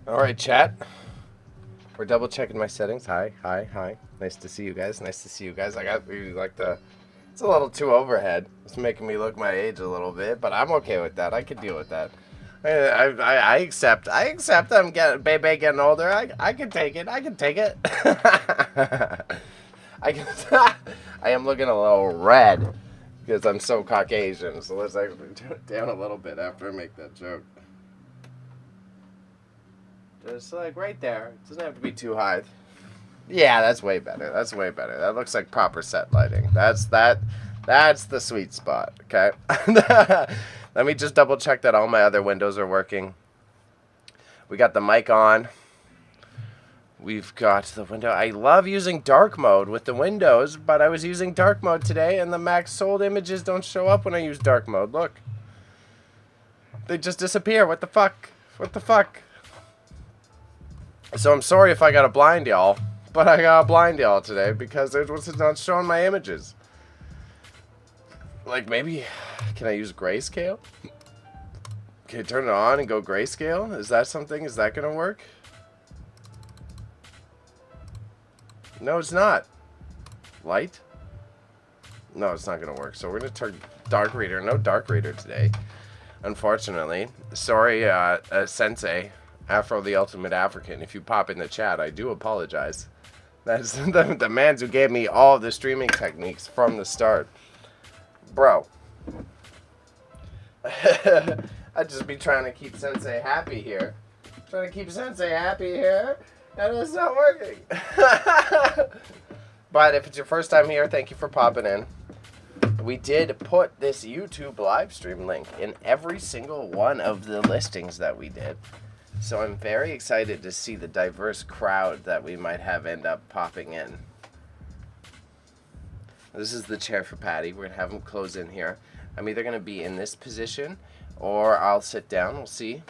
All right, chat. We're double checking my settings. Hi, hi, hi. Nice to see you guys. Nice to see you guys. I got really like the. It's a little too overhead. It's making me look my age a little bit, but I'm okay with that. I can deal with that. I accept. I accept. I'm baby getting older. I can take it. I can take it. I can. I am looking a little red because I'm so Caucasian. So let's actually turn it down a little bit after I make that joke. Just like right there. It doesn't have to be too high. Yeah, that's way better. That's way better. That looks like proper set lighting. That's the sweet spot. Okay. Let me just double check that all my other windows are working. We got the mic on. We've got the window. I love using dark mode with the windows, but I was using dark mode today, and the max sold images don't show up when I use dark mode. Look. They just disappear. What the fuck? What the fuck? So I'm sorry if I got to blind y'all, but I got to blind y'all today because it was not showing my images. Like maybe, can I use grayscale? Can I turn it on and go grayscale? Is that something? Is that going to work? No, it's not. Light? No, it's not going to work. So we're going to turn dark reader. No dark reader today, unfortunately. Sorry, Sensei. Afro the Ultimate African. If you pop in the chat, I do apologize. That's the man who gave me all the streaming techniques from the start. Bro. I'd just be trying to keep Sensei happy here. Trying to keep Sensei happy here, and it's not working. But if it's your first time here, thank you for popping in. We did put this YouTube live stream link in every single one of the listings that we did. So I'm very excited to see the diverse crowd that we might have end up popping in. This is the chair for Patty. We're going to have him close in here. I'm either going to be in this position or I'll sit down. We'll see.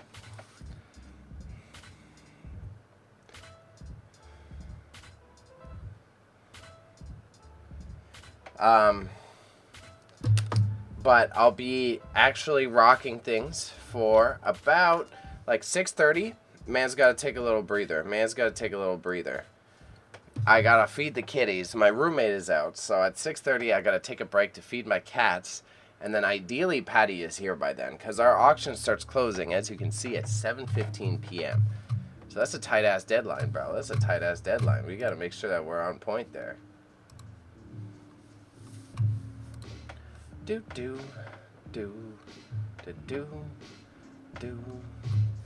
But I'll be actually rocking things for about like 6:30. Man's got to take a little breather. Man's got to take a little breather. I got to feed the kitties. My roommate is out. So at 6:30, I got to take a break to feed my cats. And then ideally, Patty is here by then. Because our auction starts closing, as you can see, at 7:15 p.m. So that's a tight-ass deadline, bro. That's a tight-ass deadline. We got to make sure that we're on point there. Do do do do do do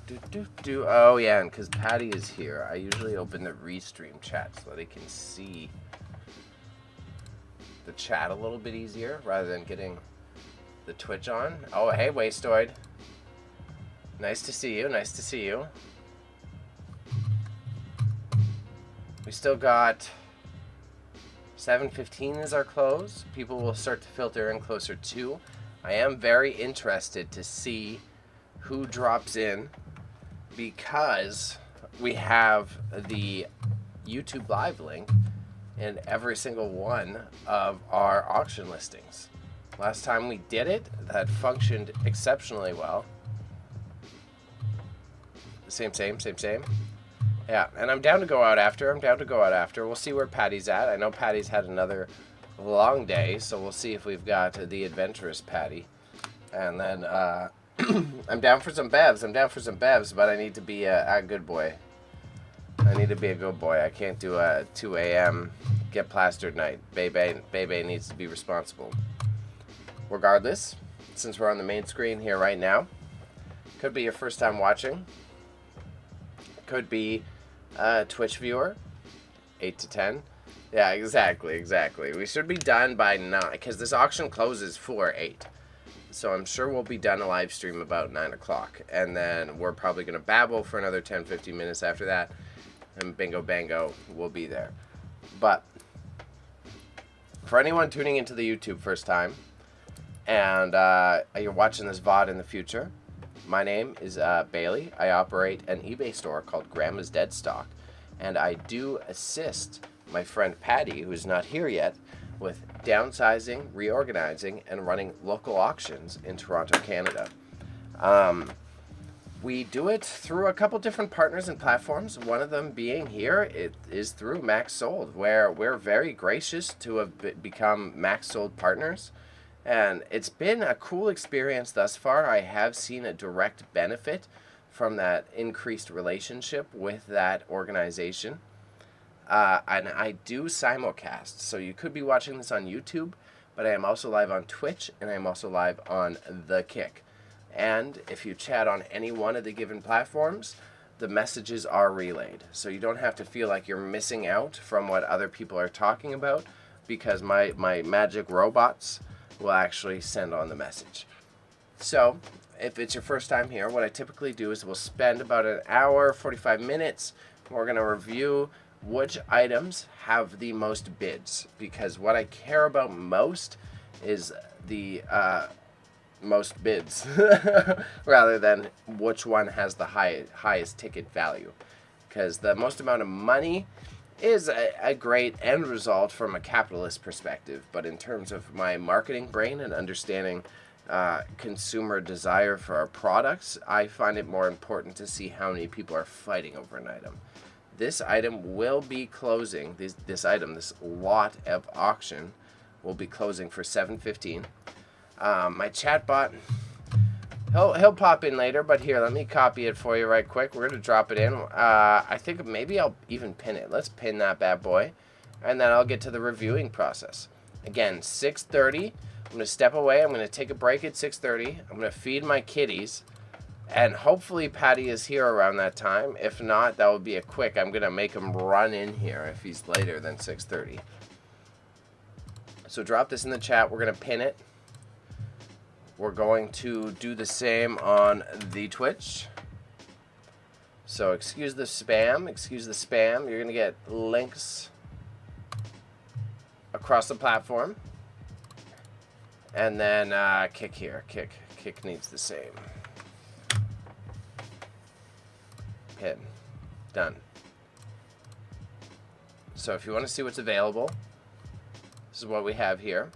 do do do. Oh yeah, and because Patty is here, I usually open the restream chat so they can see the chat a little bit easier rather than getting the Twitch on. Oh hey, Wastoid. Nice to see you. Nice to see you. We still got 7:15 is our close. People will start to filter in closer to. I am very interested to see who drops in because we have the YouTube live link in every single one of our auction listings. Last time we did it, that functioned exceptionally well. Same. Yeah, and I'm down to go out after. We'll see where Patty's at. I know Patty's had another long day, so we'll see if we've got the adventurous Patty. And then I'm down for some bevs, but I need to be a good boy. I need to be a good boy. I can't do a 2 a.m. get plastered night. Bebe needs to be responsible. Regardless, since we're on the main screen here right now, could be your first time watching. Could be a Twitch viewer, 8 to 10. Yeah, exactly. We should be done by 9, because this auction closes for 8. So I'm sure we'll be done a live stream about 9 o'clock. And then we're probably going to babble for another 10-15 minutes after that. And bingo bango, we'll be there. But for anyone tuning into the YouTube first time, and you're watching this VOD in the future, my name is Bailey. I operate an eBay store called Grandma's Dead Stock, and I do assist my friend Patty, who's not here yet, with downsizing, reorganizing, and running local auctions in Toronto, Canada. We do it through a couple different partners and platforms. One of them being here, it is through Max Sold, where we're very gracious to have become Max Sold partners. And it's been a cool experience thus far. I have seen a direct benefit from that increased relationship with that organization. And I do simulcast. So you could be watching this on YouTube, but I am also live on Twitch, and I am also live on The Kick. And if you chat on any one of the given platforms, the messages are relayed. So you don't have to feel like you're missing out from what other people are talking about, because my magic robots will actually send on the message. So if it's your first time here, what I typically do is we'll spend about an hour, 45 minutes. We're going to review which items have the most bids, because what I care about most is the most bids rather than which one has the highest ticket value, because the most amount of money is a great end result from a capitalist perspective, but in terms of my marketing brain and understanding consumer desire for our products, I find it more important to see how many people are fighting over an item. This item will be closing, this lot of auction will be closing for $7.15. My chatbot, he'll pop in later, but here, let me copy it for you right quick. We're going to drop it in. I think maybe I'll even pin it. Let's pin that bad boy, and then I'll get to the reviewing process. Again, 6:30. I'm going to step away. I'm going to take a break at 6:30. I'm going to feed my kitties, and hopefully Patty is here around that time. If not, that will be a quick. I'm going to make him run in here if he's later than 6:30. So drop this in the chat. We're going to pin it. We're going to do the same on the Twitch. So excuse the spam. Excuse the spam. You're going to get links across the platform. And then Kick here. Kick needs the same. Pin. Done. So if you want to see what's available, this is what we have here.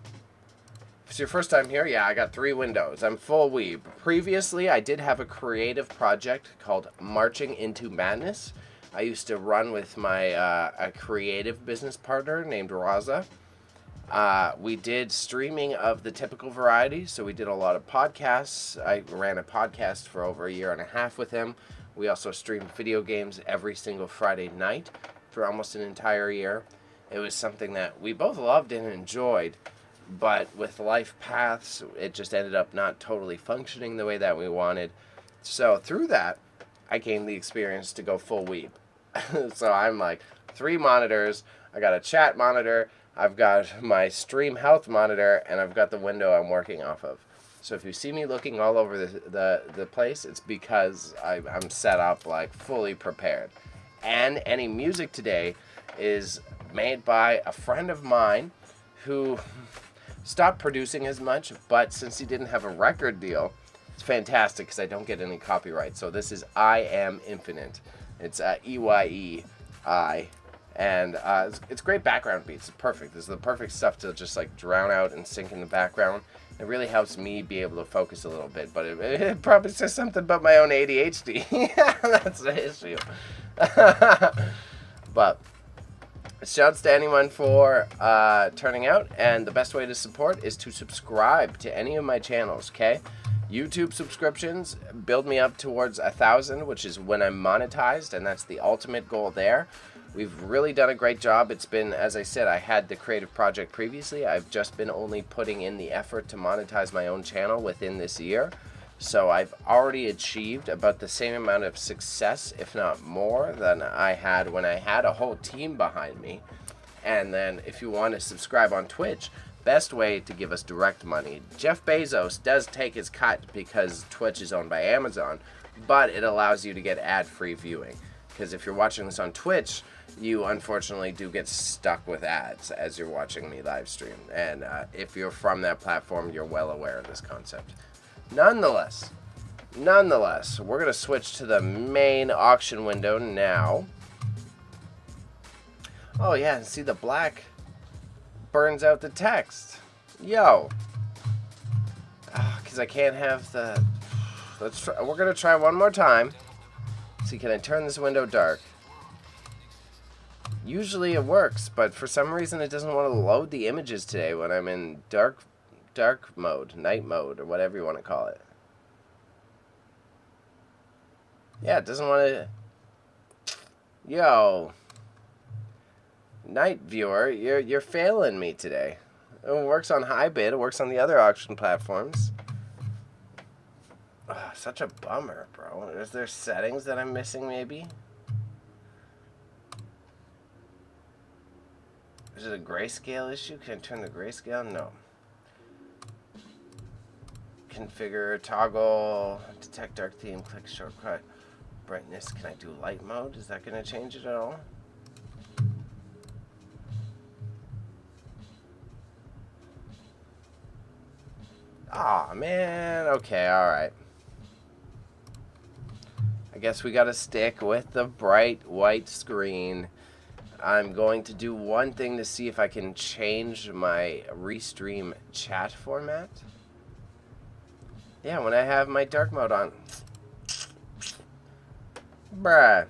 If it's your first time here, yeah, I got 3 windows. I'm full weeb. Previously, I did have a creative project called Marching Into Madness. I used to run with my a creative business partner named Raza. We did streaming of the typical variety, so we did a lot of podcasts. I ran a podcast for over 1.5 years with him. We also streamed video games every single Friday night for almost an entire year. It was something that we both loved and enjoyed, but with life paths, it just ended up not totally functioning the way that we wanted. So through that, I gained the experience to go full weeb. So I'm like 3 monitors. I got a chat monitor. I've got my stream health monitor, and I've got the window I'm working off of. So if you see me looking all over the place, it's because I'm set up like fully prepared. And any music today is made by a friend of mine who stopped producing as much, but since he didn't have a record deal, it's fantastic because I don't get any copyright. So this is I Am Infinite. It's EYEI, and it's great background beats. It's perfect. This is the perfect stuff to just like drown out and sink in the background. It really helps me be able to focus a little bit, but it probably says something about my own ADHD. Yeah, that's the issue. But shouts to anyone for turning out, and the best way to support is to subscribe to any of my channels, okay? YouTube subscriptions build me up towards 1,000, which is when I'm monetized, and that's the ultimate goal there. We've really done a great job. It's been, as I said, I had the creative project previously. I've just been only putting in the effort to monetize my own channel within this year. So I've already achieved about the same amount of success, if not more, than I had when I had a whole team behind me. And then if you want to subscribe on Twitch, best way to give us direct money. Jeff Bezos does take his cut because Twitch is owned by Amazon, but it allows you to get ad-free viewing. Because if you're watching this on Twitch, you unfortunately do get stuck with ads as you're watching me live stream. And if you're from that platform, you're well aware of this concept. Nonetheless, we're going to switch to the main auction window now. Oh yeah, and see the black burns out the text. Yo. Because I can't have the let's try, we're going to try one more time. See, can I turn this window dark? Usually it works, but for some reason it doesn't want to load the images today when I'm in dark mode, night mode, or whatever you want to call it. Yeah, it doesn't want to... Yo. Night viewer, you're failing me today. It works on high bid, it works on the other auction platforms. Ugh, such a bummer, bro. Is there settings that I'm missing, maybe? Is it a grayscale issue? Can I turn the grayscale? No. Configure, toggle, detect dark theme, click shortcut, brightness. Can I do light mode? Is that going to change it at all? Aw, man. Okay, alright. I guess we gotta stick with the bright white screen. I'm going to do one thing to see if I can change my restream chat format. Yeah, when I have my dark mode on. Bruh.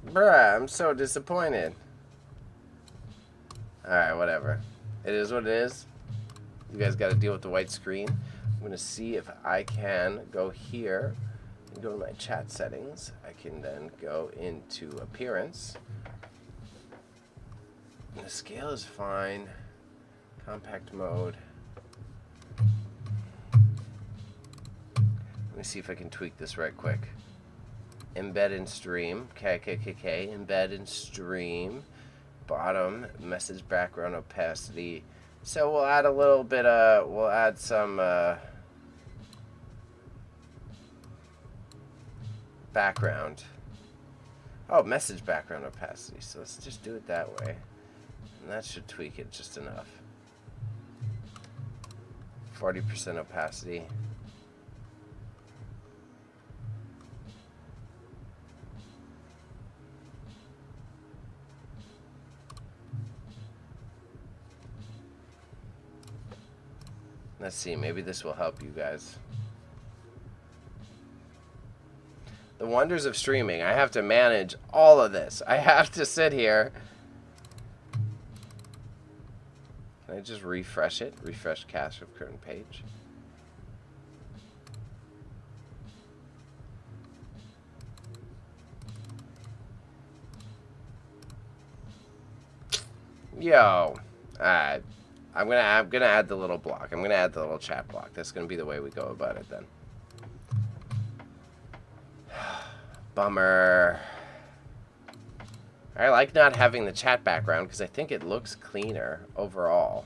Bruh, I'm so disappointed. Alright, whatever. It is what it is. You guys got to deal with the white screen. I'm going to see if I can go here and go to my chat settings. I can then go into appearance. And the scale is fine. Compact mode. Let me see if I can tweak this right quick. Embed in stream. KKKK. Embed in stream. Bottom. Message background opacity. So we'll add a little bit we'll add some background. Oh, message background opacity. So let's just do it that way. And that should tweak it just enough. 40% opacity. Let's see, maybe this will help you guys. The wonders of streaming. I have to manage all of this. I have to sit here. Can I just refresh it? Refresh cache of current page. Yo. I'm gonna add the little block. I'm gonna add the little chat block. That's gonna be the way we go about it then. Bummer. I like not having the chat background because I think it looks cleaner overall.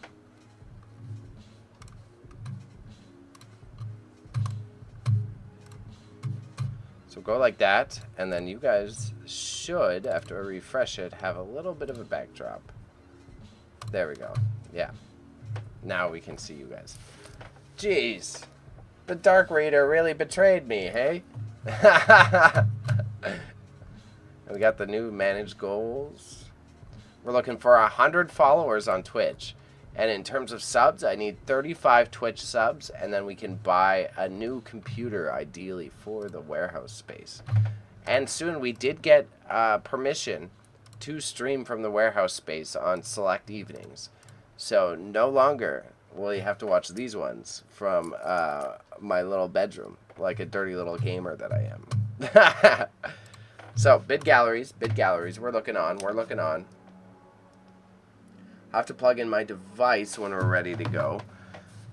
So go like that, and then you guys should, after I refresh it, have a little bit of a backdrop. There we go. Yeah. Now we can see you guys. Jeez. The Dark Reader really betrayed me, hey? We got the new managed goals. We're looking for 100 followers on Twitch. And in terms of subs, I need 35 Twitch subs. And then we can buy a new computer, ideally, for the warehouse space. And soon we did get permission to stream from the warehouse space on select evenings. So no longer will you have to watch these ones from my little bedroom, like a dirty little gamer that I am. So bid galleries, we're looking on. I have to plug in my device when we're ready to go.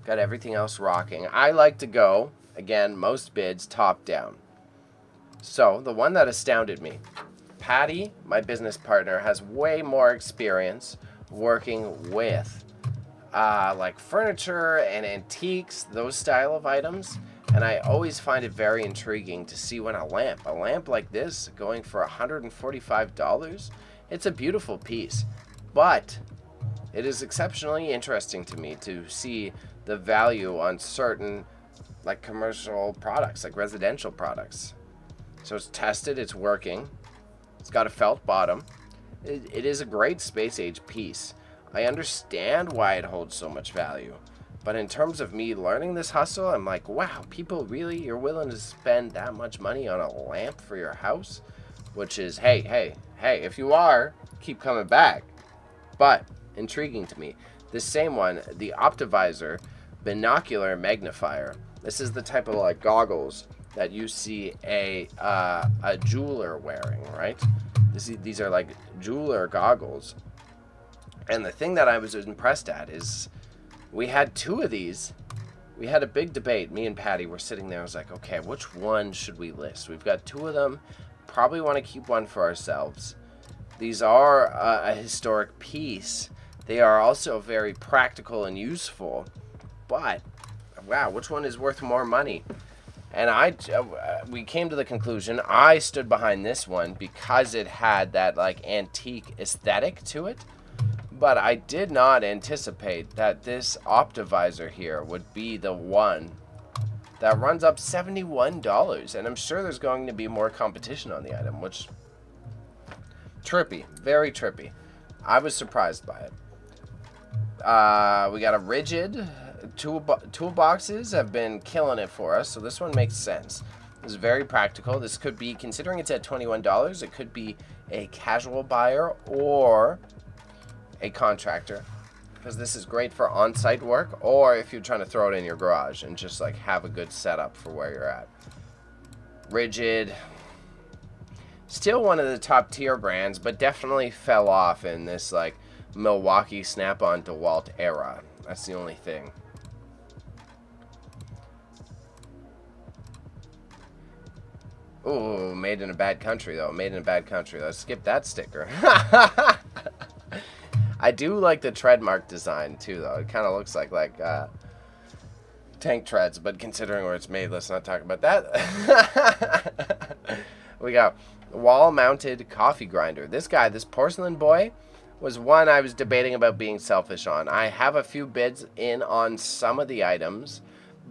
Got everything else rocking. I like to go, again, most bids top down. So the one that astounded me, Patty, my business partner, has way more experience working with like furniture and antiques, those style of items, and I always find it very intriguing to see when a lamp like this going for $145, it's a beautiful piece, but it is exceptionally interesting to me to see the value on certain like commercial products, like residential products. So it's tested, it's working, it's got a felt bottom. It is a great space age piece. I understand why it holds so much value. But in terms of me learning this hustle, I'm like, wow, people really, you're willing to spend that much money on a lamp for your house? Which is, hey, if you are, keep coming back. But intriguing to me, this same one, the Optivisor binocular magnifier. This is the type of like goggles that you see a jeweler wearing, right? These are like jeweler goggles. And the thing that I was impressed at is we had 2 of these. We had a big debate. Me and Patty were sitting there. I was like, okay, which one should we list? We've got 2 of them. Probably want to keep one for ourselves. These are a historic piece. They are also very practical and useful. But, wow, which one is worth more money? And we came to the conclusion, I stood behind this one because it had that like antique aesthetic to it. But I did not anticipate that this Optivisor here would be the one that runs up $71. And I'm sure there's going to be more competition on the item, which, trippy, very trippy. I was surprised by it. We got a rigid. Toolboxes have been killing it for us, so this one makes sense. This is very practical. This could be, considering it's at $21, it could be a casual buyer or a contractor, because this is great for on-site work, or if you're trying to throw it in your garage and just like have a good setup for where you're at. Rigid, still one of the top tier brands, but definitely fell off in this like Milwaukee Snap-on DeWalt era. That's the only thing. Ooh, made in a bad country though. Made in a bad country. Let's skip that sticker. I do like the tread mark design too, though. It kind of looks like tank treads, but considering where it's made, let's not talk about that. We got wall-mounted coffee grinder. This guy, this porcelain boy, was one I was debating about being selfish on. I have a few bids in on some of the items,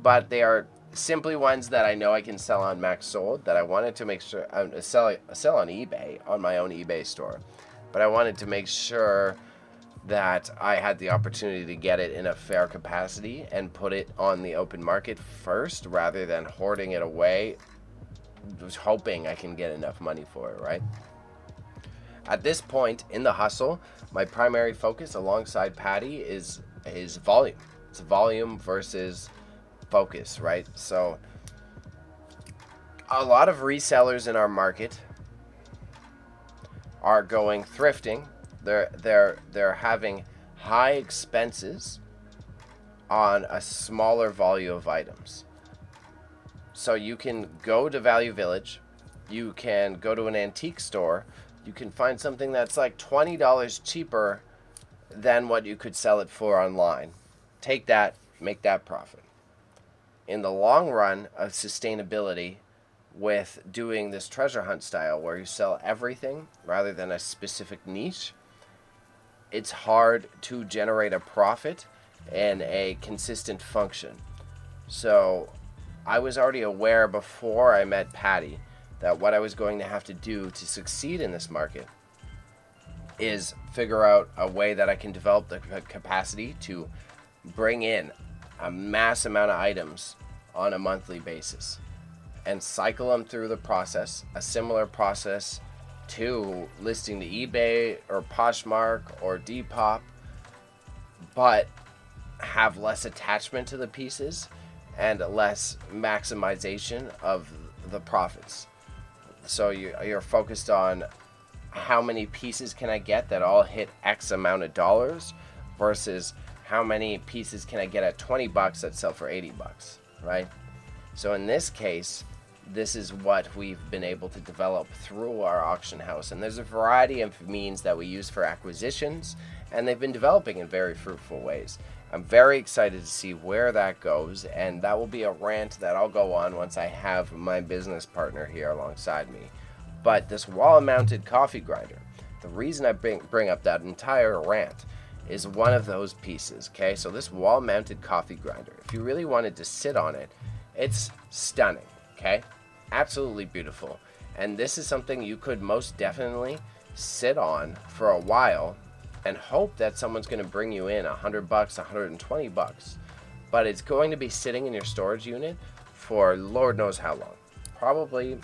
but they are simply ones that I know I can sell on Max Sold, that I wanted to make sure sell on eBay, on my own eBay store. But I wanted to make sure that I had the opportunity to get it in a fair capacity and put it on the open market first, rather than hoarding it away, just hoping I can get enough money for it, right? At this point in the hustle, my primary focus alongside Patty is volume. It's volume versus focus, right? So a lot of resellers in our market are going thrifting. They're having high expenses on a smaller volume of items. So you can go to Value Village, you can go to an antique store, you can find something that's like $20 cheaper than what you could sell it for online. Take that, make that profit. In the long run of sustainability, with doing this treasure hunt style where you sell everything rather than a specific niche, it's hard to generate a profit and a consistent function. So I was already aware before I met Patty that what I was going to have to do to succeed in this market is figure out a way that I can develop the capacity to bring in a mass amount of items on a monthly basis and cycle them through the process, a similar process to listing to eBay or Poshmark or Depop, but have less attachment to the pieces and less maximization of the profits. So you're focused on how many pieces can I get that all hit X amount of dollars versus how many pieces can I get at 20 bucks that sell for 80 bucks, right? So in this case, this is what we've been able to develop through our auction house. And there's a variety of means that we use for acquisitions, and they've been developing in very fruitful ways. I'm very excited to see where that goes, and that will be a rant that I'll go on once I have my business partner here alongside me. But this wall-mounted coffee grinder, the reason I bring up that entire rant is one of those pieces, okay? So this wall-mounted coffee grinder, if you really wanted to sit on it, it's stunning, okay? Absolutely beautiful. And this is something you could most definitely sit on for a while and hope that someone's going to bring you in $100, $120. but it's going to be sitting in your storage unit for Lord knows how long. Probably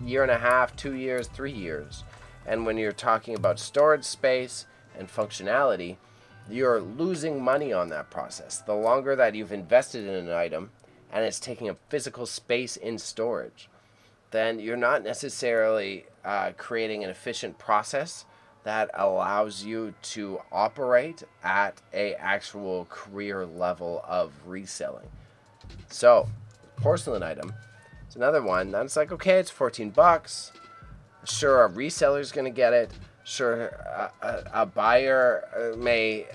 year and a half, 2 years, 3 years. And when you're talking about storage space and functionality, you're losing money on that process. The longer that you've invested in an item and it's taking up physical space in storage, then you're not necessarily creating an efficient process that allows you to operate at a actual career level of reselling. So, porcelain item is another one that's like, okay, it's $14. Sure, a reseller's going to get it. Sure, a buyer may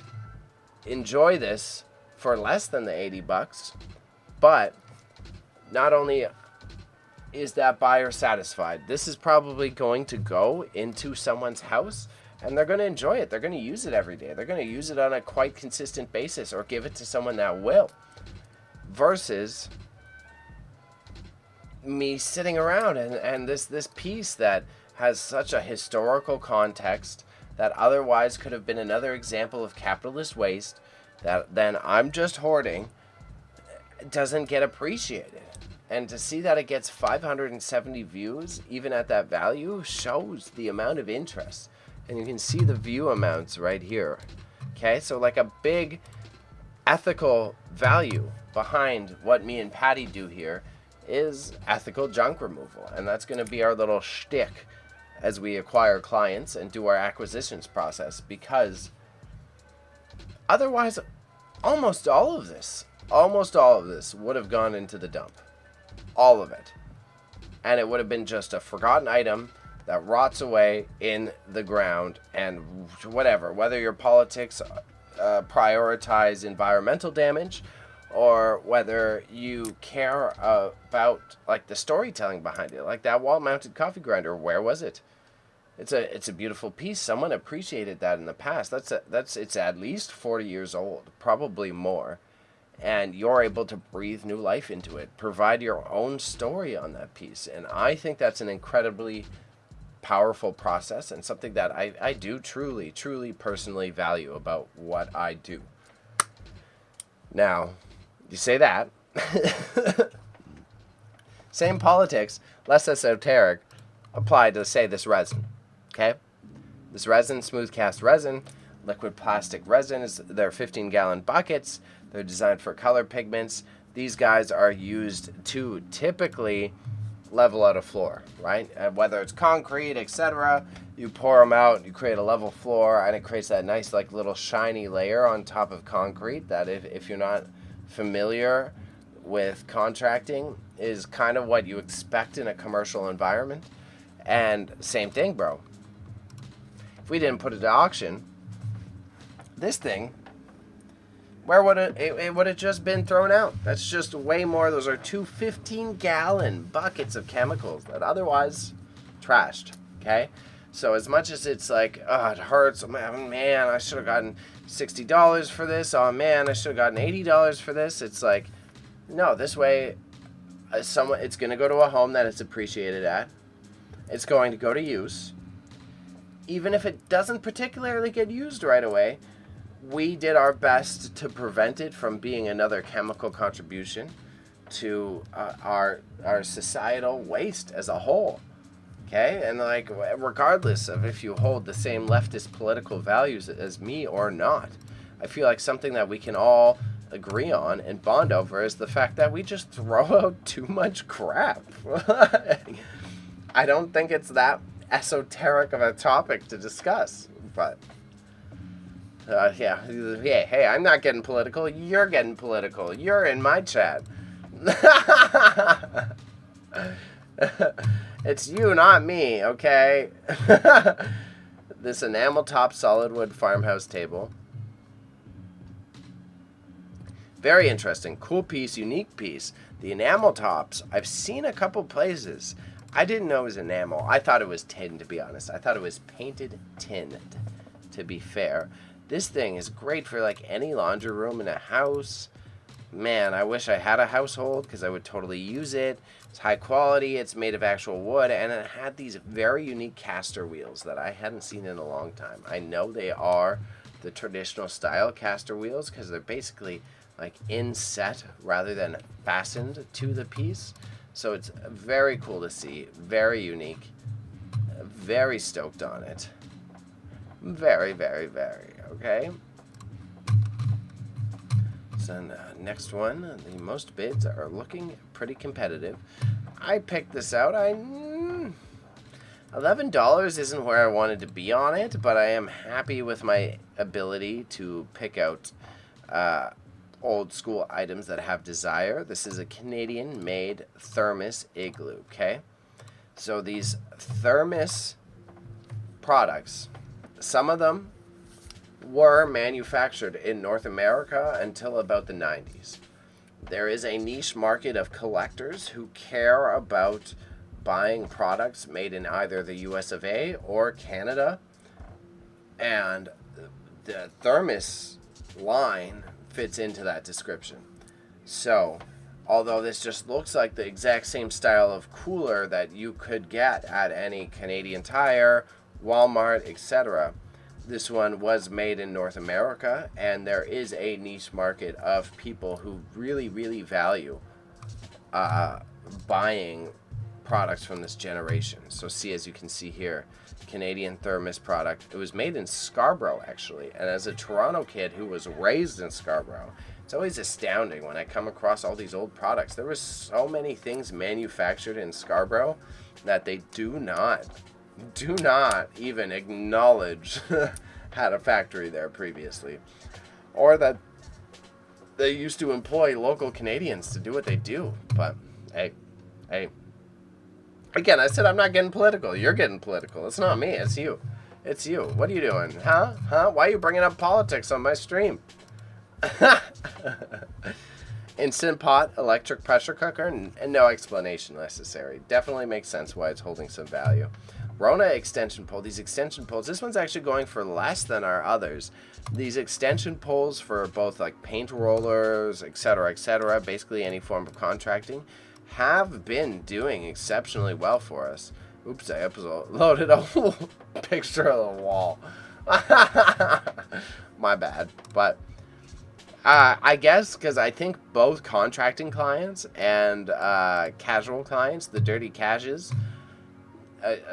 enjoy this for less than the $80, but not only is that buyer satisfied, this is probably going to go into someone's house and they're going to enjoy it. They're going to use it every day. They're going to use it on a quite consistent basis or give it to someone that will. Versus me sitting around and this piece that has such a historical context that otherwise could have been another example of capitalist waste that then I'm just hoarding, doesn't get appreciated. And to see that it gets 570 views, even at that value, shows the amount of interest. And you can see the view amounts right here. Okay, so like a big ethical value behind what me and Patty do here is ethical junk removal. And that's going to be our little shtick as we acquire clients and do our acquisitions process, because otherwise almost all of this would have gone into the dump. All of it. And it would have been just a forgotten item that rots away in the ground. And whatever, whether your politics prioritize environmental damage or whether you care about like the storytelling behind it, like that wall-mounted coffee grinder, where was it? It's a beautiful piece. Someone appreciated that in the past. It's at least 40 years old, probably more. And you're able to breathe new life into it, provide your own story on that piece. And I think that's an incredibly powerful process and something that I do truly personally value about what I do. Now, you say that. Same politics, less esoteric, applied to, say, this resin. Okay? This resin, smooth cast resin, liquid plastic resin, they're 15-gallon buckets. They're designed for color pigments. These guys are used to typically level out a floor, right? Whether it's concrete, etc., you pour them out, you create a level floor, and it creates that nice, like, little shiny layer on top of concrete that if you're not familiar with contracting, is kind of what you expect in a commercial environment. And same thing, bro. If we didn't put it to auction, this thing, where would it would have just been thrown out. That's just way more. Those are two 15-gallon buckets of chemicals that otherwise trashed. Okay, so as much as it's like, oh, it hurts, man, I should have gotten $60 for this, oh man, I should have gotten $80 for this, it's like, no, this way it's going to go to a home that it's appreciated at. It's going to go to use. Even if it doesn't particularly get used right away, we did our best to prevent it from being another chemical contribution to our societal waste as a whole. Okay? And like, regardless of if you hold the same leftist political values as me or not, I feel like something that we can all agree on and bond over is the fact that we just throw out too much crap. I don't think it's that esoteric of a topic to discuss, but yeah, hey, I'm not getting political. You're getting political. You're in my chat. It's you, not me, okay? This enamel top solid wood farmhouse table. Very interesting. Cool piece, unique piece. The enamel tops, I've seen a couple places. I didn't know it was enamel. I thought it was tin, to be honest. I thought it was painted tin, to be fair. This thing is great for like any laundry room in a house. Man, I wish I had a household because I would totally use it. It's high quality, it's made of actual wood, and it had these very unique caster wheels that I hadn't seen in a long time. I know they are the traditional style caster wheels because they're basically like inset rather than fastened to the piece. So it's very cool to see, very unique, very stoked on it. Very, very, very, okay? So next one, the most bids are looking pretty competitive. I picked this out. $11 isn't where I wanted to be on it, but I am happy with my ability to pick out old school items that have desire. This is a Canadian-made thermos igloo, okay? So these thermos products, some of them were manufactured in North America until about the 90s. There is a niche market of collectors who care about buying products made in either the US of A or Canada, and the thermos line fits into that description. So although this just looks like the exact same style of cooler that you could get at any Canadian Tire, Walmart, etc., this one was made in North America, and there is a niche market of people who really, really value buying products from this generation. So see, as you can see here, Canadian thermos product. It was made in Scarborough, actually, and as a Toronto kid who was raised in Scarborough, it's always astounding when I come across all these old products. There were so many things manufactured in Scarborough that they do not even acknowledge had a factory there previously, or that they used to employ local Canadians to do what they do. But hey, again, I said I'm not getting political. You're getting political. It's not me. It's you. It's you. What are you doing? Huh? Why are you bringing up politics on my stream? Instant pot, electric pressure cooker, and no explanation necessary. Definitely makes sense why it's holding some value. Rona extension pole. These extension poles, this one's actually going for less than our others. These extension poles for both like paint rollers, etc., basically any form of contracting, have been doing exceptionally well for us. Oops, I uploaded a whole picture of the wall. My bad. But I guess because I think both contracting clients and casual clients, the dirty cashes,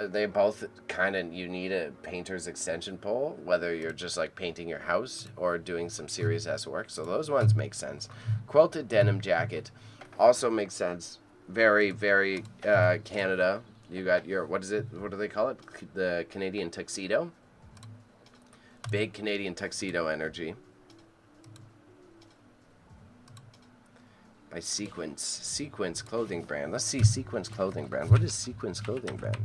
they both kind of, you need a painter's extension pole, whether you're just like painting your house or doing some serious ass work. So those ones make sense. Quilted denim jacket also makes sense. Very, very Canada. You got your, what is it? What do they call it? The Canadian tuxedo. Big Canadian tuxedo energy. By Sequence clothing brand. Let's see Sequence clothing brand. What is Sequence clothing brand?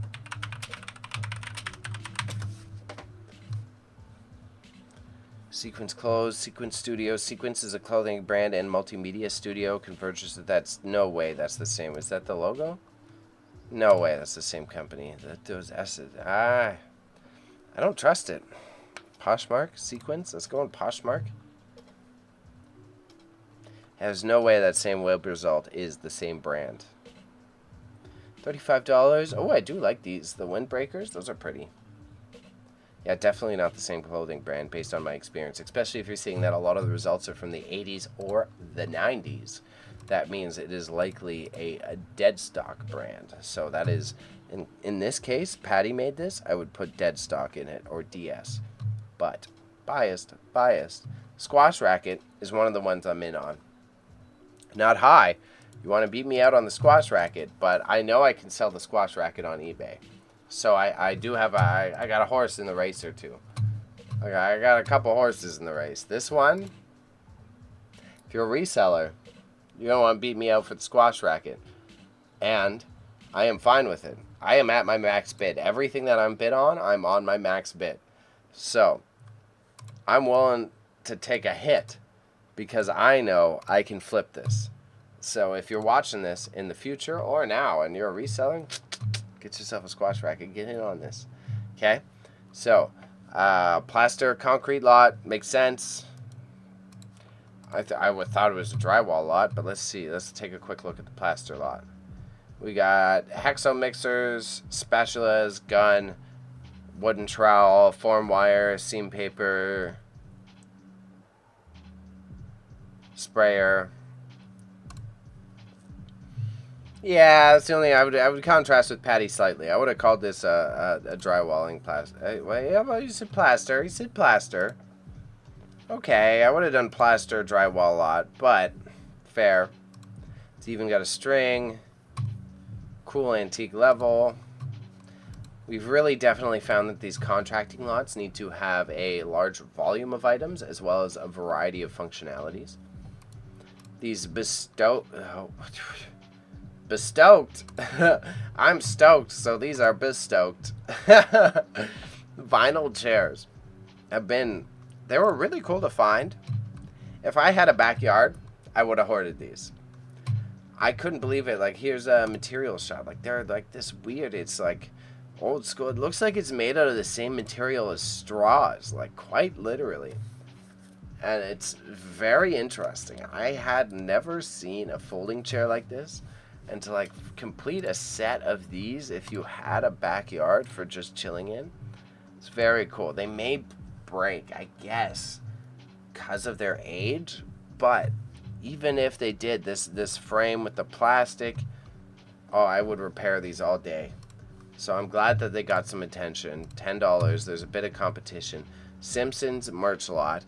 Sequence clothes, Sequence studio. Sequence is a clothing brand and multimedia studio. Convergence. That's no way. That's the same. Is that the logo? No way. That's the same company. Those S's. I don't trust it. Poshmark Sequence. Let's go on Poshmark. There's no way that same web result is the same brand. $35. Oh, I do like these. The windbreakers. Those are pretty. Yeah, definitely not the same clothing brand based on my experience, especially if you're seeing that a lot of the results are from the 80s or the 90s. That means it is likely a dead stock brand. So that is, in this case, Patty made this. I would put dead stock in it, or DS. But biased. Squash racket is one of the ones I'm in on. Not high. You want to beat me out on the squash racket, but I know I can sell the squash racket on eBay. So I do have I got a horse in the race or two. Okay, I got a couple horses in the race. This one, if you're a reseller, you don't want to beat me out for the squash racket. And I am fine with it. I am at my max bid. Everything that I'm bid on, I'm on my max bid. So I'm willing to take a hit because I know I can flip this. So if you're watching this in the future or now and you're a reseller, get yourself a squash racket. Get in on this. Okay? So, plaster concrete lot makes sense. I thought it was a drywall lot, but let's see. Let's take a quick look at the plaster lot. We got hexo mixers, spatulas, gun, wooden trowel, form wire, seam paper. sprayer. Yeah, that's the only I would contrast with Patty slightly. I would have called this a drywalling plaster. Wait, yeah, well, you said plaster. You said plaster. Okay, I would have done plaster drywall a lot, but fair. It's even got a string. Cool antique level. We've really definitely found that these contracting lots need to have a large volume of items as well as a variety of functionalities. These bestowed. I'm stoked, so these are bestoked. Vinyl chairs have been. They were really cool to find. If I had a backyard, I would have hoarded these. I couldn't believe it. Like, here's a material shop. Like, they're like this weird. It's like old school. It looks like it's made out of the same material as straws, like quite literally. And it's very interesting. I had never seen a folding chair like this. And to like complete a set of these, if you had a backyard for just chilling in, it's very cool. They may break, I guess, because of their age, but even if they did, this frame with the plastic, oh, I would repair these all day. So I'm glad that they got some attention. $10. There's a bit of competition. Simpsons merch lot,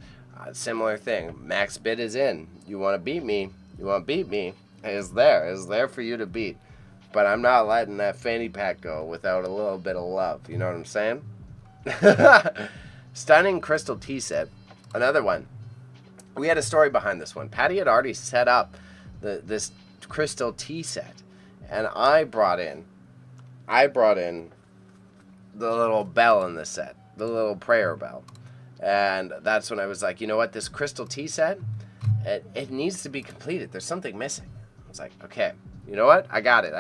similar thing. Max bid is in. You want to beat me? You want to beat me? It's there. It's there for you to beat. But I'm not letting that fanny pack go without a little bit of love. You know what I'm saying? Stunning crystal tea set. Another one. We had a story behind this one. Patty had already set up this crystal tea set. And I brought in the little bell in the set. The little prayer bell. And that's when I was like, you know what? This crystal tea set, it needs to be completed. There's something missing. It's like, okay, you know what? I got it.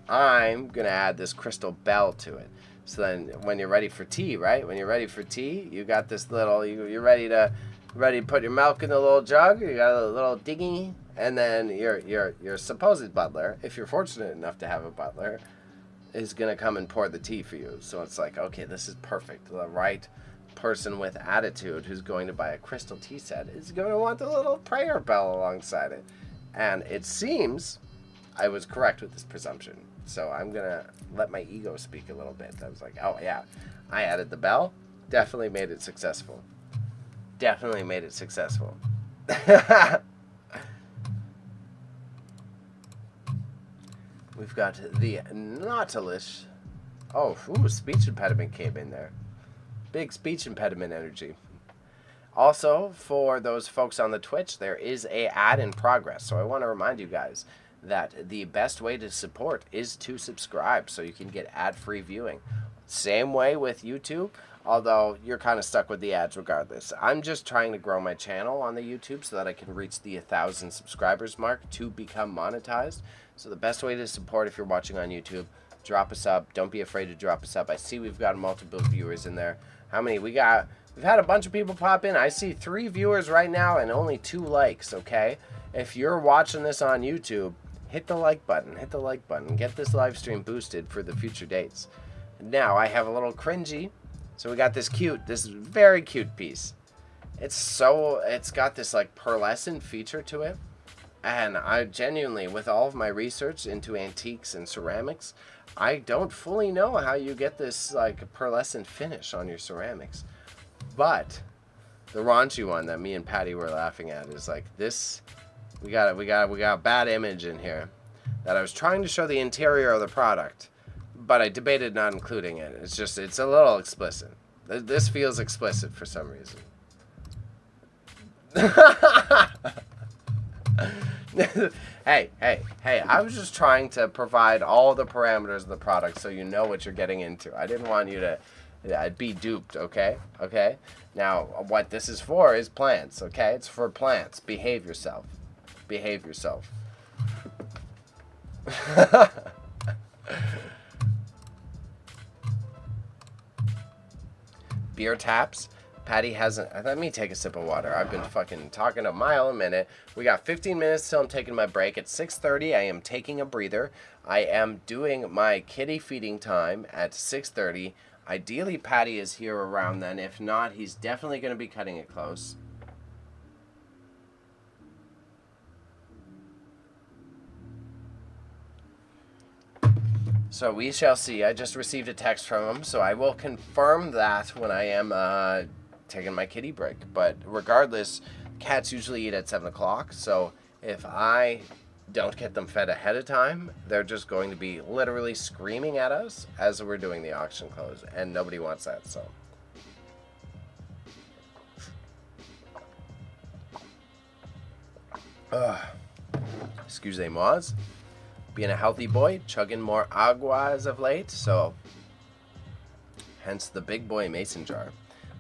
I'm going to add this crystal bell to it. So then when you're ready for tea, right? When you're ready for tea, you got this little, you're ready to put your milk in the little jug. You got a little dinghy. And then your supposed butler, if you're fortunate enough to have a butler, is going to come and pour the tea for you. So it's like, okay, this is perfect. The right person with attitude who's going to buy a crystal tea set is going to want the little prayer bell alongside it. And it seems I was correct with this presumption. So I'm going to let my ego speak a little bit. I was like, oh, yeah, I added the bell. Definitely made it successful. Definitely made it successful. We've got the Nautilus. Oh, ooh, speech impediment came in there. Big speech impediment energy. Also, for those folks on the Twitch, there is a ad in progress. So I want to remind you guys that the best way to support is to subscribe so you can get ad-free viewing. Same way with YouTube, although you're kind of stuck with the ads regardless. I'm just trying to grow my channel on the YouTube so that I can reach the 1,000 subscribers mark to become monetized. So the best way to support if you're watching on YouTube, drop a sub. Don't be afraid to drop a sub. I see we've got multiple viewers in there. How many? We've had a bunch of people pop in. I see 3 viewers right now and only 2 likes, okay? If you're watching this on YouTube, hit the like button. Hit the like button. Get this live stream boosted for the future dates. Now, I have a little cringy. So we got this very cute piece. It's got this like pearlescent feature to it. And I genuinely, with all of my research into antiques and ceramics, I don't fully know how you get this like pearlescent finish on your ceramics. But the raunchy one that me and Patty were laughing at is like this. We got a bad image in here that I was trying to show the interior of the product, but I debated not including it. It's a little explicit. This feels explicit for some reason. Hey, I was just trying to provide all the parameters of the product so you know what you're getting into. I didn't want you to be duped, okay? Okay? Now, what this is for is plants, okay? It's for plants. Behave yourself. Behave yourself. Beer taps. Patty hasn't. Let me take a sip of water. I've been fucking talking a mile a minute. We got 15 minutes till I'm taking my break. At 6:30, I am taking a breather. I am doing my kitty feeding time at 6:30. Ideally, Patty is here around then. If not, he's definitely going to be cutting it close. So we shall see. I just received a text from him, so I will confirm that when I am taking my kitty break. But regardless, cats usually eat at 7 o'clock, so if I don't get them fed ahead of time, they're just going to be literally screaming at us as we're doing the auction close, and nobody wants that, so. Excusez-moi. Being a healthy boy, chugging more agua as of late, so hence the big boy mason jar,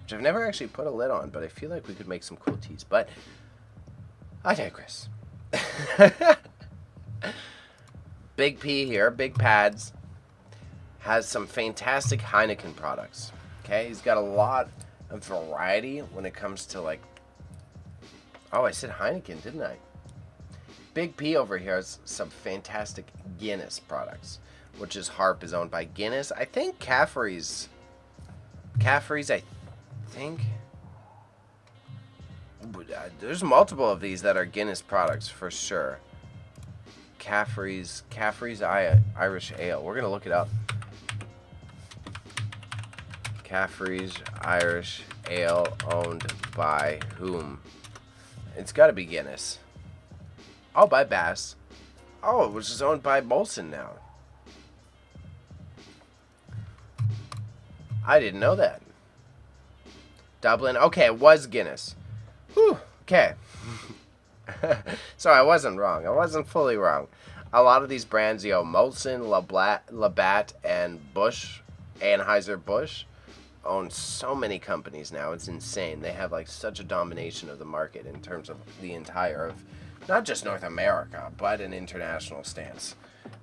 which I've never actually put a lid on, but I feel like we could make some cool teas, but I digress. Big P here, Big Pads, has some fantastic Heineken products. Okay, he's got a lot of variety when it comes to like, oh, I said Heineken, didn't I? Big P over here has some fantastic Guinness products, which is Harp is owned by Guinness. I think Caffrey's, I think, there's multiple of these that are Guinness products for sure. Caffrey's Irish Ale. We're gonna look it up. Caffrey's Irish Ale owned by whom? It's got to be Guinness. Oh, by Bass. Oh, which is owned by Molson now. I didn't know that. Dublin. Okay, it was Guinness. Whew. Okay. So I wasn't wrong. I wasn't fully wrong. A lot of these brands, Molson, Labatt, and Bush, Anheuser-Busch, own so many companies now. It's insane. They have like such a domination of the market in terms of the entire of not just North America, but an international stance.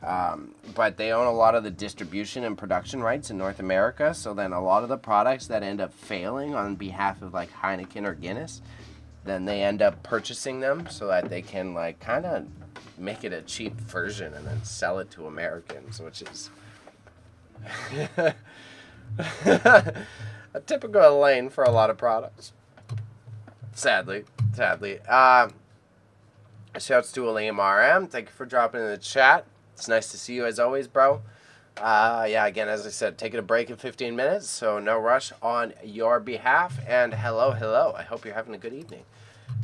But they own a lot of the distribution and production rights in North America. So then a lot of the products that end up failing on behalf of like Heineken or Guinness, then they end up purchasing them so that they can like kind of make it a cheap version and then sell it to Americans, which is a typical lane for a lot of products. Sadly. Shouts to Aleem RM. Thank you for dropping in the chat. It's nice to see you as always, bro. Yeah, again, as I said, taking a break in 15 minutes, so no rush on your behalf. And hello. I hope you're having a good evening.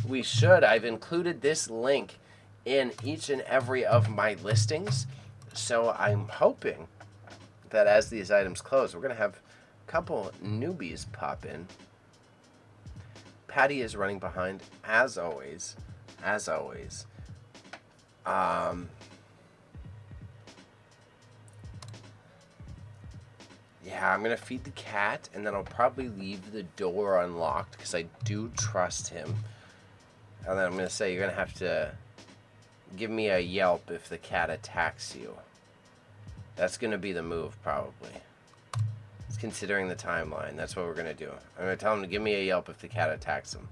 I've included this link in each and every of my listings, so I'm hoping that as these items close, we're going to have a couple newbies pop in. Patty is running behind, as always. Yeah, I'm going to feed the cat, and then I'll probably leave the door unlocked, because I do trust him. And then I'm going to say, you're going to have to give me a yelp if the cat attacks you. That's going to be the move, probably. It's considering the timeline. That's what we're going to do. I'm going to tell him to give me a yelp if the cat attacks him.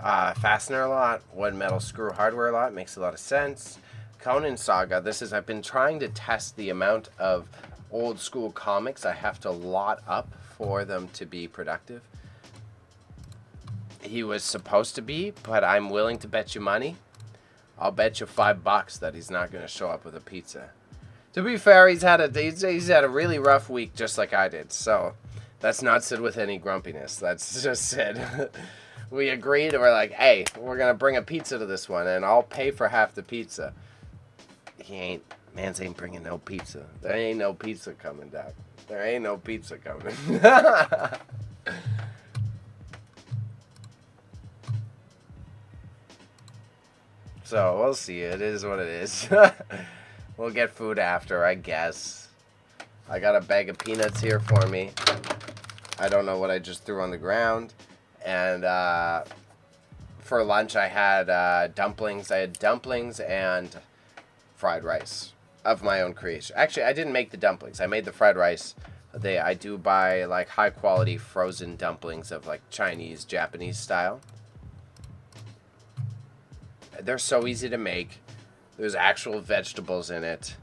Fastener lot, wood, metal, screw, hardware lot, makes a lot of sense. Conan Saga, I've been trying to test the amount of old school comics I have to lot up for them to be productive. He was supposed to be, but I'm willing to bet you money. I'll bet you $5 that he's not going to show up with a pizza. To be fair, he's had a really rough week, just like I did. So that's not said with any grumpiness. That's just said. We agreed. We're like, hey, we're gonna bring a pizza to this one, and I'll pay for half the pizza. Mans ain't bringing no pizza. There ain't no pizza coming, Doc. There ain't no pizza coming. So we'll see. It is what it is. We'll get food after, I guess. I got a bag of peanuts here for me. I don't know what I just threw on the ground. And for lunch, I had dumplings. I had dumplings and fried rice of my own creation. Actually, I didn't make the dumplings. I made the fried rice. I do buy like high quality frozen dumplings of like Chinese, Japanese style. They're so easy to make. There's actual vegetables in it.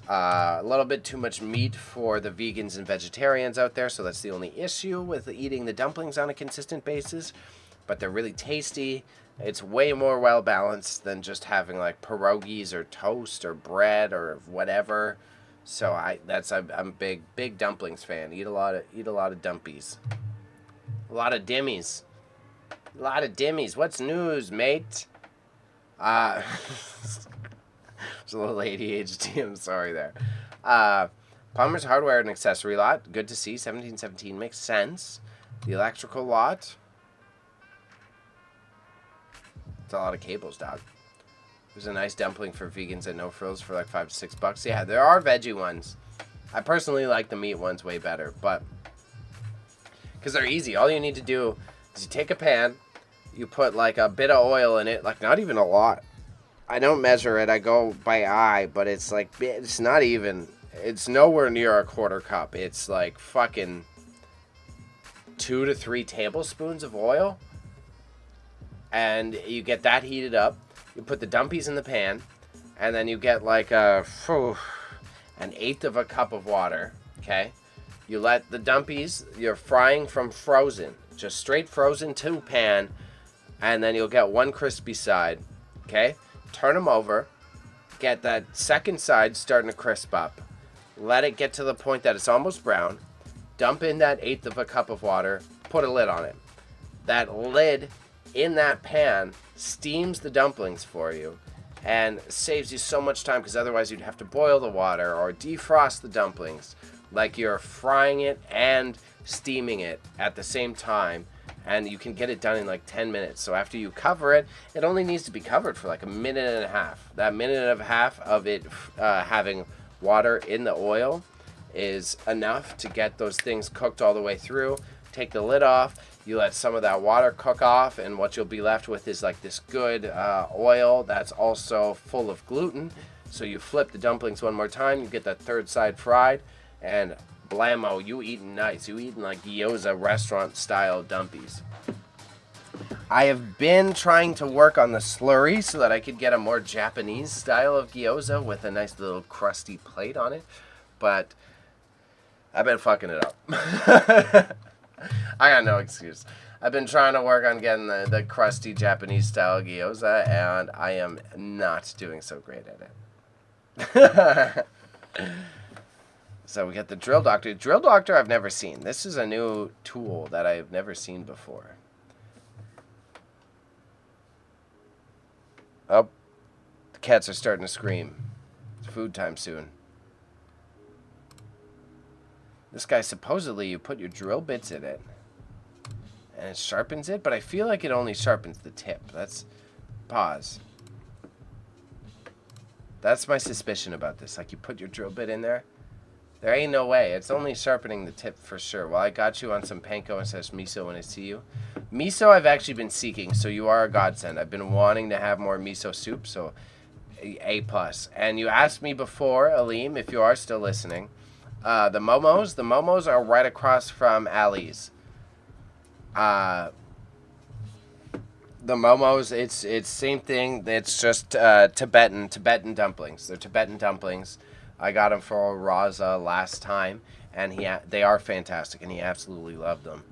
A little bit too much meat for the vegans and vegetarians out there, so that's the only issue with eating the dumplings on a consistent basis. But they're really tasty. It's way more well balanced than just having like pierogies or toast or bread or whatever. So I'm a big dumplings fan. Eat a lot of dumpies. A lot of dimmies. A lot of dimmies. What's news, mate? It's a little ADHD. I'm sorry there. Plumber's Hardware and Accessory lot. Good to see. 1717 makes sense. The electrical lot. It's a lot of cables, dog. There's a nice dumpling for vegans at No Frills for like $5 to $6. Yeah, there are veggie ones. I personally like the meat ones way better, but because they're easy. All you need to do is you take a pan, you put like a bit of oil in it, like not even a lot. I don't measure it. I go by eye, but it's like it's not even. It's nowhere near a quarter cup. It's like fucking 2 to 3 tablespoons of oil. And you get that heated up. You put the dumpies in the pan. And then you get like an eighth of a cup of water. Okay? You let the dumpies, you're frying from frozen. Just straight frozen to pan. And then you'll get one crispy side. Okay? Turn them over. Get that second side starting to crisp up. Let it get to the point that it's almost brown. Dump in that eighth of a cup of water. Put a lid on it. That lid in that pan steams the dumplings for you and saves you so much time, because otherwise you'd have to boil the water or defrost the dumplings. Like you're frying it and steaming it at the same time, and you can get it done in like 10 minutes. So after you cover it, it only needs to be covered for like a minute and a half. That minute and a half of it having water in the oil is enough to get those things cooked all the way through. Take the lid off. You let some of that water cook off, and what you'll be left with is like this good oil that's also full of gluten. So you flip the dumplings one more time. You get that third side fried, and blammo, you eating nice. You eating like gyoza restaurant style dumpies. I have been trying to work on the slurry so that I could get a more Japanese style of gyoza with a nice little crusty plate on it, but I've been fucking it up. I got no excuse. I've been trying to work on getting the crusty Japanese style gyoza, and I am not doing so great at it. So we got the Drill Doctor. Drill Doctor I've never seen. This is a new tool that I've never seen before. Oh, the cats are starting to scream. It's food time soon. This guy, supposedly you put your drill bits in it and it sharpens it, but I feel like it only sharpens the tip. That's pause. That's my suspicion about this. Like, you put your drill bit in there, there ain't no way. It's only sharpening the tip for sure. Well, I got you on some panko and says miso when I see you. Miso I've actually been seeking, so you are a godsend. I've been wanting to have more miso soup, so A+. And you asked me before, Aleem, if you are still listening, the momos are right across from Ali's. The momos, it's same thing. It's just Tibetan dumplings. They're Tibetan dumplings. I got them for Raza last time, and they are fantastic, and he absolutely loved them.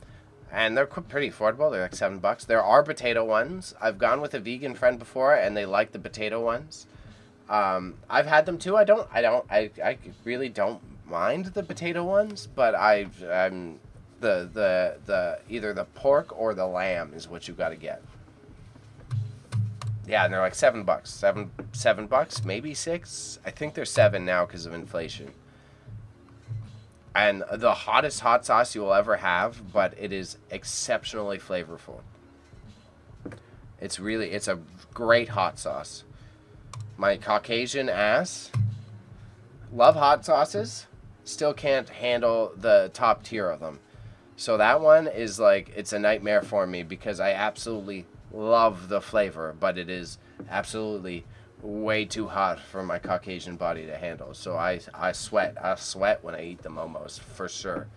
And they're pretty affordable. They're like $7. There are potato ones. I've gone with a vegan friend before, and they like the potato ones. I've had them too. I really don't mind the potato ones, but I'm the either the pork or the lamb is what you got to get. Yeah, and they're like $7, $7, maybe $6. I think they're $7 now because of inflation. And the hottest hot sauce you will ever have, but it is exceptionally flavorful. It's a great hot sauce. My Caucasian ass love hot sauces, still can't handle the top tier of them. So that one is like, it's a nightmare for me because I absolutely love the flavor, but it is absolutely way too hot for my Caucasian body to handle. So I sweat when I eat the momos, for sure.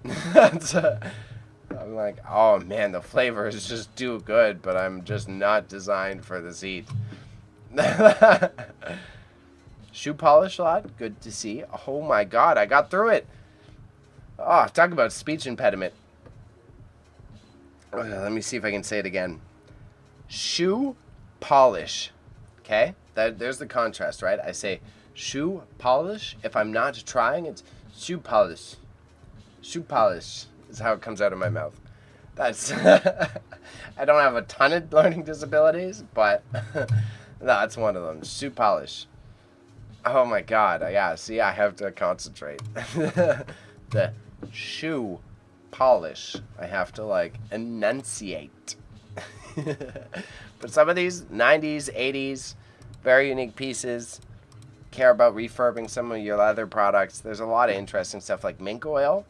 I'm like, oh man, the flavor is just too good, but I'm just not designed for this heat. Shoe polish lot, good to see. Oh my god, I got through it. Oh, talk about speech impediment. Let me see if I can say it again. Shoe polish. Okay? There's the contrast, right? I say Shoe polish. If I'm not trying, it's shoe polish. Shoe polish is how it comes out of my mouth. That's I don't have a ton of learning disabilities, but no, that's one of them. Shoe polish. Oh my god, yeah, see, I have to concentrate. The shoe polish. I have to, like, enunciate. But some of these 90s, 80s, very unique pieces. Care about refurbing some of your leather products. There's a lot of interesting stuff like mink oil.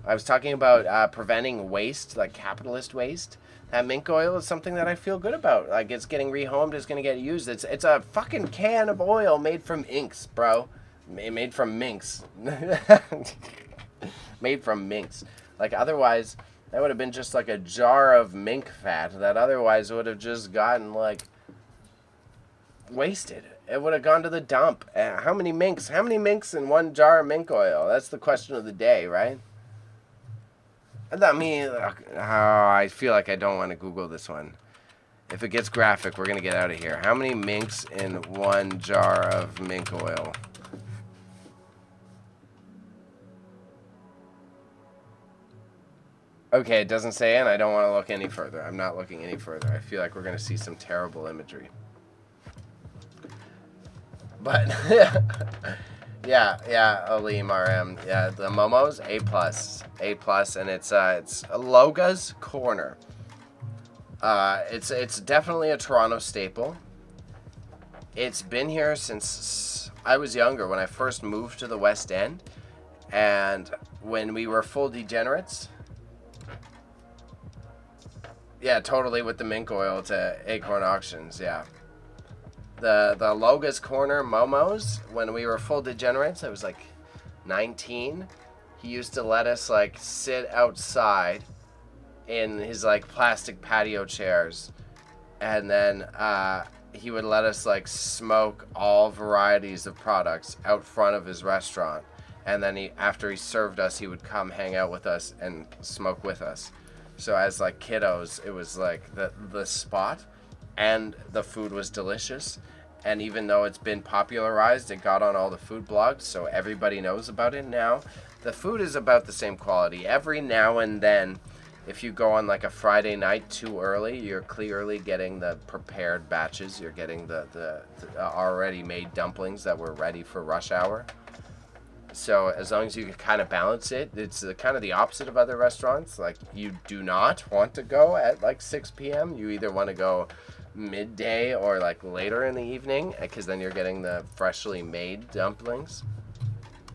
I was talking about preventing waste, like capitalist waste. That mink oil is something that I feel good about. Like, it's getting rehomed, it's going to get used. It's a fucking can of oil made from inks, bro. Made from minks. Made from minks. Like, otherwise, that would have been just like a jar of mink fat that otherwise would have just gotten, like, wasted. It would have gone to the dump. How many minks? How many minks in one jar of mink oil? That's the question of the day, right? I mean, I feel like I don't want to Google this one. If it gets graphic, we're going to get out of here. How many minks in one jar of mink oil? Okay, it doesn't say, and I don't want to look any further. I'm not looking any further. I feel like we're going to see some terrible imagery. But, yeah, Aleem RM. Yeah, the Momos, A+. A+, and it's Loga's Corner. It's definitely a Toronto staple. It's been here since I was younger, when I first moved to the West End, and when we were full degenerates. Yeah, totally, with the mink oil to Acorn Auctions, yeah. The Loga's Corner Momos, when we were full degenerates, I was like 19. He used to let us, like, sit outside in his, like, plastic patio chairs, and then he would let us, like, smoke all varieties of products out front of his restaurant, and then after he served us, he would come hang out with us and smoke with us. So as, like, kiddos, it was like the spot, and the food was delicious. And even though it's been popularized, it got on all the food blogs, so everybody knows about it now. The food is about the same quality. Every now and then, if you go on like a Friday night too early, you're clearly getting the prepared batches. You're getting the already made dumplings that were ready for rush hour. So as long as you can kind of balance it, it's kind of the opposite of other restaurants. Like, you do not want to go at like 6 p.m. You either want to go midday or like later in the evening, because then you're getting the freshly made dumplings.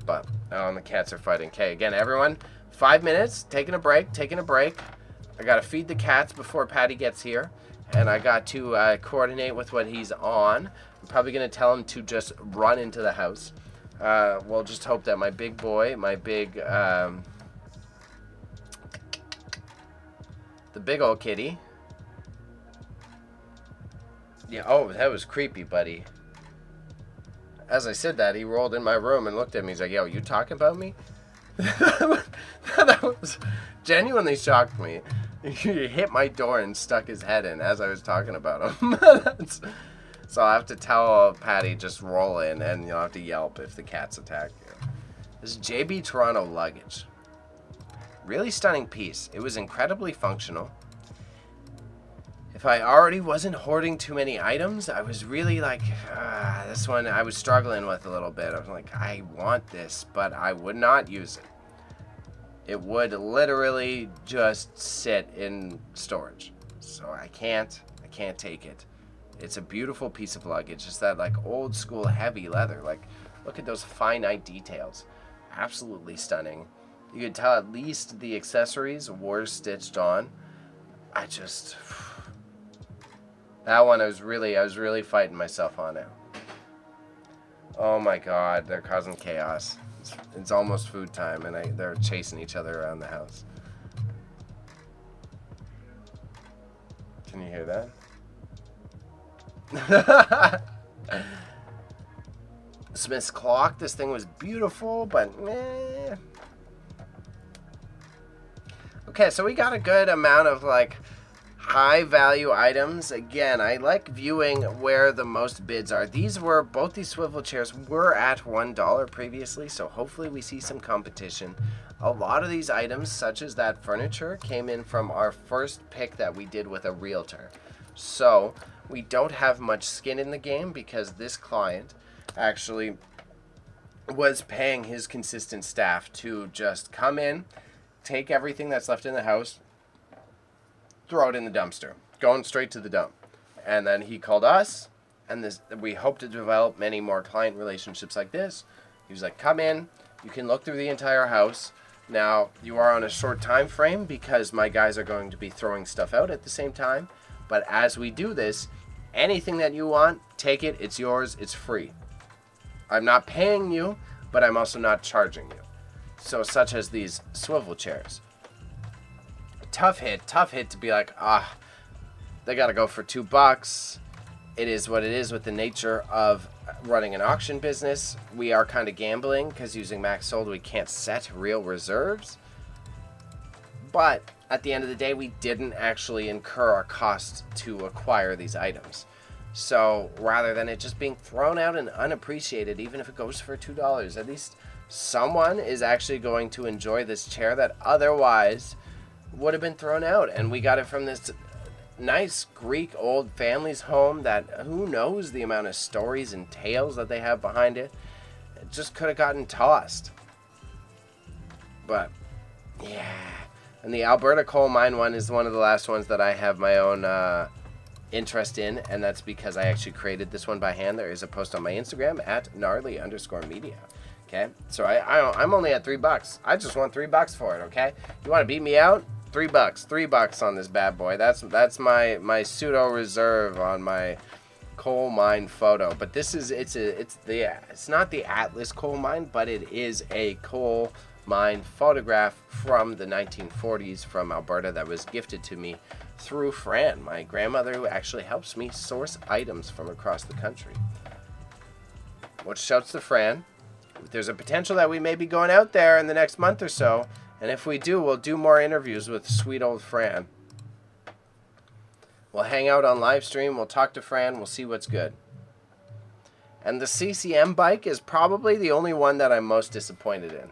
But the cats are fighting. Okay, again, everyone, 5 minutes, taking a break. I gotta feed the cats before Patty gets here, and I got to coordinate with what he's on. I'm probably gonna tell him to just run into the house. We'll just hope that my big boy, the big old kitty. Yeah, oh, that was creepy, buddy. As I said that, he rolled in my room and looked at me. He's like, yo, you talking about me? That was genuinely shocked me. He hit my door and stuck his head in as I was talking about him. So I'll have to tell Patty, just roll in, and you'll have to yelp if the cats attack you. This is JB Toronto luggage. Really stunning piece. It was incredibly functional. If I already wasn't hoarding too many items, I was really like, this one I was struggling with a little bit. I was like, I want this, but I would not use it. It would literally just sit in storage. So I can't take it. It's a beautiful piece of luggage. It's that like old school heavy leather. Like, look at those finite details. Absolutely stunning. You could tell at least the accessories were stitched on. That one I was really fighting myself on now. Oh my god, they're causing chaos. It's almost food time, and they're chasing each other around the house. Can you hear that? Smith's clock. This thing was beautiful, but meh. Okay, so we got a good amount of like high value items. Again, I like viewing where the most bids are. Both these swivel chairs were at $1 previously, so hopefully we see some competition. A lot of these items, such as that furniture, came in from our first pick that we did with a realtor. So we don't have much skin in the game because this client actually was paying his consistent staff to just come in, take everything that's left in the house, throw it in the dumpster, going straight to the dump. And then he called us, and we hope to develop many more client relationships like this. He was like, come in, you can look through the entire house. Now, you are on a short time frame because my guys are going to be throwing stuff out at the same time. But as we do this, anything that you want, take it, it's yours, it's free. I'm not paying you, but I'm also not charging you. So such as these swivel chairs. Tough hit to be like, they gotta go for $2. It is what it is with the nature of running an auction business. We are kind of gambling because using max sold, we can't set real reserves. But at the end of the day, we didn't actually incur a cost to acquire these items. So rather than it just being thrown out and unappreciated, even if it goes for $2, at least someone is actually going to enjoy this chair that otherwise would have been thrown out. And we got it from this nice Greek old family's home that who knows the amount of stories and tales that they have behind it. It just could have gotten tossed. But yeah. And the Alberta coal mine one is one of the last ones that I have my own interest in, and that's because I actually created this one by hand. There is a post on my Instagram at gnarly_media. Okay, so I'm only at $3. I just want $3 for it. Okay, you want to beat me out? $3 on this bad boy. That's my pseudo reserve on my coal mine photo. But this is it's not the Atlas coal mine, but it is a coal mine photograph from the 1940s from Alberta that was gifted to me through Fran, my grandmother, who actually helps me source items from across the country. Which shouts to Fran. There's a potential that we may be going out there in the next month or so, and if we do, we'll do more interviews with sweet old Fran. We'll hang out on live stream, we'll talk to Fran, we'll see what's good. And the CCM bike is probably the only one that I'm most disappointed in.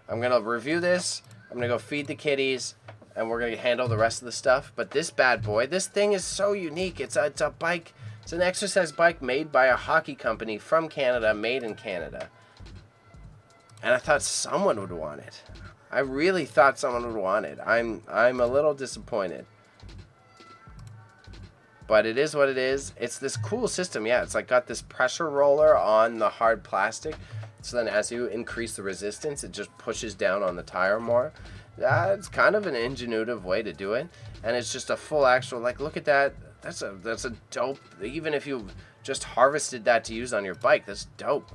I'm going to review this, I'm going to go feed the kitties, and we're going to handle the rest of the stuff. But this bad boy, this thing is so unique. It's a bike, it's an exercise bike made by a hockey company from Canada, made in Canada. And I thought someone would want it. I really thought someone would want it. I'm a little disappointed. But it is what it is. It's this cool system. Yeah, it's like got this pressure roller on the hard plastic. So then as you increase the resistance, it just pushes down on the tire more. It's kind of an ingenuitive way to do it. And it's just a full actual, like, look at that. That's a dope. Even if you just harvested that to use on your bike, that's dope.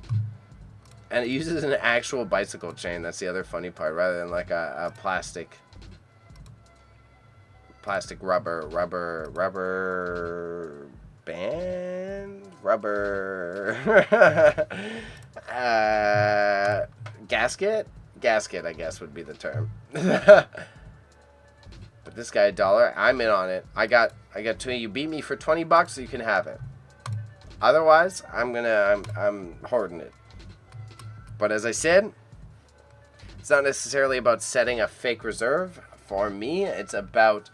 And it uses an actual bicycle chain. That's the other funny part, rather than like a plastic rubber band, gasket, I guess would be the term. But this guy $1, I'm in on it. I got two. You beat me for $20, so you can have it. Otherwise, I'm hoarding it. But as I said, it's not necessarily about setting a fake reserve. For me, it's about,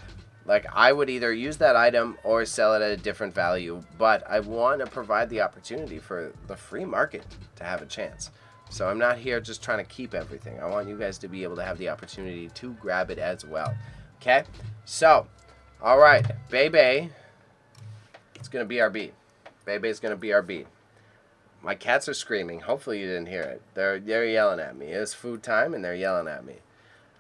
like, I would either use that item or sell it at a different value. But I want to provide the opportunity for the free market to have a chance. So I'm not here just trying to keep everything. I want you guys to be able to have the opportunity to grab it as well. Okay? So, all right. Bebe, it's going to BRB. Bebe's going to BRB. My cats are screaming. Hopefully you didn't hear it. They're yelling at me. It's food time and they're yelling at me.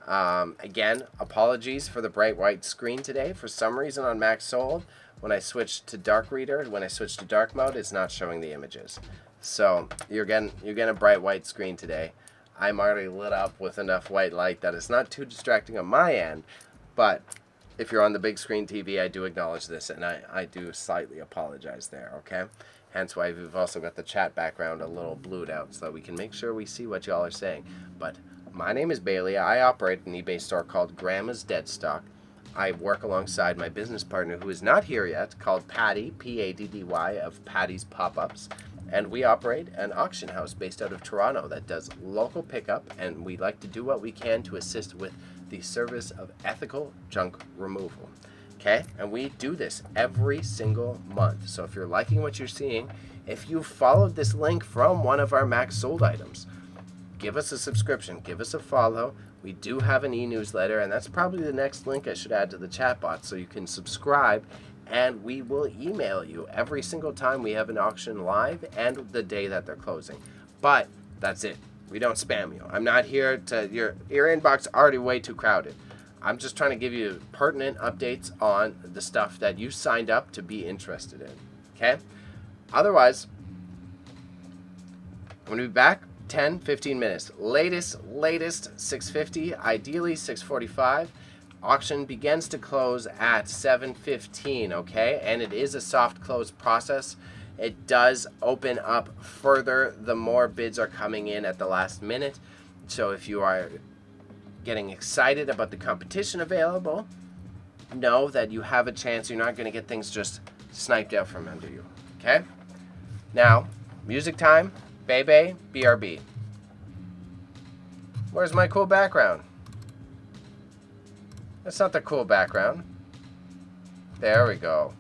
Again, apologies for the bright white screen today. For some reason on Max Sold, when I switched to dark reader, when I switched to dark mode, it's not showing the images. So you're getting a bright white screen today. I'm already lit up with enough white light that it's not too distracting on my end. But if you're on the big screen TV, I do acknowledge this, and I do slightly apologize there, okay? Hence why we've also got the chat background a little blued out so that we can make sure we see what y'all are saying. But my name is Bailey. I operate an eBay store called Grandma's Dead Stock. I work alongside my business partner, who is not here yet, called Paddy, Paddy, of Paddy's Pop-Ups. And we operate an auction house based out of Toronto that does local pickup, and we like to do what we can to assist with the service of ethical junk removal. Okay? And we do this every single month. So if you're liking what you're seeing, if you followed this link from one of our max sold items, give us a subscription, give us a follow. We do have an e-newsletter, and that's probably the next link I should add to the chatbot, so you can subscribe, and we will email you every single time we have an auction live and the day that they're closing. But that's it. We don't spam you. I'm not here to, your inbox already way too crowded. I'm just trying to give you pertinent updates on the stuff that you signed up to be interested in. Okay? Otherwise, I'm going to be back 10-15 minutes. Latest 6:50, ideally 6:45. Auction begins to close at 7:15, okay? And it is a soft close process. It does open up further the more bids are coming in at the last minute. So if you are getting excited about the competition available, know that you have a chance. You're not going to get things just sniped out from under you, okay? Now, music time. Bebe, BRB. Where's my cool background? That's not the cool background. There we go.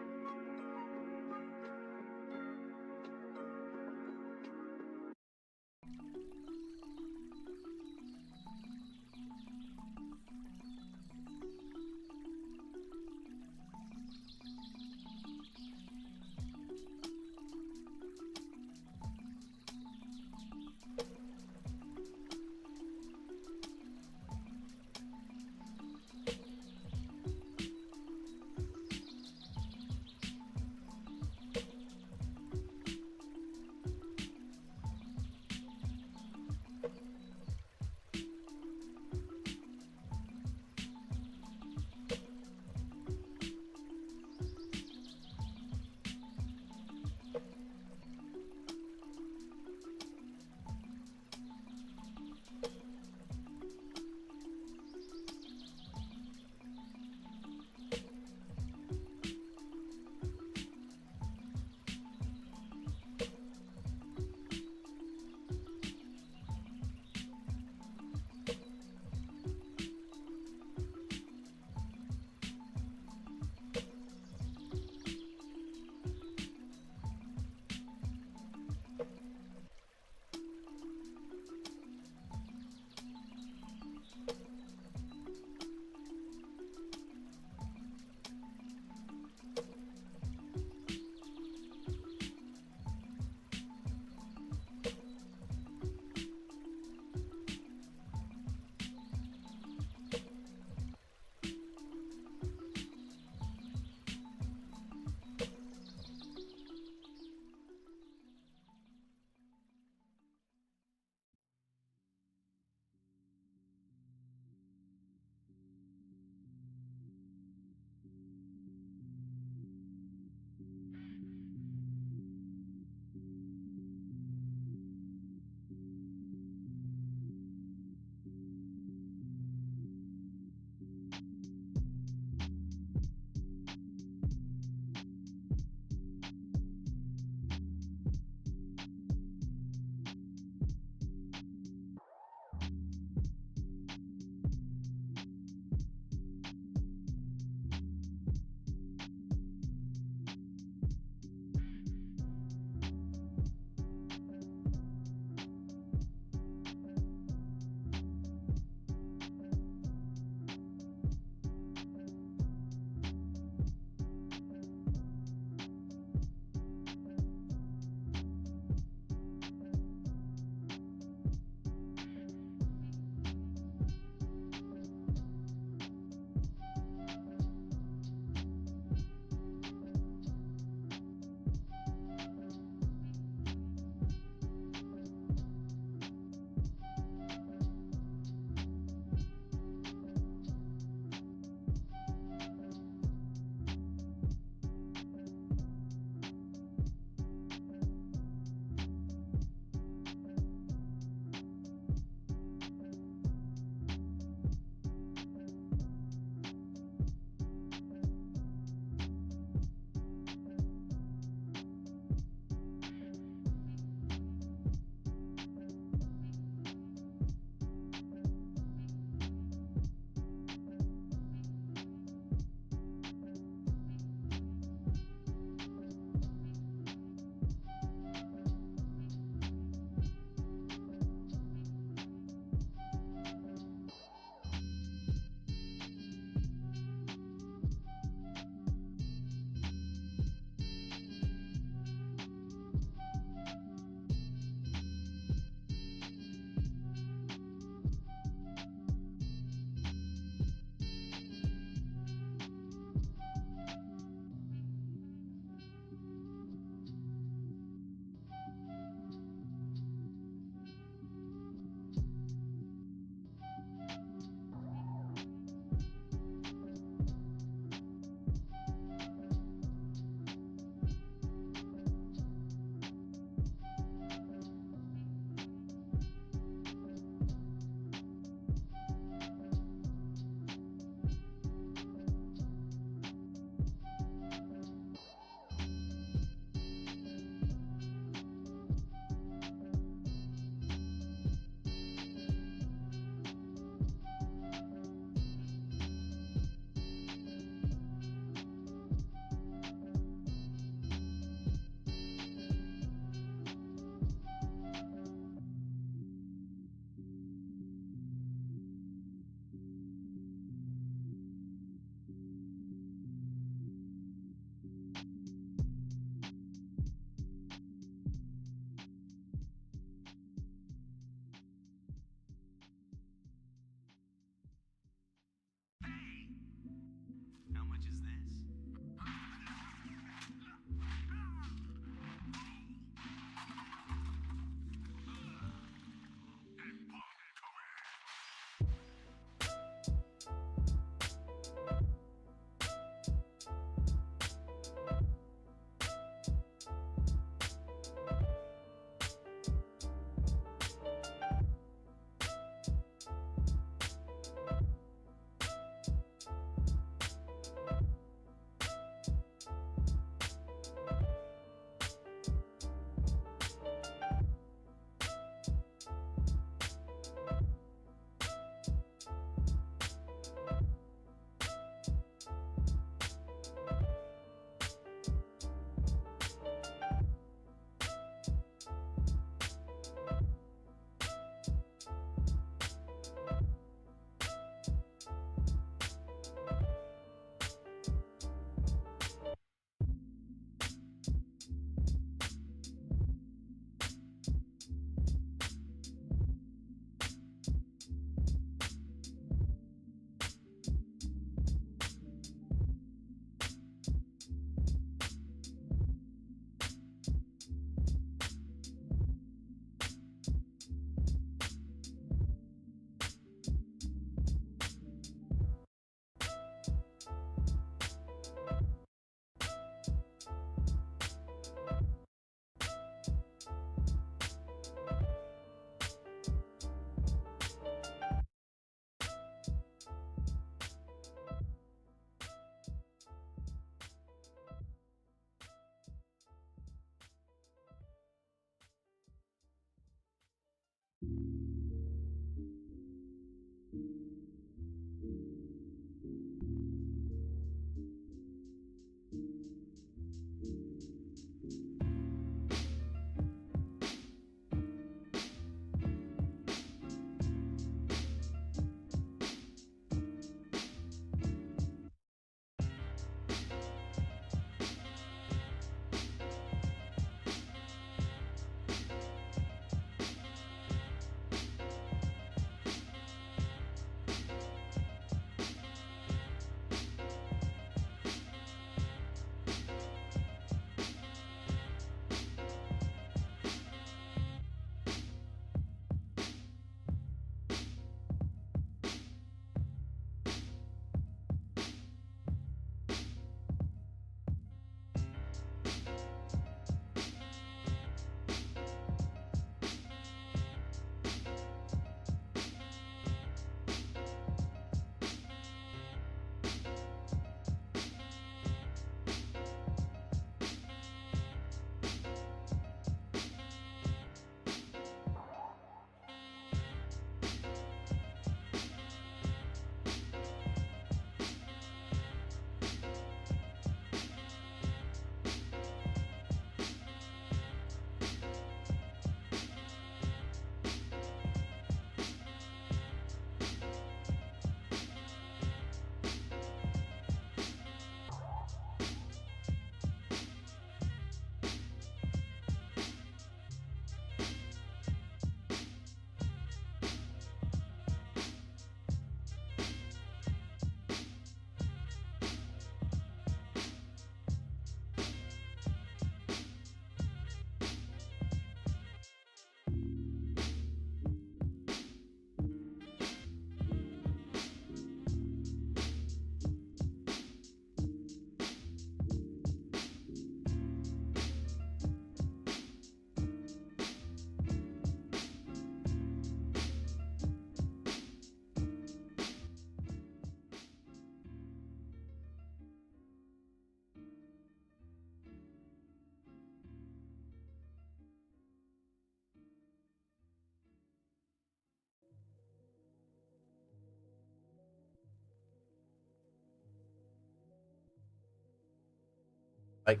Like,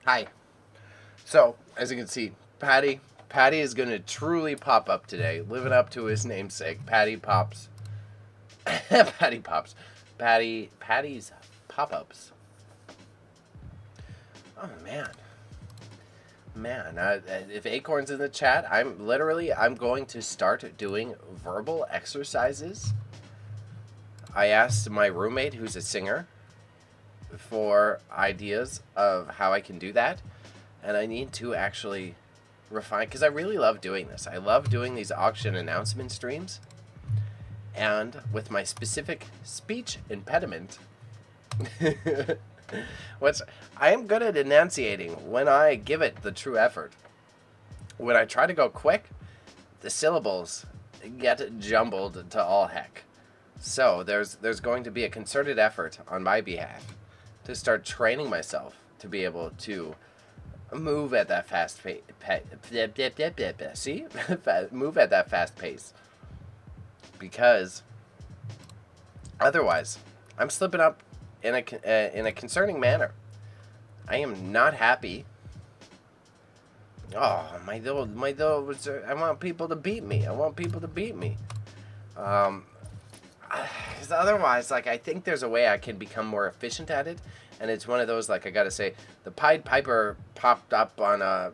hi. So, as you can see, Patty is going to truly pop up today, living up to his namesake. Patty Pops. Patty Pops. Patty's pop-ups. Oh, man. If Acorn's in the chat, I'm going to start doing verbal exercises. I asked my roommate, who's a singer, for ideas of how I can do that. And I need to actually refine, because I really love doing this. I love doing these auction announcement streams. And with my specific speech impediment, which I am good at enunciating when I give it the true effort. When I try to go quick, the syllables get jumbled to all heck. So there's going to be a concerted effort on my behalf to start training myself to be able to move at that fast pace. See? Move at that fast pace. Because otherwise, I'm slipping up in a concerning manner. I am not happy. Oh, my was. I want people to beat me. Because otherwise, like, I think there's a way I can become more efficient at it. And it's one of those, like, I gotta say, the Pied Piper popped up on a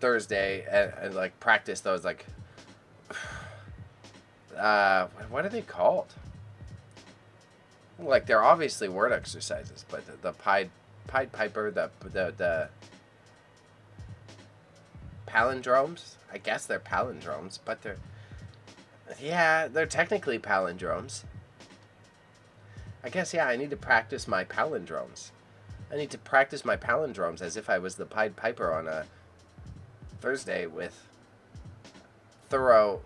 Thursday and like, practiced those, like, what are they called? Like, they're obviously word exercises, but the Pied Piper, the palindromes, I guess they're palindromes, but they're technically palindromes. I guess, I need to practice my palindromes. I need to practice my palindromes as if I was the Pied Piper on a Thursday with thorough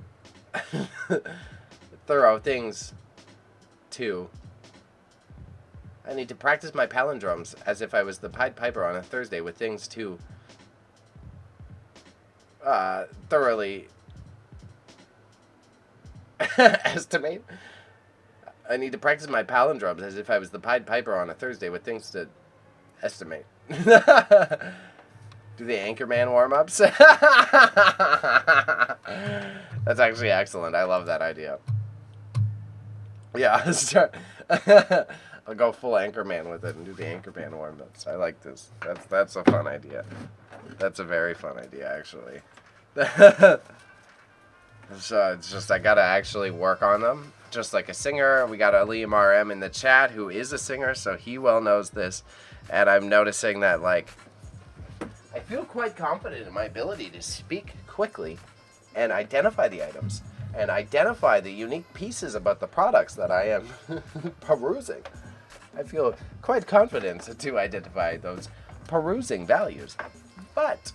things too. I need to practice my palindromes as if I was the Pied Piper on a Thursday with things to thoroughly estimate. I need to practice my palindromes as if I was the Pied Piper on a Thursday with things to estimate. Do the Anchorman warm-ups? That's actually excellent. I love that idea. Yeah, I'll go full Anchorman with it and do the Anchorman warm-ups. I like this. That's a fun idea. That's a very fun idea, actually. So it's just, I gotta actually work on them. Just like a singer. We got Liam RM in the chat who is a singer, so he well knows this. And I'm noticing that, like, I feel quite confident in my ability to speak quickly and identify the items and identify the unique pieces about the products that I am perusing. I feel quite confident to identify those perusing values. But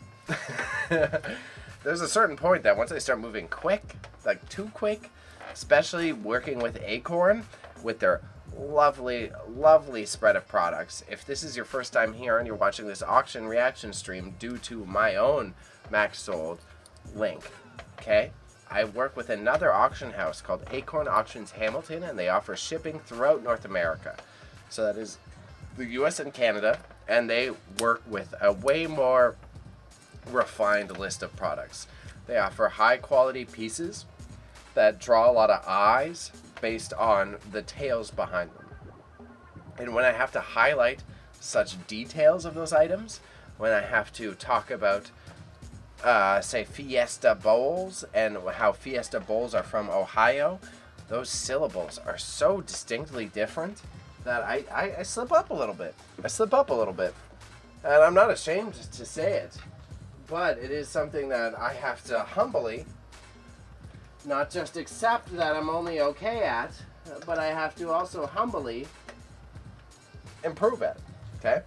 there's a certain point that once I start moving quick, like too quick, especially working with Acorn, with their lovely, lovely spread of products. If this is your first time here and you're watching this auction reaction stream due to my own Max Sold link, okay? I work with another auction house called Acorn Auctions Hamilton, and they offer shipping throughout North America. So that is the US and Canada, and they work with a way more refined list of products. They offer high quality pieces that draw a lot of eyes based on the tales behind them. And when I have to highlight such details of those items, when I have to talk about say Fiesta bowls and how Fiesta bowls are from Ohio, those syllables are so distinctly different that I slip up a little bit. And I'm not ashamed to say it, but it is something that I have to humbly not just accept that I'm only okay at, but I have to also humbly improve at, okay?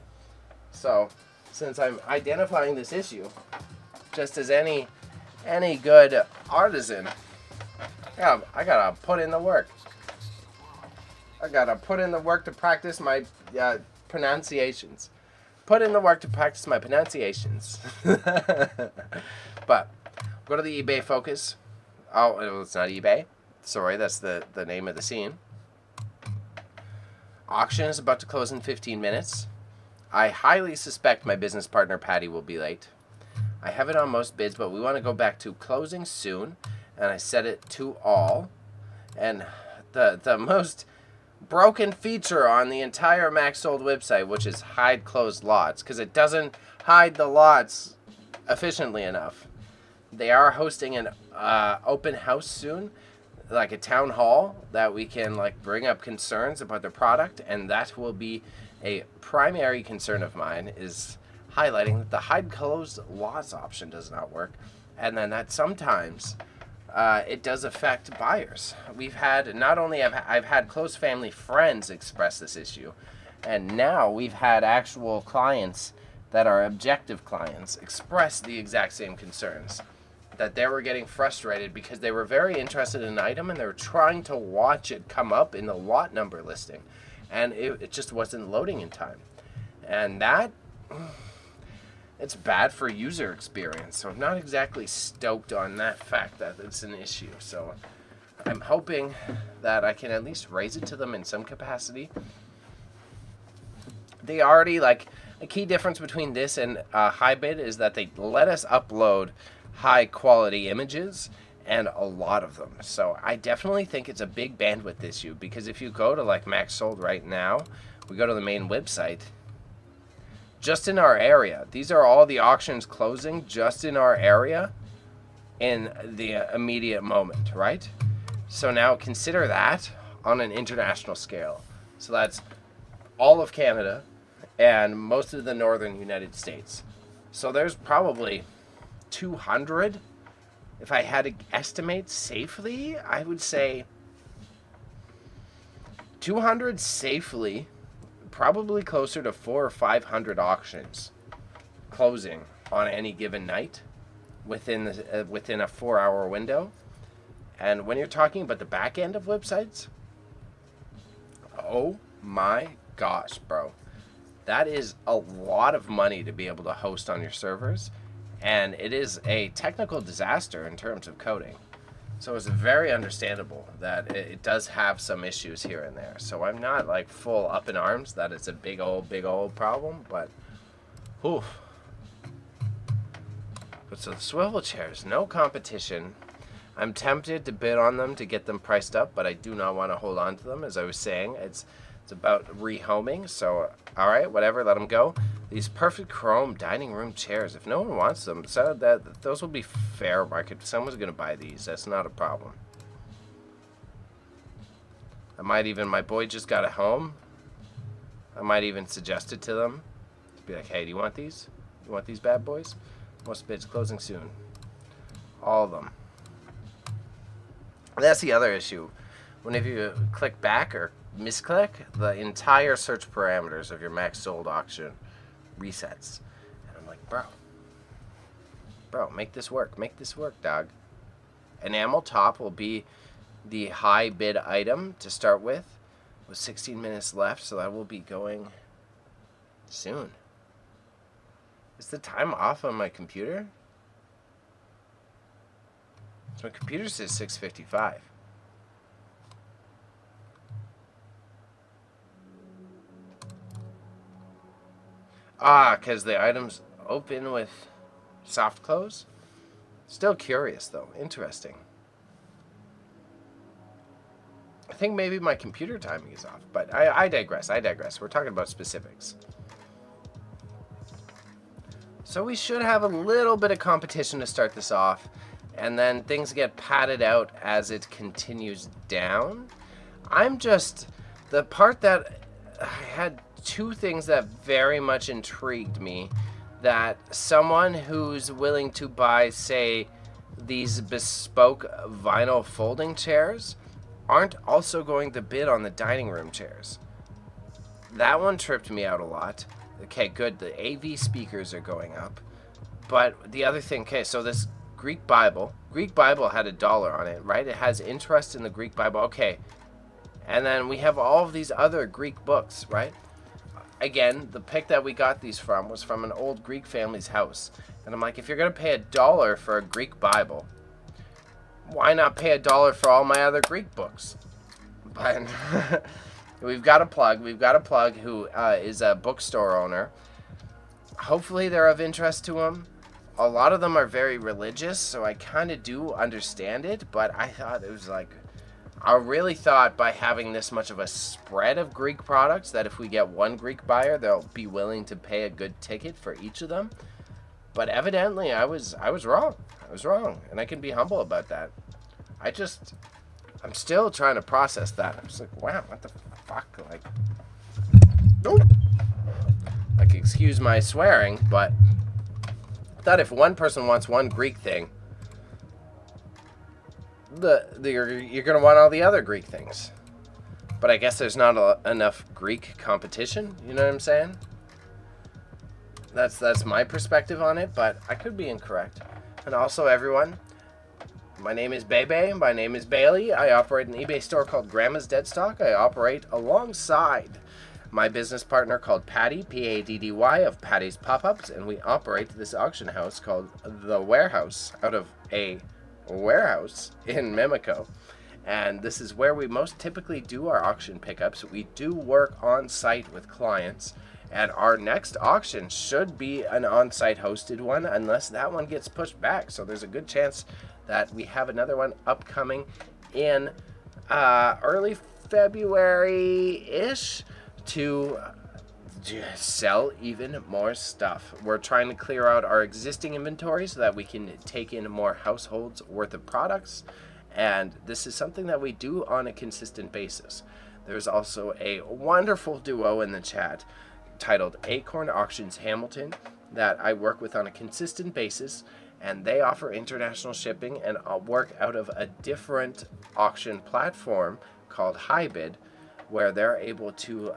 So, since I'm identifying this issue, just as any good artisan, I gotta put in the work. I gotta put in the work to practice my pronunciations. Put in the work to practice my pronunciations. But, go to the eBay focus. Oh, it's not eBay. Sorry, that's the name of the scene. Auction is about to close in 15 minutes. I highly suspect my business partner Patty will be late. I have it on most bids, but we want to go back to closing soon, and I set it to all. And the most broken feature on the entire Max Sold website, which is hide closed lots, because it doesn't hide the lots efficiently enough. They are hosting an open house soon, like a town hall that we can like bring up concerns about the product, and that will be a primary concern of mine, is highlighting that the hide closed lots option does not work, and then that sometimes it does affect buyers. We've had, not only I've had close family friends express this issue, and now we've had actual clients that are objective clients express the exact same concerns, that they were getting frustrated because they were very interested in an item and they were trying to watch it come up in the lot number listing, and it just wasn't loading in time. And that, it's bad for user experience. So I'm not exactly stoked on that fact that it's an issue. So I'm hoping that I can at least raise it to them in some capacity. They already, like, a key difference between this and HiBid is that they let us upload high quality images, and a lot of them. So I definitely think it's a big bandwidth issue, because if you go to like Max Sold right now, we go to the main website, just in our area, these are all the auctions closing just in our area in the immediate moment, right? So now consider that on an international scale. So that's all of Canada and most of the northern United States. So there's probably 200. If I had to estimate safely, I would say 200 safely, probably closer to 400 or 500 auctions closing on any given night within a 4-hour window. And when you're talking about the back end of websites, oh my gosh, bro, that is a lot of money to be able to host on your servers, and it is a technical disaster in terms of coding. So it's very understandable that it does have some issues here and there. So I'm not like full up in arms that it's a big old problem, but whew. But so the swivel chairs, no competition. I'm tempted to bid on them to get them priced up, but I do not want to hold on to them. As I was saying, it's about rehoming. So all right, whatever, let them go. These perfect chrome dining room chairs, if no one wants them, so that those will be fair market. Someone's going to buy these. That's not a problem. I might even, my boy just got it home. I might even suggest it to them. To be like, hey, do you want these? You want these bad boys? Most bids closing soon. All of them. That's the other issue. Whenever you click back or misclick, the entire search parameters of your Max Sold auction resets. And I'm like, bro, make this work. Make this work, dog. Enamel top will be the high bid item to start with 16 minutes left, so that will be going soon. Is the time off on my computer? So my computer says 6:55. Because the items open with soft close? Still curious, though. Interesting. I think maybe my computer timing is off, but I digress. We're talking about specifics. So we should have a little bit of competition to start this off, and then things get padded out as it continues down. The part that I had two things that very much intrigued me, that someone who's willing to buy, say, these bespoke vinyl folding chairs aren't also going to bid on the dining room chairs. That one tripped me out a lot. Okay, good, the AV speakers are going up. But the other thing, okay, so this Greek Bible had $1 on it, right? It has interest in the Greek Bible, okay. And then we have all of these other Greek books, right? Again, the pick that we got these from was from an old Greek family's house. And I'm like, if you're going to pay $1 for a Greek Bible, why not pay $1 for all my other Greek books? But We've got a plug who is a bookstore owner. Hopefully they're of interest to him. A lot of them are very religious, so I kind of do understand it, but I thought it was like, I really thought by having this much of a spread of Greek products that if we get one Greek buyer, they'll be willing to pay a good ticket for each of them. But evidently I was wrong. I was wrong, and I can be humble about that. I'm still trying to process that. I'm just like, wow, what the fuck? Like, nope. Like, excuse my swearing, but I thought if one person wants one Greek thing, you're going to want all the other Greek things. But I guess there's not enough Greek competition, you know what I'm saying? That's my perspective on it, but I could be incorrect. And also, everyone, my name is Bebe. My name is Bailey. I operate an eBay store called Grandma's Deadstock. I operate alongside my business partner called Patty, P-A-D-D-Y, of Patty's Pop-Ups, and we operate this auction house called The Warehouse out of a warehouse in Mimico. And this is where we most typically do our auction pickups. We do work on site with clients, and our next auction should be an on-site hosted one unless that one gets pushed back. So there's a good chance that we have another one upcoming in early February-ish to sell even more stuff. We're trying to clear out our existing inventory so that we can take in more households worth of products, and this is something that we do on a consistent basis. There's also a wonderful duo in the chat titled Acorn Auctions Hamilton that I work with on a consistent basis, and they offer international shipping and work out of a different auction platform called Hybid, where they're able to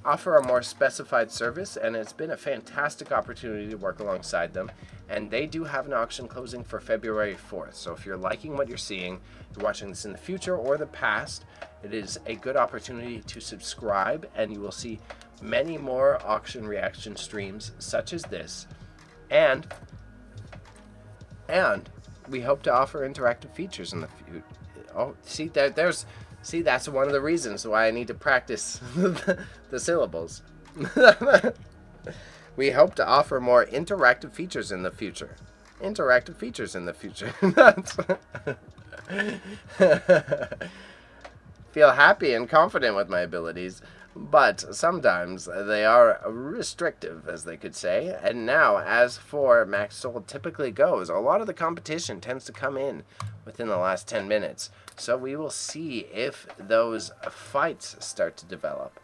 offer a more specified service, and it's been a fantastic opportunity to work alongside them. And they do have an auction closing for February 4th. So if you're liking what you're seeing, you're watching this in the future or the past, it is a good opportunity to subscribe, and you will see many more auction reaction streams such as this. And we hope to offer interactive features in the future. Oh, see, see, that's one of the reasons why I need to practice the syllables. We hope to offer more interactive features in the future. Interactive features in the future. Feel happy and confident with my abilities, but sometimes they are restrictive, as they could say. And now, as for Max Sold typically goes, a lot of the competition tends to come in within the last 10 minutes. So we will see if those fights start to develop.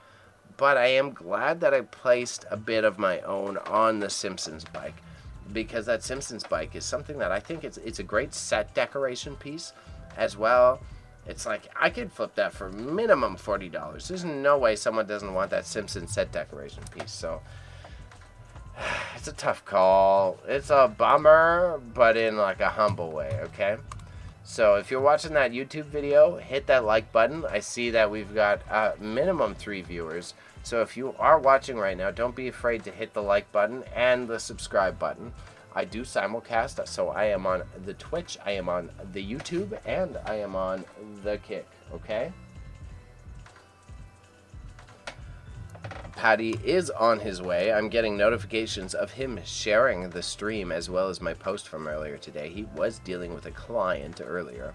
But I am glad that I placed a bit of my own on the Simpsons bike, because that Simpsons bike is something that I think it's a great set decoration piece as well. It's like, I could flip that for minimum $40. There's no way someone doesn't want that Simpsons set decoration piece. So it's a tough call. It's a bummer, but in like a humble way, okay? So if you're watching that YouTube video, hit that like button. I see that we've got minimum 3 viewers. So if you are watching right now, don't be afraid to hit the like button and the subscribe button. I do simulcast, so I am on the Twitch, I am on the YouTube, and I am on the Kick, okay? Patty is on his way. I'm getting notifications of him sharing the stream as well as my post from earlier today. He was dealing with a client earlier.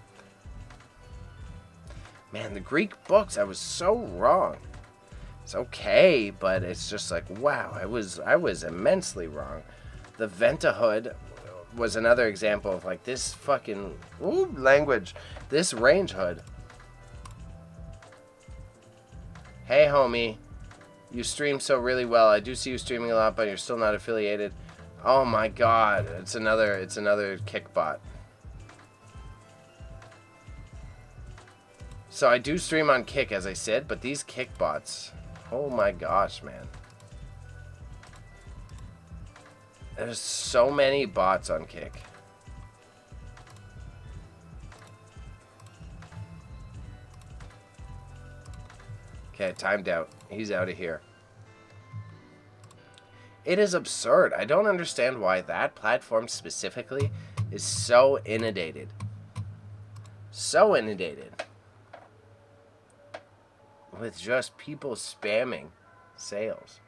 Man, the Greek books, I was so wrong. It's okay, but it's just like, wow, I was immensely wrong. The Venta hood was another example of like this fucking language. This range hood. Hey, homie. You stream so really well. I do see you streaming a lot, but you're still not affiliated. Oh my god. It's another kick bot. So I do stream on Kick, as I said, but these kick bots. Oh my gosh, man. There's so many bots on Kick. Okay, timed out. He's out of here. It is absurd. I don't understand why that platform specifically is so inundated. So inundated. with just people spamming sales.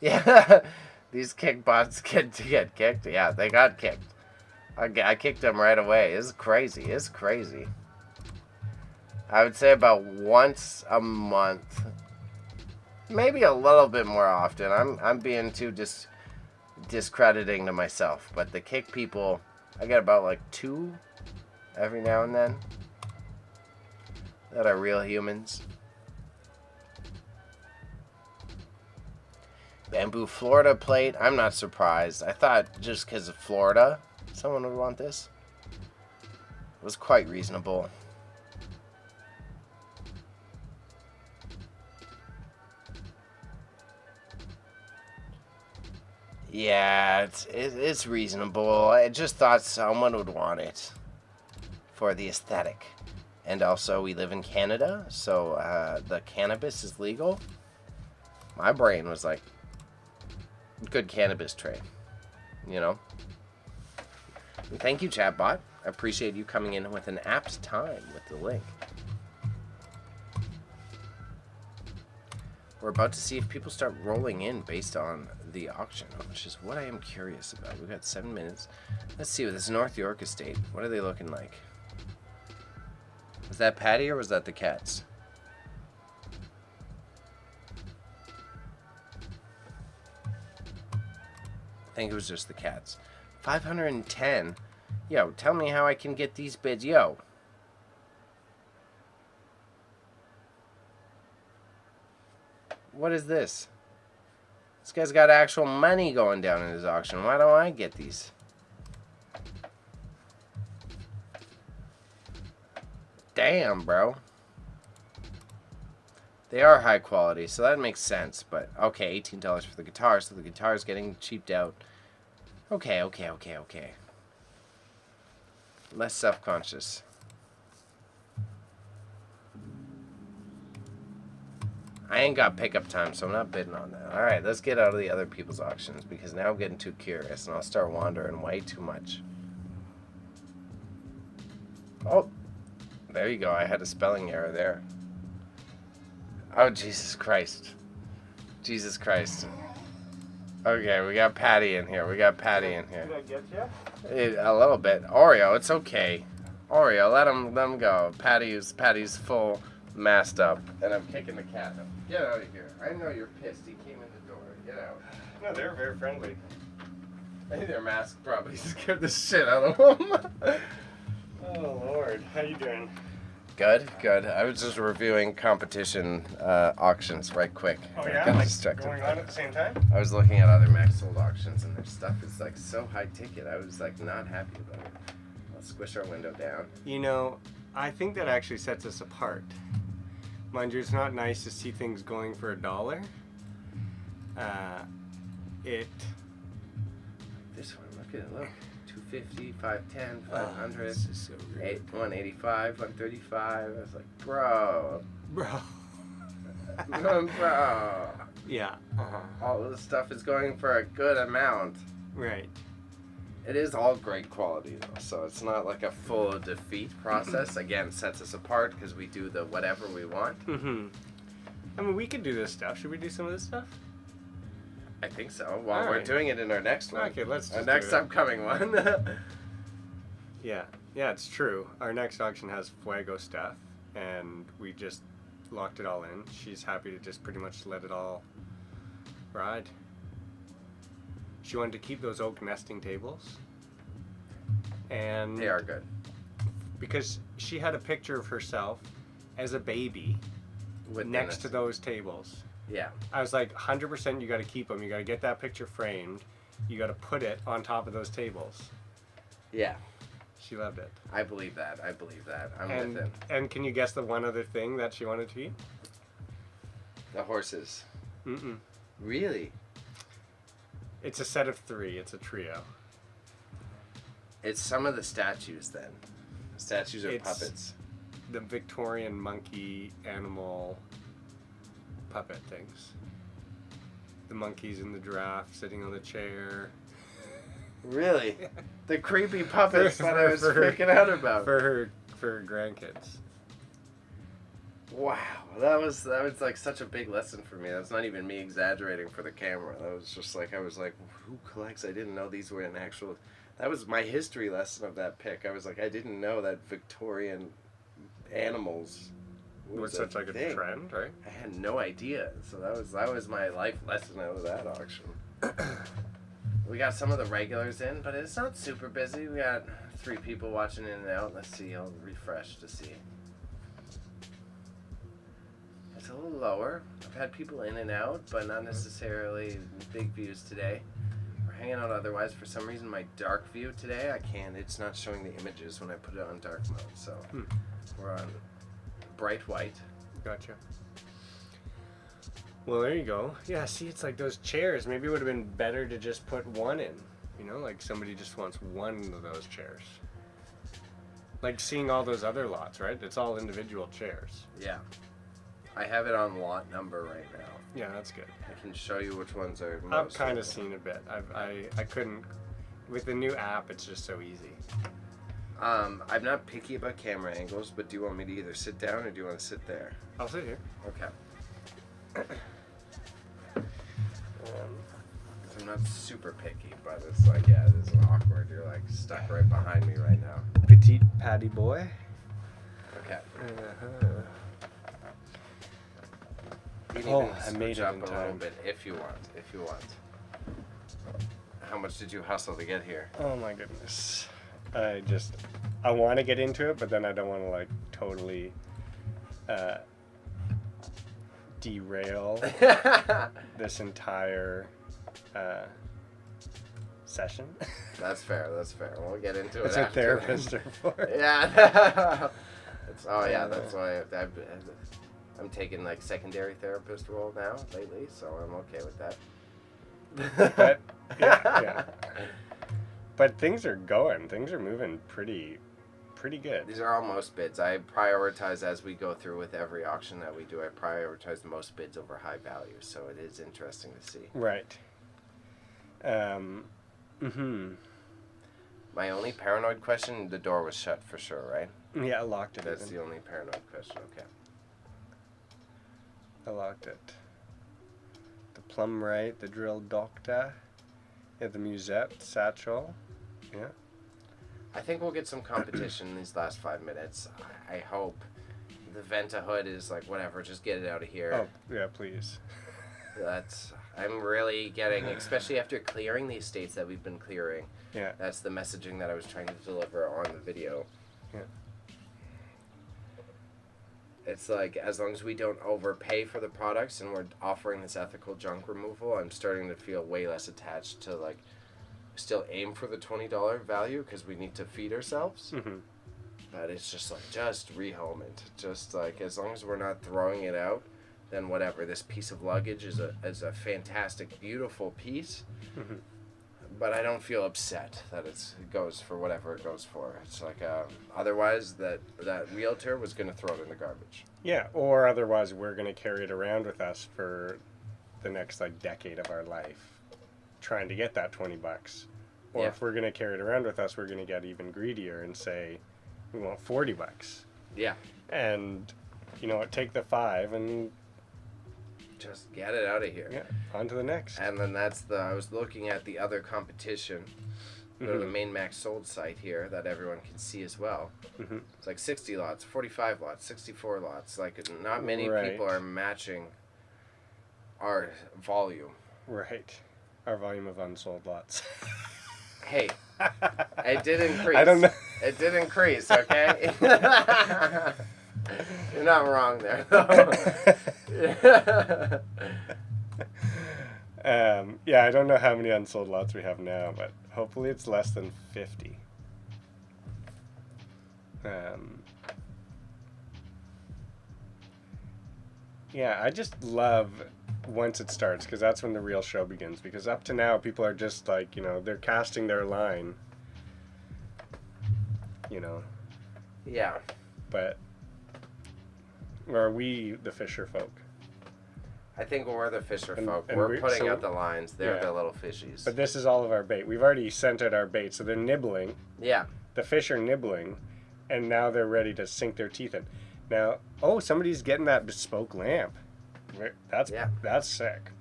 Yeah, these kick bots get kicked. Yeah, they got kicked. I kicked them right away. It's crazy. It's crazy. I would say about once a month, maybe a little bit more often. I'm being too discrediting to myself, but the kick people, I get about like 2 every now and then that are real humans. Bamboo Florida plate. I'm not surprised. I thought just because of Florida, someone would want this. It was quite reasonable. Yeah, it's reasonable. I just thought someone would want it for the aesthetic. And also, we live in Canada, so the cannabis is legal. My brain was like, good cannabis trade, you know? And thank you, chatbot. I appreciate you coming in with an apt time with the link. We're about to see if people start rolling in based on the auction, which is what I am curious about. We've got 7 minutes. Let's see, with this North York estate, what are they looking like? Was that Patty or was that the cats? I think it was just the cats. 510. Yo, tell me how I can get these bids. Yo. What is this? This guy's got actual money going down in his auction. Why don't I get these? Damn, bro. They are high quality, so that makes sense. But, okay, $18 for the guitar, so the guitar is getting cheaped out. Okay. Less self-conscious. I ain't got pickup time, so I'm not bidding on that. Alright, let's get out of the other people's auctions, because now I'm getting too curious, and I'll start wandering way too much. Oh, there you go. I had a spelling error there. Oh, Jesus Christ. Jesus Christ. Okay, we got Patty in here. Did I get you? A little bit. Oreo, it's okay. Oreo, let him go. Patty's full masked up, and I'm kicking the cat. Get out of here. I know you're pissed. He came in the door. Get out. No, they're very friendly. I think their mask probably scared the shit out of them. Oh, Lord. How you doing? Good. I was just reviewing competition auctions right quick. Oh, yeah? Got Like distracted. going on at the same time? I was looking at other Max Sold auctions, and their stuff is like so high ticket. I was like not happy about it. I'll squish our window down. You know, I think that actually sets us apart. Mind you, it's not nice to see things going for $1. This one, look at it, look. 250, 510, 500, this is so weird. 185, 135. I was like, bro. Bro. Bro. Yeah. All this stuff is going for a good amount. Right. It is all great quality, though, so it's not like a full defeat process. Again, sets us apart because we do the whatever we want. Mm-hmm. I mean, we could do this stuff. Should we do some of this stuff? I think so. Well, All we're right. doing it in our next one. Okay, let's Our just next do it. upcoming one. Yeah, it's true. Our next auction has Fuego stuff, and we just locked it all in. She's happy to just pretty much let it all ride. She wanted to keep those oak nesting tables. And They are good. because she had a picture of herself as a baby With next to those tables. Yeah. I was like, 100% you got to keep them. You got to get that picture framed. You got to put it on top of those tables. Yeah. She loved it. I believe that. I'm with it. And can you guess the one other thing that she wanted to eat? The horses. Mm-mm. Really? It's a set of 3. It's a trio. It's some of the statues, then. The statues are It's- puppets. The Victorian monkey animal puppet things. The monkeys and the giraffe sitting on the chair. Really? The creepy puppets For- that I was for her- freaking out about. For her grandkids. Wow, that was like such a big lesson for me. That's not even me exaggerating for the camera. That was just like, I was like, who collects? I didn't know these were an actual. That was my history lesson of that pick. I was like, I didn't know that Victorian animals was such like thing. a trend, right? I had no idea. So that was my life lesson out of that auction. We got some of the regulars in, but it's not super busy. We got 3 people watching in and out. Let's see. I'll refresh to see. It's a little lower. I've had people in and out, but not necessarily big views today. We're hanging out otherwise. For some reason, my dark view today, I can't. It's not showing the images when I put it on dark mode. So we're on bright white. Gotcha. Well, there you go. Yeah, see, it's like those chairs. Maybe it would have been better to just put one in. You know, like somebody just wants one of those chairs. Like seeing all those other lots, right? It's all individual chairs. Yeah. I have it on lot number right now. Yeah, that's good. I can show you which ones are most. I've kind of seen a bit. I couldn't. With the new app, it's just so easy. I'm not picky about camera angles, but do you want me to either sit down or do you want to sit there? I'll sit here. Okay. I'm not super picky, but it's like, yeah, it is awkward. You're like stuck right behind me right now. Petite patty boy. Okay. You can Oh, even I made switch it up in a little time. bit if you want. If you want. How much did you hustle to get here? Oh my goodness. I want to get into it, but then I don't want to like totally derail this entire session. That's fair. That's fair. We'll get into That's it. what therapists are for. Yeah. That's why I'm taking like secondary therapist role now lately, so I'm okay with that. But yeah. But things are going. Things are moving pretty good. These are all most bids. I prioritize as we go through with every auction that we do. I prioritize the most bids over high value, so it is interesting to see. Right. My only paranoid question: the door was shut for sure, right? Yeah, I locked it. That's the only paranoid question. Okay. I locked it. The plum right, the drill doctor, yeah, the musette satchel, yeah. I think we'll get some competition in these last 5 minutes. I hope. The Venta hood is like, whatever, just get it out of here. Oh, yeah, please. I'm really getting, especially after clearing these states that we've been clearing. Yeah. That's the messaging that I was trying to deliver on the video. Yeah. It's like, as long as we don't overpay for the products and we're offering this ethical junk removal, I'm starting to feel way less attached to, like, still aim for the $20 value because we need to feed ourselves. But it's just like, just rehome it. Just like, as long as we're not throwing it out, then whatever. This piece of luggage is a fantastic, beautiful piece. But I don't feel upset that it goes for whatever it goes for. It's like, otherwise that realtor was going to throw it in the garbage. Yeah, or otherwise we're going to carry it around with us for the next like decade of our life, trying to get that $20. Or if we're going to carry it around with us, we're going to get even greedier and say, we want $40. Yeah. And, you know what, take the 5 and just get it out of here. Yeah, on to the next. And then I was looking at the other competition. Go to the main Max sold site here that everyone can see as well. It's like 60 lots, 45 lots, 64 lots. Like, not many people are matching our volume. Right. Our volume of unsold lots. Hey, it did increase. I don't know. It did increase, okay? You're not wrong there, though. Yeah, I don't know how many unsold lots we have now, but hopefully it's less than 50. Yeah, I just love once it starts, because that's when the real show begins. Because up to now, people are just like, you know, they're casting their line, you know. Yeah. But are we the fisher folk? I think we're the fisher folk. and We're putting out the lines. They're the little fishies. But this is all of our bait. We've already sent out our bait, so they're nibbling. Yeah. The fish are nibbling, and now they're ready to sink their teeth in. Now, somebody's getting that bespoke lamp. That's sick.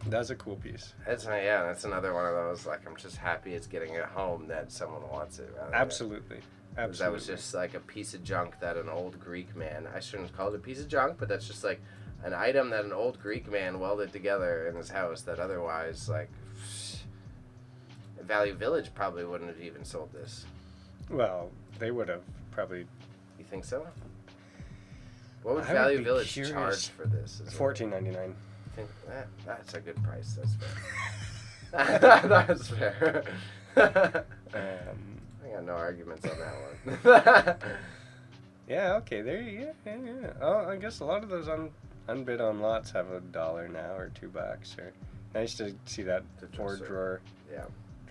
That's a cool piece. That's another one of those. Like, I'm just happy it's getting it home that someone wants it. Absolutely. That was just like a piece of junk that an old Greek man. I shouldn't call it a piece of junk, but that's just like an item that an old Greek man welded together in his house. That otherwise, like, Value Village probably wouldn't have even sold this. Well, they would have probably. You think so? What would Value Village charge for this? $14.99. I think that's a good price. That's fair. That's fair. I got no arguments on that one. Yeah. Okay. There you go. Yeah. Oh, I guess a lot of those unbid on lots have $1 now or $2. Or nice to see that 4-drawer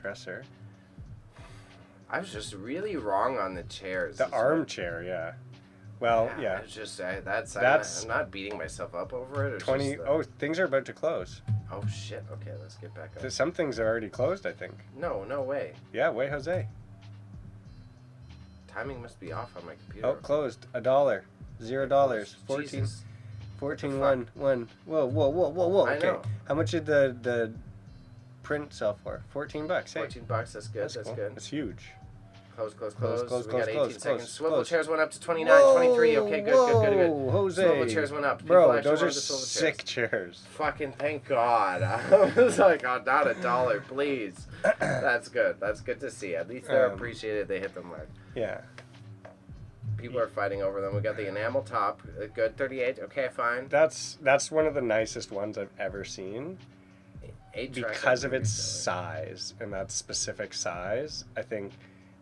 dresser. I was just really wrong on the chairs. The armchair, yeah. Well, yeah. It's just I'm not beating myself up over it. It's things are about to close. Oh shit! Okay, let's get back up. Some things are already closed, I think. No way. Yeah, way Jose. Timing must be off on my computer. Oh, closed. $1. $0. 14 1 1. Whoa. I Okay. know. How much did the print sell for? $14. Hey. $14. That's good. That's cool. good. That's huge. Close. We got 18 close, seconds. Swivel close. chairs went up to 29, 23. Okay, good. Jose. Swivel chairs went up. Bro, those are sick chairs. Fucking thank God. I was like, oh, not $1, please. That's good. That's good to see. At least they're appreciated. They hit the mark. Yeah. People are fighting over them. We got the enamel top. Good, 38. Okay, fine. That's one of the nicest ones I've ever seen. Because of its size and that specific size, I think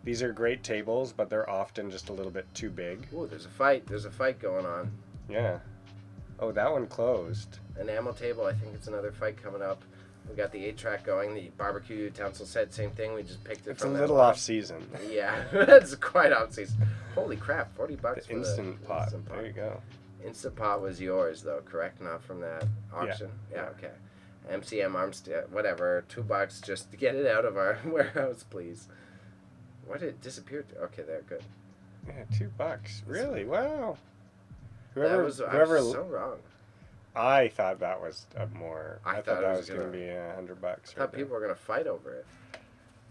these are great tables, but they're often just a little bit too big. Ooh, there's a fight. There's a fight going on. Yeah. Oh, that one closed. Enamel table, I think it's another fight coming up. We got the 8-track going. The barbecue utensil set, same thing. We just picked it it's from a little off season. Yeah, it's quite off season. Holy crap, $40 the for Instant Pot. Instant Pot. There you go. Instant Pot was yours, though, correct? Not from that auction? Yeah, okay. MCM Armstead, whatever, $2 just to get it out of our warehouse, please. Why did it disappear? Okay, there, good. Yeah, $2. Really? Wow. I was so wrong. I thought that was more. I thought that was going to be $100. I thought people were going to fight over it.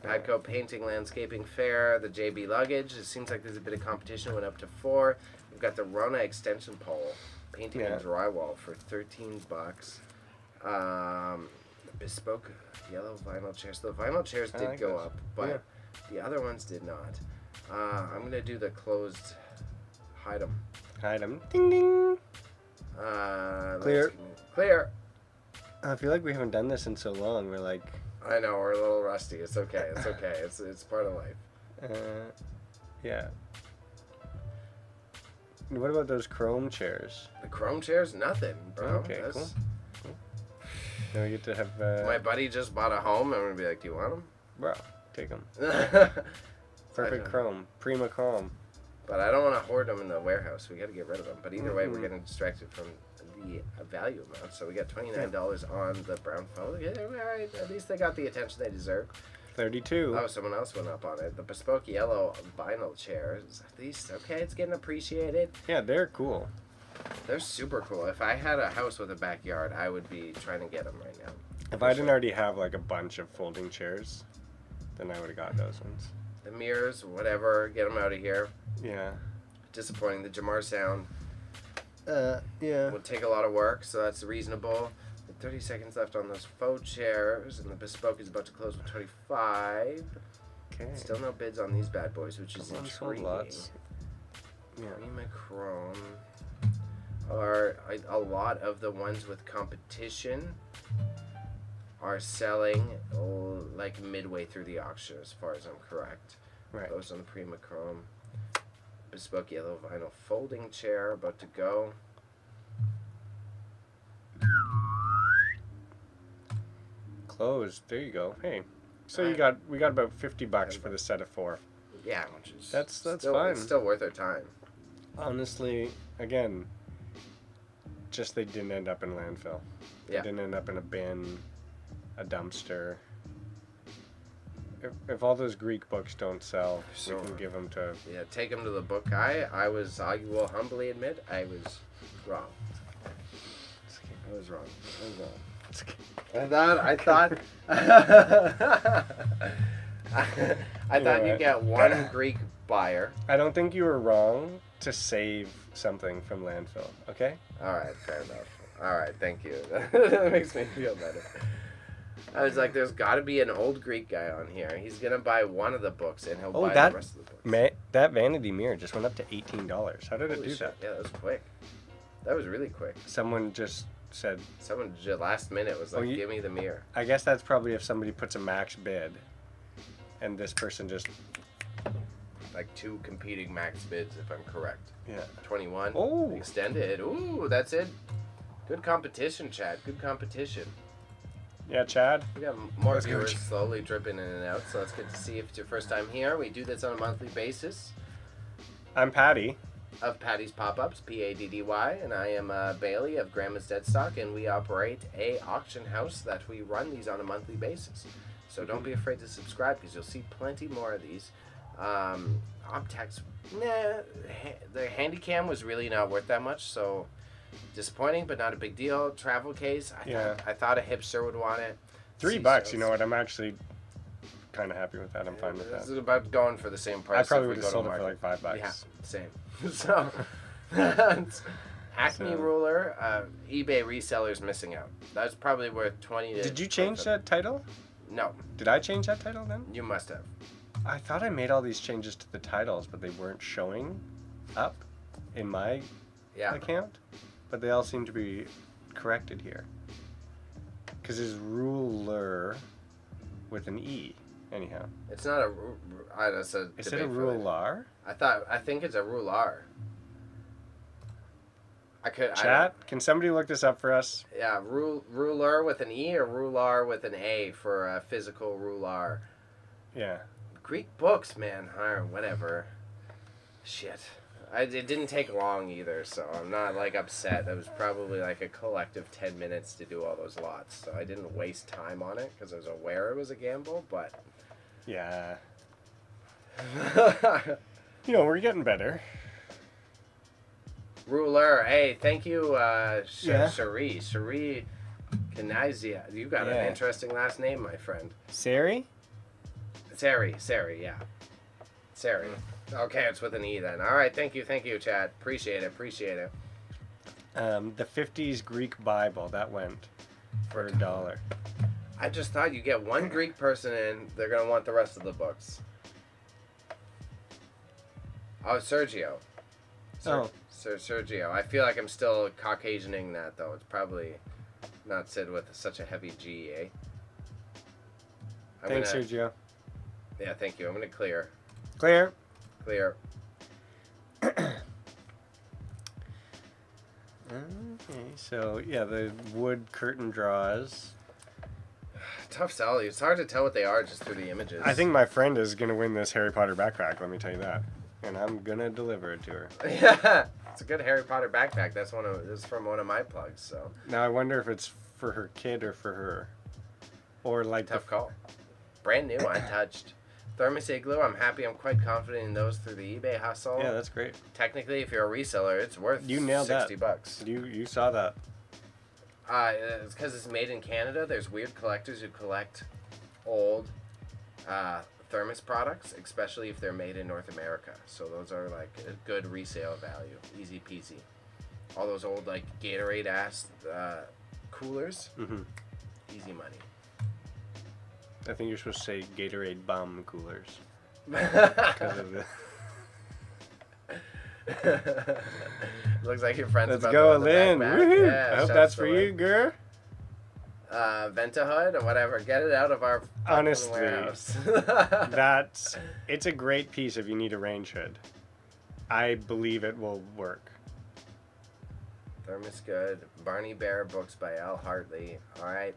Padco Painting Landscaping Fair, the JB Luggage. It seems like there's a bit of competition. Went up to 4. We've got the Rona extension pole, painting and drywall for $13. Bespoke yellow vinyl chairs. The vinyl chairs did go up, but the other ones did not. I'm gonna do the closed. Hide them. Ding ding. Clear. Clear. I feel like we haven't done this in so long. We're like. I know, we're a little rusty. It's okay. It's okay. It's part of life. Yeah. What about those chrome chairs? The chrome chairs? Nothing, bro. Okay, cool. Now we get to have... My buddy just bought a home. I'm going to be like, do you want them? Bro, take them. Perfect chrome. Prima chrome. But I don't want to hoard them in the warehouse. We got to get rid of them. But either way, we're getting distracted from the value amount. So we got $29 on the brown phone. Yeah, all right. At least they got the attention they deserve. 32. Oh, someone else went up on it. The bespoke yellow vinyl chairs. At least, okay, it's getting appreciated. Yeah, they're cool. They're super cool. If I had a house with a backyard, I would be trying to get them right now. If I didn't already have like a bunch of folding chairs, then I would have got those ones. The mirrors, whatever, get them out of here. Yeah. Disappointing. The Jamar sound. Yeah. Will take a lot of work, so that's reasonable. 30 seconds left on those faux chairs, and the bespoke is about to close with 25. Okay. Still no bids on these bad boys, which is intriguing. Lots. Yeah. Prima Chrome. Are a lot of the ones with competition are selling like midway through the auction, as far as I'm correct. Right. Those on the Prima Chrome. Bespoke yellow vinyl folding chair about to go. Closed. There you go. Hey, so we got about $50 for the set of 4. Yeah, which is that's still, fine. It's still worth our time. Honestly, again, just they didn't end up in landfill. They didn't end up in a bin, a dumpster. if all those Greek books don't sell, So- we can give them to. Yeah, take him to the book guy. I will humbly admit, I was wrong. I was wrong. I thought I thought you'd get one Greek buyer. I don't think you were wrong to save something from landfill. Okay. All right, fair enough. All right, thank you. That makes me feel better. I was like, there's got to be an old Greek guy on here. He's gonna buy one of the books, and he'll buy the rest of the books. That vanity mirror just went up to $18. How did it do that? Yeah, that was quick. That was really quick. Someone just said. Someone just last minute was like, "Give me the mirror." I guess that's probably if somebody puts a max bid, and this person just. Like 2 competing max bids, if I'm correct. Yeah. 21. Oh. Extended. Ooh, that's it. Good competition, Chad. Good competition. Yeah, Chad. We got more viewers slowly dripping in and out, so it's good to see if it's your first time here. We do this on a monthly basis. I'm Patty. Of Patty's Pop-Ups, Paddy, and I am Bailey of Grandma's Deadstock, and we operate a auction house that we run these on a monthly basis. So don't be afraid to subscribe because you'll see plenty more of these. Optex, the Handycam was really not worth that much, so disappointing, but not a big deal. Travel case, I thought a hipster would want it. $3, you know what? I'm actually kind of happy with that. I'm fine with that. This is about going for the same price. I probably would have sold it for like $5. Yeah, same. So, Acme ruler, eBay resellers missing out. That's probably worth 20 to. Did you change that title? No. Did I change that title then? You must have. I thought I made all these changes to the titles, but they weren't showing up in my account. But they all seem to be corrected here. Because it's ruler with an E, anyhow. It's not a. Is it a rular? I think it's a rular. Chat, can somebody look this up for us? Yeah, ruler with an E or rular with an A for a physical rular. Yeah. Greek books, man. Or whatever. Shit. It didn't take long either, so I'm not like upset. It was probably like a collective 10 minutes to do all those lots, so I didn't waste time on it because I was aware it was a gamble, but... Yeah. You know, we're getting better. Ruler. Hey, thank you, Cherie. Cherie Kanizia. You got an interesting last name, my friend. Sari? Sari, yeah. Sari. Okay, it's with an E then. All right, thank you, Chad. Appreciate it. The 50s Greek Bible, that went for $1. I just thought you get one Greek person in, they're going to want the rest of the books. Oh, Sergio. Sergio. I feel like I'm still Caucasianing that, though. It's probably not said with such a heavy G, eh? Thanks, Sergio. Yeah, thank you. I'm going to clear. Clear. Okay, so yeah, the wood curtain draws. Tough sell. It's hard to tell what they are just through the images. I think my friend is gonna win this Harry Potter backpack. Let me tell you that, and I'm gonna deliver it to her. Yeah, it's a good Harry Potter backpack. This is from one of my plugs. So now I wonder if it's for her kid or for her, or like tough call. Brand new, untouched. Thermos Igloo, I'm happy. I'm quite confident in those through the eBay hustle. Yeah, that's great. Technically, if you're a reseller, it's worth you nailed $60. You saw that. It's because it's made in Canada. There's weird collectors who collect old thermos products, especially if they're made in North America. So those are like a good resale value. Easy peasy. All those old like Gatorade ass coolers. Mm-hmm. Easy money. I think you're supposed to say Gatorade bomb coolers. Because of the... Looks like your friend's Let's about go, to Lynn. Woohoo! Yeah, I hope that's for you, girl. Ventahood or whatever. Get it out of our honestly warehouse. It's a great piece if you need a range hood. I believe it will work. Thermos good. Barney Bear books by Al Hartley. All right.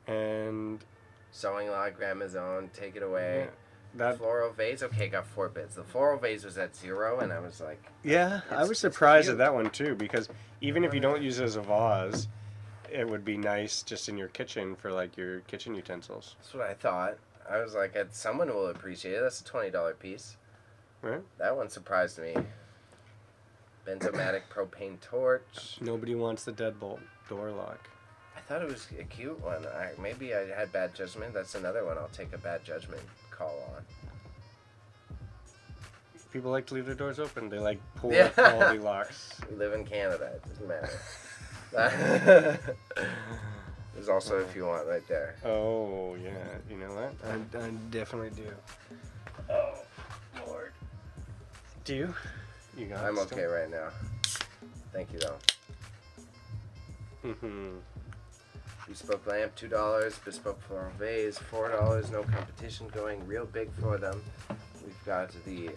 And Sewing Log, Grandma's Own, take it away. Yeah, that floral vase, okay, got 4 bids. The floral vase was at 0, and I was like, yeah, I was surprised at that one too, because even if you don't use it as a vase, it would be nice just in your kitchen for like your kitchen utensils. That's what I thought. I was like, someone will appreciate it. That's a $20 piece. Right? That one surprised me. Benzomatic propane torch. Nobody wants the deadbolt door lock. I thought it was a cute one. Maybe I had bad judgment. That's another one I'll take a bad judgment call on. People like to leave their doors open. They like poor Yeah. quality locks. We live in Canada. It doesn't matter. There's also, if you want, right there. Oh, yeah. You know what? I definitely do. Oh, Lord. Do you? You got I'm it okay still? right now. Thank you, though. Mm-hmm. Bespoke lamp, $2. Bespoke floral vase, $4. No competition going real big for them. We've got the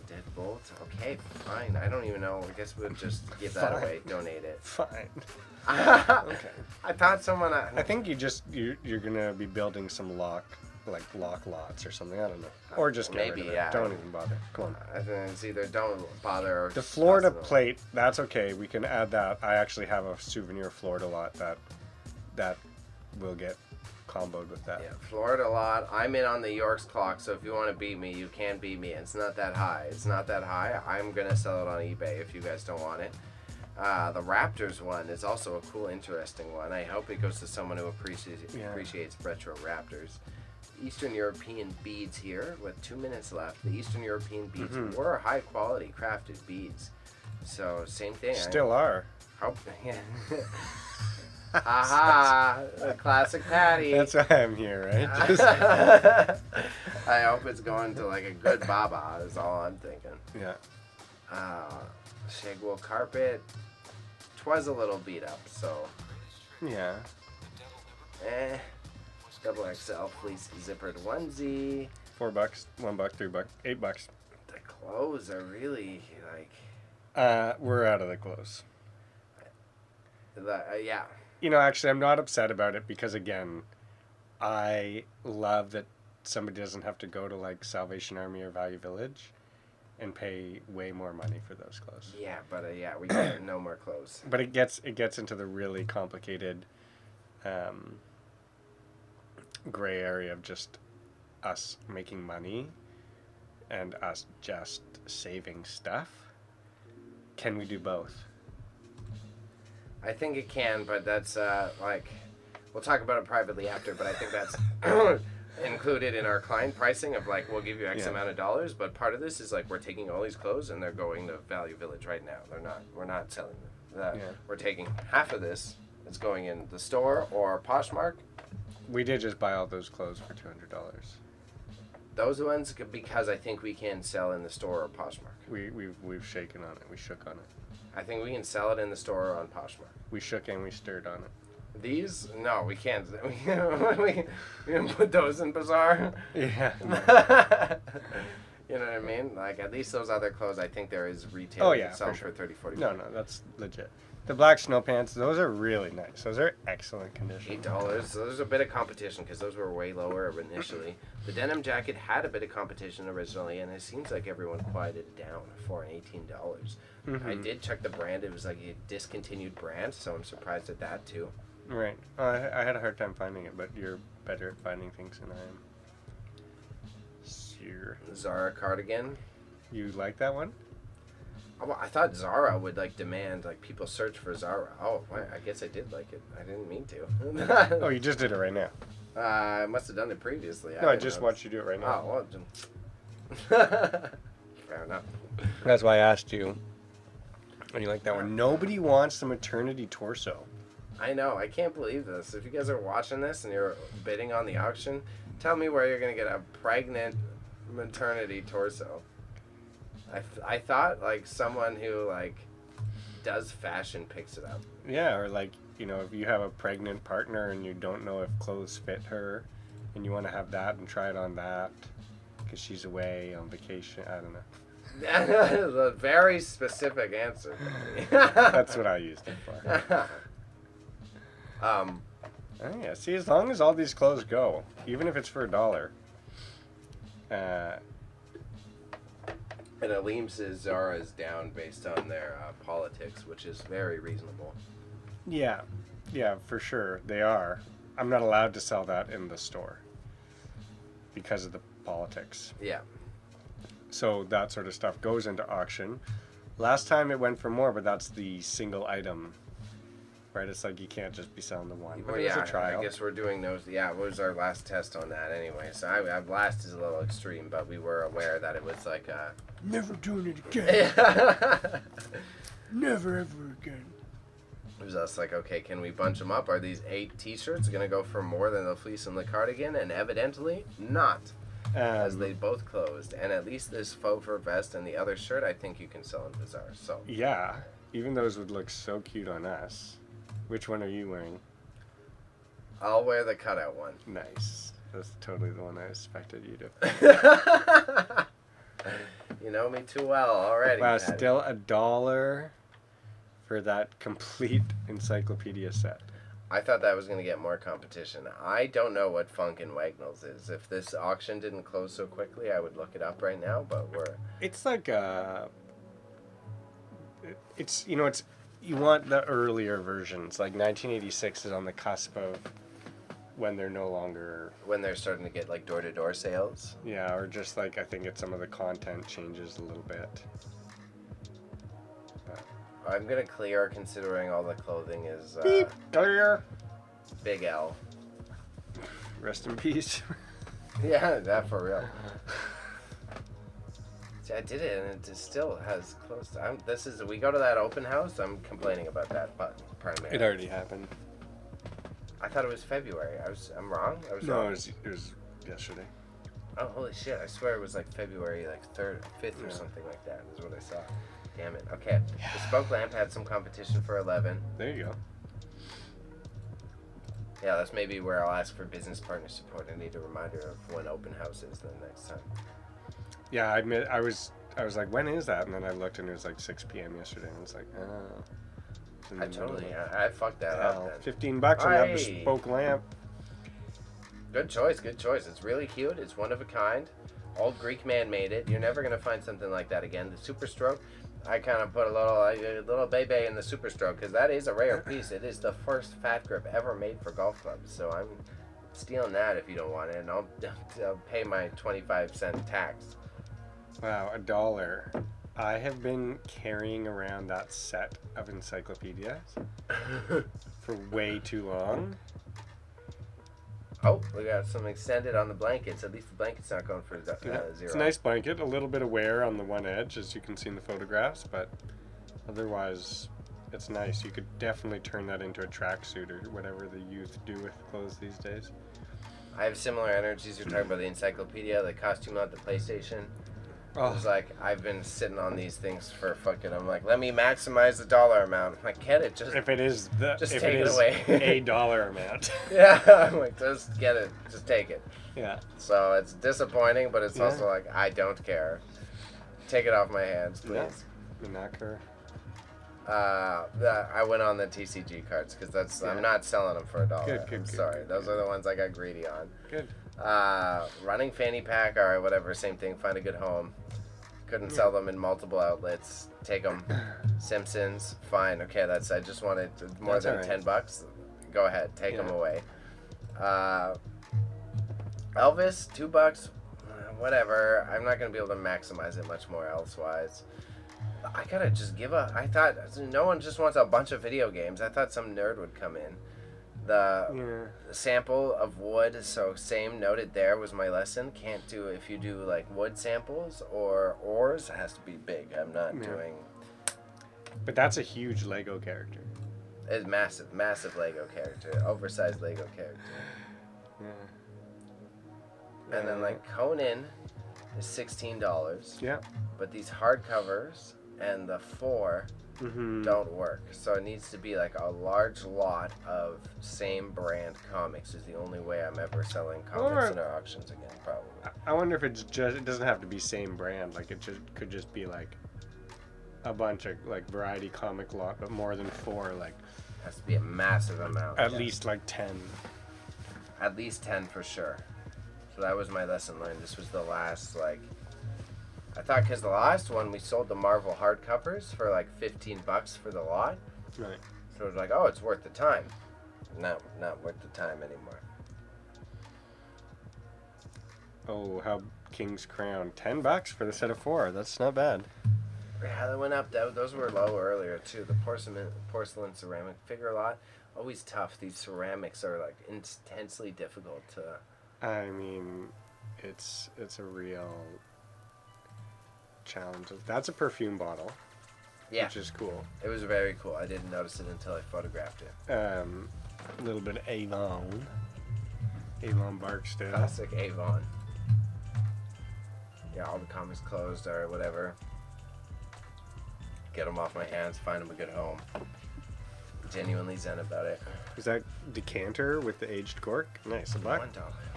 deadbolt. Okay, fine. I don't even know. I guess we'll just give that away. Donate it. Fine. Okay. I thought someone. I think you're gonna be building some lock lots or something. I don't know. Or just get Maybe, rid of it. yeah. Don't even bother. Come on. I think it's either don't bother or The Florida toss it away. plate. That's okay. We can add that. I actually have a souvenir Florida lot that will get comboed with that. Yeah, Florida lot. I'm in on the York's clock, so if you want to beat me, you can beat me. It's not that high. It's not that high. I'm gonna sell it on eBay if you guys don't want it. The Raptors one is also a cool, interesting one. I hope it goes to someone who appreciates retro Raptors. Eastern European beads here with 2 minutes left. The Eastern European beads were high quality crafted beads. So same thing. Still are. Hope, yeah. Aha! A classic Patty. That's why I'm here, right? Just, I hope it's going to like a good baba. Is all I'm thinking. yeah. Shag wool carpet. 'Twas a little beat up, so Yeah. Double XL fleece zippered onesie. $4, $1, $3, $8. The clothes are really like. We're out of the clothes. Yeah. You know, actually, I'm not upset about it because, again, I love that somebody doesn't have to go to like Salvation Army or Value Village and pay way more money for those clothes. Yeah, but we get no more clothes. But it gets into the really complicated gray area of just us making money and us just saving stuff. Can we do both? I think it can, but that's we'll talk about it privately after, but I think that's included in our client pricing of like, we'll give you X amount of dollars, but part of this is like, we're taking all these clothes and they're going to Value Village right now. We're not selling them. We're taking half of this, it's going in the store or Poshmark. We did just buy all those clothes for $200. Those ones, because I think we can sell in the store or Poshmark. We've shaken on it. We shook on it. I think we can sell it in the store or on Poshmark. We shook and we stirred on it. These? No, we can't. We can put those in Bazaar. Yeah. You know what I mean? Like, at least those other clothes, I think there is retail. Oh, yeah, sell for sure. for 30, 40. No, that's legit. The black snow pants, those are really nice. Those are excellent condition. $8. So there's a bit of competition because those were way lower initially. The denim jacket had a bit of competition originally, and it seems like everyone quieted it down for an $18. I did check the brand. It was like a discontinued brand, so I'm surprised at that too. Right. I had a hard time finding it, but you're better at finding things than I am. Sure. Zara cardigan. You like that one? Oh, I thought Zara would like demand like people search for Zara. Oh, well, I guess I did like it. I didn't mean to. Oh, you just did it right now. I must have done it previously. No, I just watched you do it right now. Oh, well, fair enough. That's why I asked you. And you like that one? Nobody wants the maternity torso. I know. I can't believe this. If you guys are watching this and you're bidding on the auction, tell me where you're going to get a pregnant maternity torso. I thought like someone who like does fashion picks it up. Yeah, or like, you know, if you have a pregnant partner and you don't know if clothes fit her and you want to have that and try it on that because she's away on vacation. I don't know. That is a very specific answer. That's what I used it for. Oh, yeah. See, as long as all these clothes go, even if it's for $1. And Aleem says Zara is down based on their politics, which is very reasonable. Yeah, for sure. They are. I'm not allowed to sell that in the store. because of the politics. Yeah. So that sort of stuff goes into auction. Last time it went for more, but that's the single item, right? It's like you can't just be selling the one. But Well, it was yeah, a trial. I guess we're doing those. Yeah, it was our last test on that anyway. So last is a little extreme, but we were aware that it was like a... Never doing it again. Never ever again. It was us like, okay, can we bunch them up? Are these 8 t-shirts going to go for more than the fleece and the cardigan? And evidently not, as they both closed. And at least this faux fur vest and the other shirt, I think you can sell in Bazaar. So yeah, even those would look so cute on us. Which one are you wearing? I'll wear the cutout one. Nice. That's totally the one I expected you to. You know me too well already. Wow, Patty. still $1 for that complete encyclopedia set. I thought that was going to get more competition. I don't know what Funk and Wagnalls is. If this auction didn't close so quickly, I would look it up right now, but we're... It's like it's, you know, it's, you want the earlier versions. Like 1986 is on the cusp of when they're no longer... When they're starting to get like door-to-door sales. Yeah, or just like, I think it's some of the content changes a little bit. I'm going to clear considering all the clothing is... Beep, clear. Big L. Rest in peace. Yeah, that for real. See, I did it, and it just still has closed. We go to that open house. I'm complaining about that, but primarily. It already happened. I thought it was February. I'm wrong. I was No, wrong. it was yesterday. Oh, holy shit! I swear it was like February, like 3rd, 5th, or Yeah. something like that. Is what I saw. Damn it. Okay. The Spoke Lamp had some competition for 11. There you go. Yeah, that's maybe where I'll ask for business partner support. I need a reminder of when open house is the next time. Yeah, I admit I was like, when is that? And then I looked and it was like 6 p.m. yesterday, and it's like, oh. It's in the middle of I fucked that hell. up then. $15 on that Aye. bespoke lamp. Good choice, good choice. It's really cute. It's one of a kind. Old Greek man made it. You're never gonna find something like that again. The Super Stroke, I kind of put a little bebe in the Super Stroke because that is a rare piece. It is the first fat grip ever made for golf clubs. So I'm stealing that if you don't want it, and I'll pay my 25-cent tax. Wow, $1. I have been carrying around that set of encyclopedias for way too long. Oh, we got some extended on the blankets. At least the blanket's not going for Yeah, zero. it's a nice blanket, a little bit of wear on the one edge, as you can see in the photographs, but otherwise, it's nice. You could definitely turn that into a tracksuit or whatever the youth do with clothes these days. I have similar energies. You're talking about the encyclopedia, the costume out, the PlayStation. Oh, It's like, I've been sitting on these things for fucking, I'm like, let me maximize the dollar amount. I'm like, get it, just if it is just if take it it is away. a dollar amount. yeah, I'm like, just get it, just take it. Yeah. So it's disappointing, but it's Yeah. also like, I don't care. Take it off my hands, please. Minaka. I went on the TCG cards because that's Yeah. I'm not selling them for $1. Good, I'm good, sorry, good, those good. are the ones I got greedy on. Good. Running fanny pack, all right, whatever, same thing. Find a good home. Couldn't sell them in multiple outlets. Take them. Simpsons, fine. Okay, I just wanted more That's than all right. $10. Go ahead, take them Yeah. away. Elvis, $2. Whatever. I'm not gonna be able to maximize it much more elsewise. I gotta just give up. I thought no one just wants a bunch of video games. I thought some nerd would come in. The sample of wood, so same noted there was my lesson. Can't do if you do like wood samples or ores, it has to be big. I'm not Yeah. doing. But that's a huge Lego character. It's massive Lego character, oversized Lego character. Yeah. And then like Conan is $16, Yeah. but these hardcovers and the 4 Mm-hmm. don't work. So it needs to be like a large lot of same brand comics is the only way I'm ever selling comics in our auctions again, probably. I wonder if it's just, it doesn't have to be same brand. Like it just could just be like a bunch of like variety comic lot, but more than 4, like Has to be a massive amount. at yeah. least like 10. At least 10 for sure. So that was my lesson learned. This was the last, like, I thought because the last one we sold the Marvel hardcovers for like $15 for the lot. Right. So it was like, oh, it's worth the time. No, not worth the time anymore. Oh, how King's Crown. $10 for the set of 4. That's not bad. Yeah, that went up. Those were low earlier too. The porcelain ceramic figure lot, always tough. These ceramics are like intensely difficult to. I mean, it's a real challenge. That's a perfume bottle. Yeah, Which is cool. it was very cool. I didn't notice it until I photographed it. A little bit of Avon Barksdale. Classic Avon. Yeah, all the comics closed or whatever. Get them off my hands. Find them a good home. Genuinely zen about it. Is that decanter with the aged cork? Nice. $1. $1.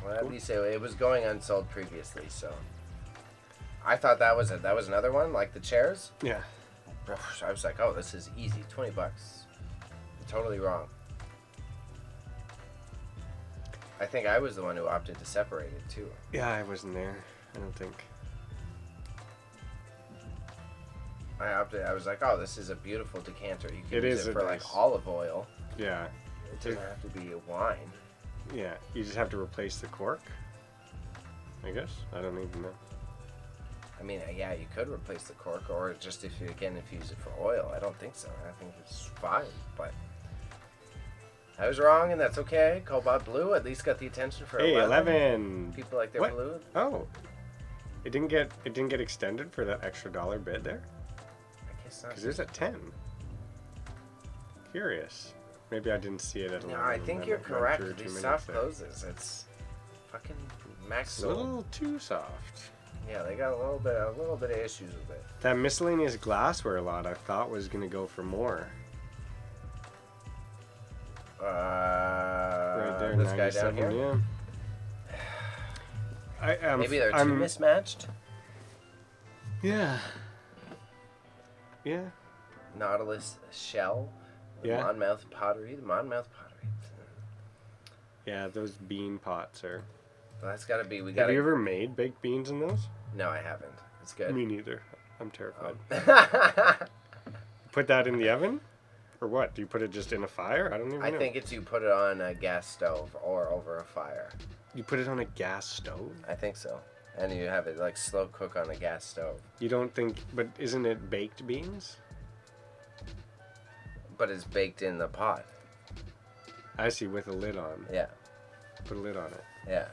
Well, at least it was going unsold previously, so. I thought that was it. That was another one, like the chairs. Yeah. I was like, oh, this is easy. $20. Totally wrong. I think I was the one who opted to separate it too. Yeah, I wasn't there. I don't think. I was like, oh, this is a beautiful decanter. You can It use is it for nice. like olive oil. Yeah. It doesn't have to be a wine. Yeah. You just have to replace the cork. I guess. I don't even know. I mean, yeah, you could replace the cork, or just if you use it for oil. I don't think so. I think it's fine, but I was wrong, and that's okay. Cobalt blue at least got the attention for Hey, 11. 11. People like their What? blue. Oh. It didn't get extended for that extra $1 bid there? I guess not. Because there's a 10. Curious. Maybe I didn't see it at 11. No, I think and you're then it went correct. through 2 These minutes soft there. closes, it's fucking max It's a sold. little too soft. Yeah, they got a little bit of issues with it. That miscellaneous glassware lot I thought was going to go for more. Right there, This guy down 97, here. Yeah. Maybe they're too mismatched. Yeah. Yeah. Nautilus shell. The Yeah. Monmouth pottery. The Monmouth pottery. Yeah, those bean pots are. Well, that's got to be. We Have got. you ever made baked beans in those? No, I haven't. It's good. Me neither. I'm terrified. Oh. Put that in the oven? Or what? Do you put it just in a fire? I don't even know. I think it's you put it on a gas stove or over a fire. You put it on a gas stove? I think so. And you have it like slow cook on a gas stove. You don't think, but isn't it baked beans? But it's baked in the pot. I see, with a lid on. Yeah. Put a lid on it. Yeah.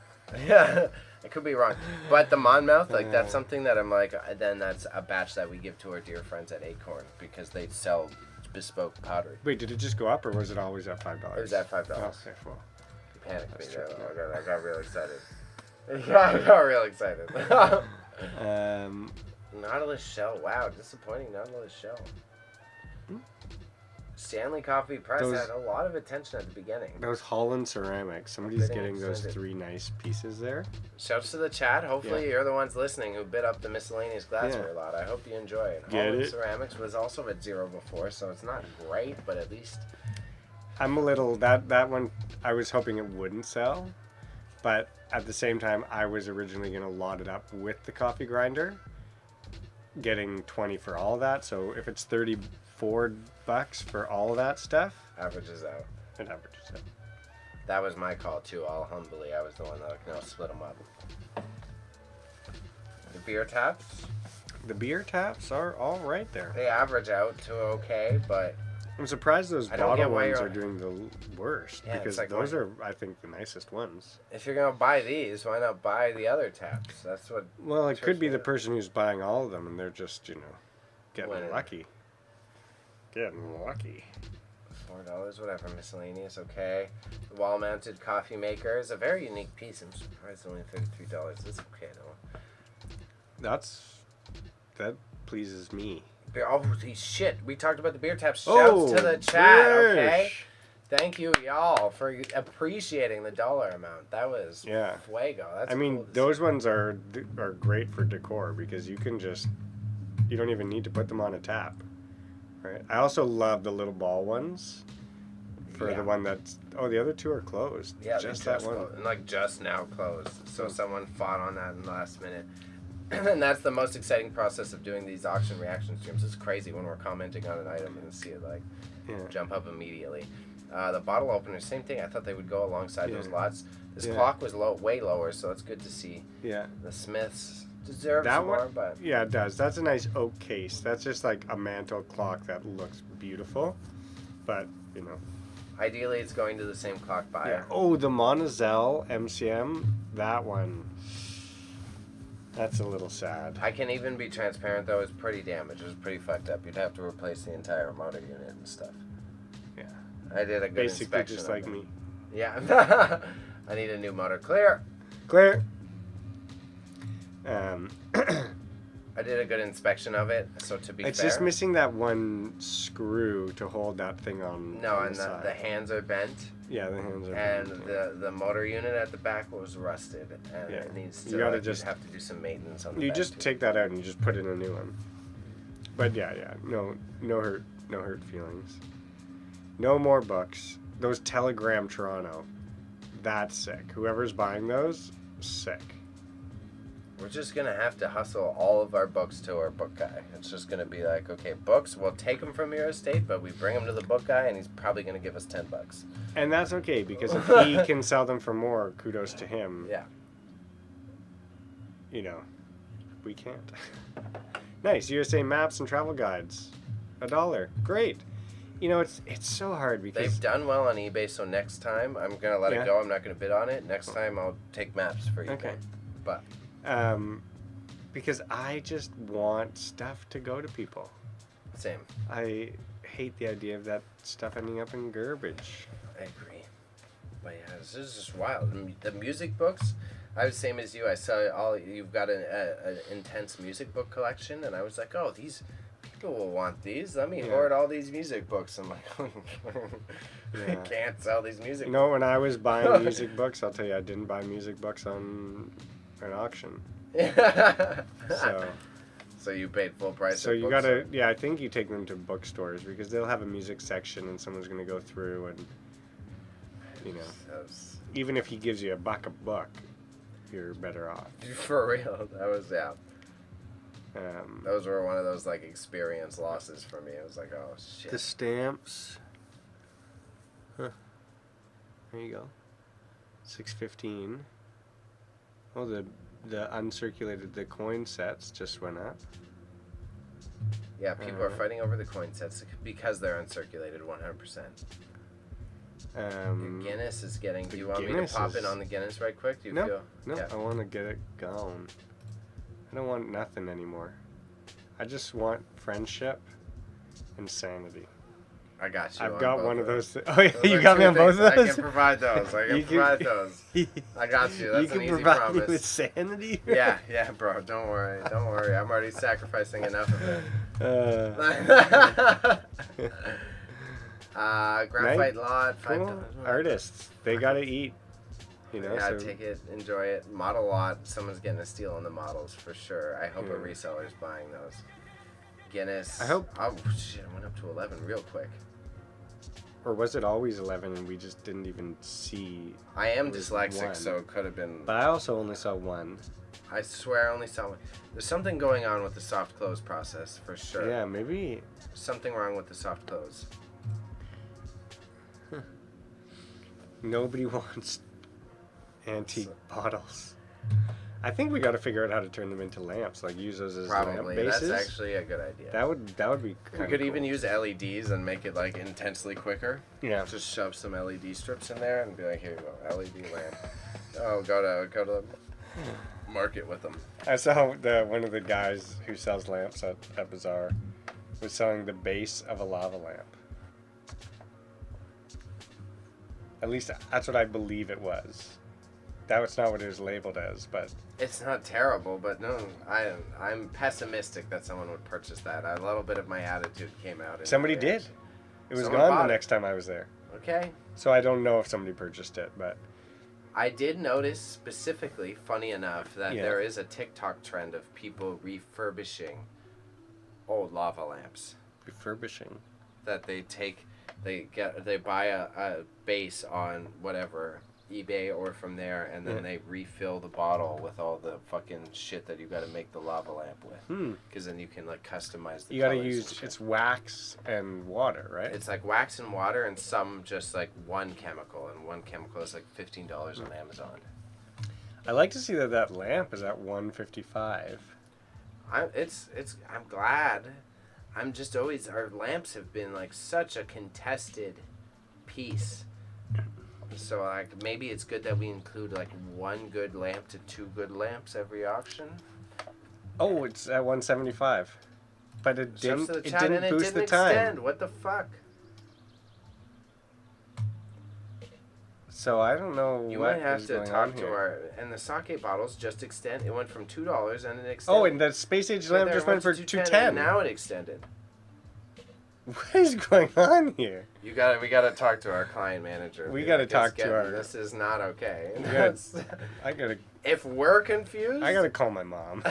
Yeah. I could be wrong. But the Monmouth, like, that's something that I'm like, then that's a batch that we give to our dear friends at Acorn because they sell bespoke pottery. Wait, did it just go up or was it always at $5? It was at $5. Oh, okay, well. You panicked me That's there. tricky. I got real excited. Yeah, I got real excited. Nautilus shell. Wow, disappointing Nautilus shell. Stanley Coffee Press had a lot of attention at the beginning. Those Holland ceramics. Somebody's Bidding getting those extended. 3 nice pieces there. Shouts to the chat. Hopefully Yeah. you're the ones listening who bid up the miscellaneous glassware lot. I hope you enjoy it. Get Holland it? Ceramics was also at 0 before, so it's not great, but at least... I'm a little, that one, I was hoping it wouldn't sell. But at the same time, I was originally going to lot it up with the coffee grinder. Getting 20 for all that. So if it's $34 for all that stuff, Averages out. it averages out. That was my call too, all humbly. I was the one that split them up. The beer taps, The beer taps are all right there. they average out to okay, but I'm surprised those I don't bottle get why ones you're- are doing the worst. Yeah, it's because like, those why- are, I think, the nicest ones. if you're going to buy these, why not buy the other taps? That's what... Well, it could be the Church- person who's buying all of them and they're just, getting Winning. lucky. Getting lucky. $4, whatever, miscellaneous, okay. The wall-mounted coffee maker is a very unique piece. I'm surprised only $33. It's okay, though. That pleases me. Oh, shit. We talked about the beer taps. Shouts to the chat, okay? Trish. Thank you, y'all, for appreciating the dollar amount. That was Yeah. fuego. That's I mean, cool to those see. ones are great for decor because you don't even need to put them on a tap. Right? I also love the little ball ones for Yeah. the one that's, the other 2 are closed. Yeah, just they that one. closed. And like just now closed. So someone fought on that in the last minute. And that's the most exciting process of doing these auction reaction streams. It's crazy when we're commenting on an item and see it like Yeah. jump up immediately. The bottle openers, same thing. I thought they would go alongside those lots. This Yeah. clock was way lower, so it's good to see. Yeah. The Smiths deserves That more, one, but yeah, it does. That's a nice oak case. That's just like a mantle clock that looks beautiful, but you know. ideally it's going to the same clock Yeah. buyer. Oh, the Monazell MCM, that one. That's a little sad. I can even be transparent though, it's pretty damaged. It's pretty fucked up. You'd have to replace the entire motor unit and stuff. Yeah. I did a good Basically inspection. just of like it. me. Yeah. I need a new motor. Clear. Clear. I did a good inspection of it, so to be It's fair. just missing that one screw to hold that thing on. No, on and the side. the hands are bent, Yeah, the hands are. and bent, the motor unit at the back was rusted, and Yeah. it needs to. You gotta you'd just- have to do some maintenance on the You back just too. take that out and you just put in a new one. But yeah, no hurt feelings. No more books. Those Telegram Toronto, that's sick. Whoever's buying those, sick. We're just gonna have to hustle all of our books to our book guy. It's just gonna be like, okay, books, we'll take them from your estate, but we bring them to the book guy, and he's probably gonna give us $10. And that's okay because if he can sell them for more, kudos to him. Yeah. You know, we can't. Nice. USA Maps and Travel Guides, $1. Great. You know, it's so hard because They've done well on eBay, so next time I'm gonna let Yeah. it go. I'm not gonna bid on it. Next time I'll take maps for you. Okay. But because I just want stuff to go to people. same. I hate the idea of that stuff ending up in garbage. I agree. But yeah, this is just wild. The music books, I was same as you. I saw all you've got an intense music book collection, and I was like, oh, these people will want these. Let me Yeah. hoard all these music books. I'm like, I Yeah. can't sell these music. You know, when I was buying music books, I'll tell you, I didn't buy music books on an auction. So, So you paid full price. so for you books, gotta, yeah, I think you take them to bookstores because they'll have a music section and someone's gonna go through and, you know, That's- even if he gives you $1 a book, you're better off. for real. That was Um, Those were one of those like experience losses for me. It was like, oh shit. the stamps. Huh. There you go. 6.15. Oh, the uncirculated, the coin sets just went up. Yeah, people are fighting over the coin sets because they're uncirculated 100%. Your Guinness is getting. Do you want me to Guinness pop in is- on the Guinness right quick? Do you No, feel? no, Yeah. I want to get it going. I don't want nothing anymore. I just want friendship and sanity. I got you. I've on got both one of those. those. Oh, yeah, Those you are got me two on both things. of those. I can provide those. I can You provide those. I got you. That's you can an easy provide promise. me with sanity. Yeah, yeah, bro. Don't worry. Don't worry. I'm already sacrificing enough of it. Graphite lot. Cool. $5. Artists, they gotta eat. You know, Yeah, so take it, enjoy it. Model lot. Someone's getting a steal on the models for sure. I hope a Yeah. reseller's buying those. Guinness. I hope- Oh shit! I went up to 11 real quick. or was it always 11 and we just didn't even see? I am It was dyslexic, one. so it could have been. But I also only saw one. I swear I only saw one. There's something going on with the soft close process for sure. Yeah, maybe. Something wrong with the soft close. Nobody wants antique bottles. I think we got to figure out how to turn them into lamps, like use those as lamp Probably. bases. That's actually a good idea. That would be. We kinda could cool. even use LEDs and make it like intensely quicker. Yeah. Just shove some LED strips in there and be like, here you go, LED lamp. Oh, go to the market with them. I saw one of the guys who sells lamps at Bazaar was selling the base of a lava lamp. At least that's what I believe it was. That was not what it was labeled as, but It's not terrible, but no, I'm pessimistic that someone would purchase that. A little bit of my attitude came out. In somebody that did. reaction. It was Someone gone bought the it. next time I was there. Okay. So I don't know if somebody purchased it, but I did notice specifically, funny enough, that Yeah. there is a TikTok trend of people refurbishing old lava lamps. refurbishing. That they buy a base on whatever eBay or from there, and then they refill the bottle with all the fucking shit that you got to make the lava lamp with. Because then you can like customize the. You gotta use it's wax and water, right? It's like wax and water, and some just like one chemical, and one chemical is like $15 on Amazon. I like to see that lamp is at $155. I'm glad. I'm just always, our lamps have been like such a contested piece. So like maybe it's good that we include like one good lamp to two good lamps every auction. Oh, it's at $175. But it didn't boost the time. Extend. What the fuck? So I don't know. You might have to talk to our. And the sake bottles just extend. It went from $2 and it extended. Oh, and the space age lamp just went for $210. Now it extended. What is going on here? We gotta talk to our client manager. We gotta talk to our. This is not okay. I gotta. If we're confused, I gotta call my mom.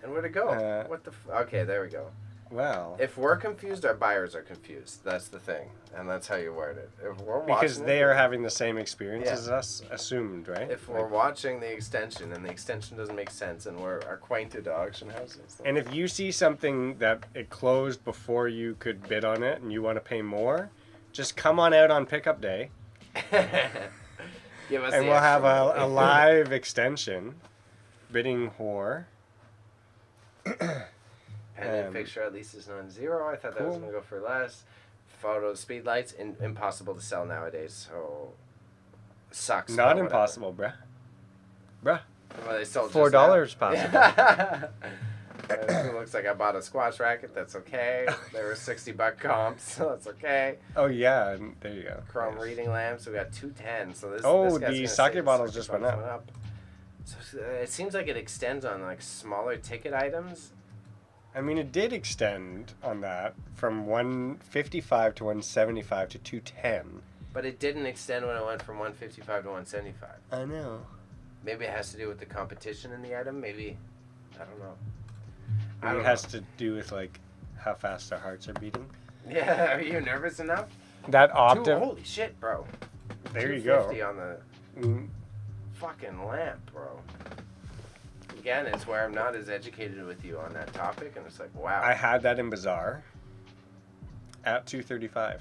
And where'd it go? What the? Okay, there we go. Well. If we're confused, our buyers are confused. That's the thing, and that's how you word it. If we're because they are having the same experience as us, assumed, right? If we're watching the extension and the extension doesn't make sense, and we're acquainted to auction houses, and if you see something that it closed before you could bid on it, and you want to pay more, just come on out on pickup day. Give us and we'll have a live extension, bidding whore. Pendant fixture at least is non-zero. I thought that was going to go for less. Photo speed lights, impossible to sell nowadays. So, sucks. Not impossible, bruh. Well, they sold $4 possible. It looks like I bought a squash racket. That's okay. There were $60 comps, so that's okay. Oh yeah, there you go. Chrome reading lamps. We got 210. So this. Oh, this the sake bottles just went up. So it seems like it extends on like smaller ticket items. I mean, it did extend on that from 155 to 175 to 210. But it didn't extend when it went from 155 to 175. I know. Maybe it has to do with the competition in the item. Maybe, I don't know. Maybe it has to do with like how fast our hearts are beating. Yeah, are you nervous enough? That octave. Holy shit, bro. There you go. 250 on the fucking lamp, bro. Again, it's where I'm not as educated with you on that topic, and it's like, wow. I had that in Bazaar at $235.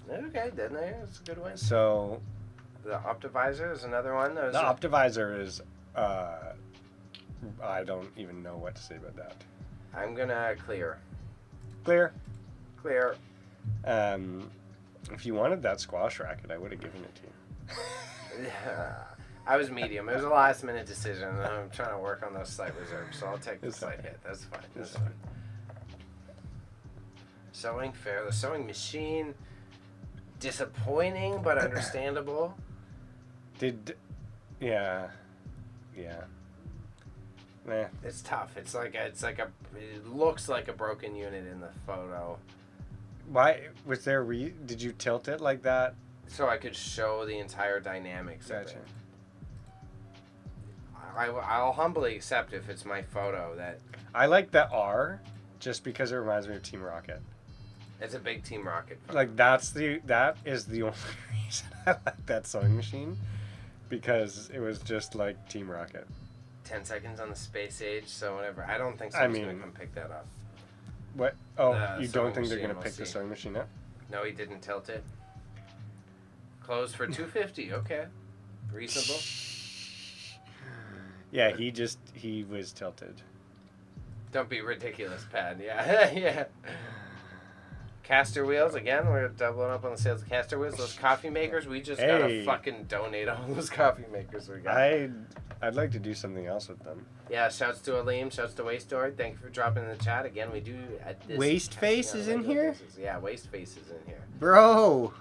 Okay, didn't I? That's a good one. So, the Optivisor is another one. The Optivisor is, I don't even know what to say about that. I'm gonna clear. Clear. If you wanted that squash racket, I would have given it to you. I was medium. It was a last minute decision, and I'm trying to work on those slight reserves, so I'll take the slight hit. That's fine. That's fine. Sewing fair. The sewing machine, disappointing but understandable. Yeah. Nah. It's tough. It looks like a broken unit in the photo. Why was there? Did you tilt it like that? So I could show the entire dynamics of it. I'll humbly accept if it's my photo that. I like the R, just because it reminds me of Team Rocket. It's a big Team Rocket photo. Like that is the only reason I like that sewing machine, because it was just like Team Rocket. 10 seconds on the space age, so whatever. I don't think someone's gonna come pick that up. What? Oh, you don't think they're gonna pick the sewing machine up? No, he didn't tilt it. Closed for $250. Okay, reasonable. Yeah, he was tilted. Don't be ridiculous, Pat. Yeah, yeah. Caster wheels again. We're doubling up on the sales of caster wheels. Those coffee makers. We just gotta fucking donate all those coffee makers we got. I'd like to do something else with them. Yeah, shouts to Aleem, shouts to Wastestory. Thank you for dropping in the chat. Again, we do at this... Wasteface is in here? Yeah, Wasteface is in here. Bro!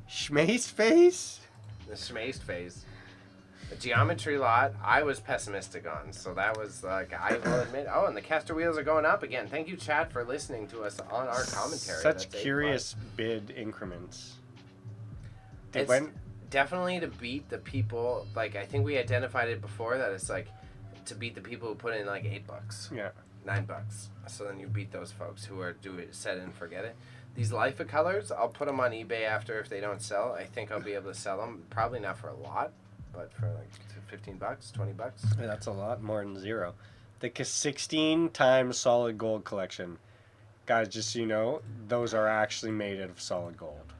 Schmace face? The Schmaced face. The geometry lot, I was pessimistic on. So that was like, I will admit... Oh, and the caster wheels are going up again. Thank you, chat, for listening to us on our commentary. Such curious bid increments. Definitely to beat the people, like I think we identified it before that it's like to beat the people who put in like $8. Yeah. $9. So then you beat those folks who are do it, set it and forget it. These Lifa colors, I'll put them on eBay after if they don't sell. I think I'll be able to sell them. Probably not for a lot, but for like $15, $20. That's a lot more than zero. The 16 times solid gold collection. Guys, just so you know, those are actually made out of solid gold.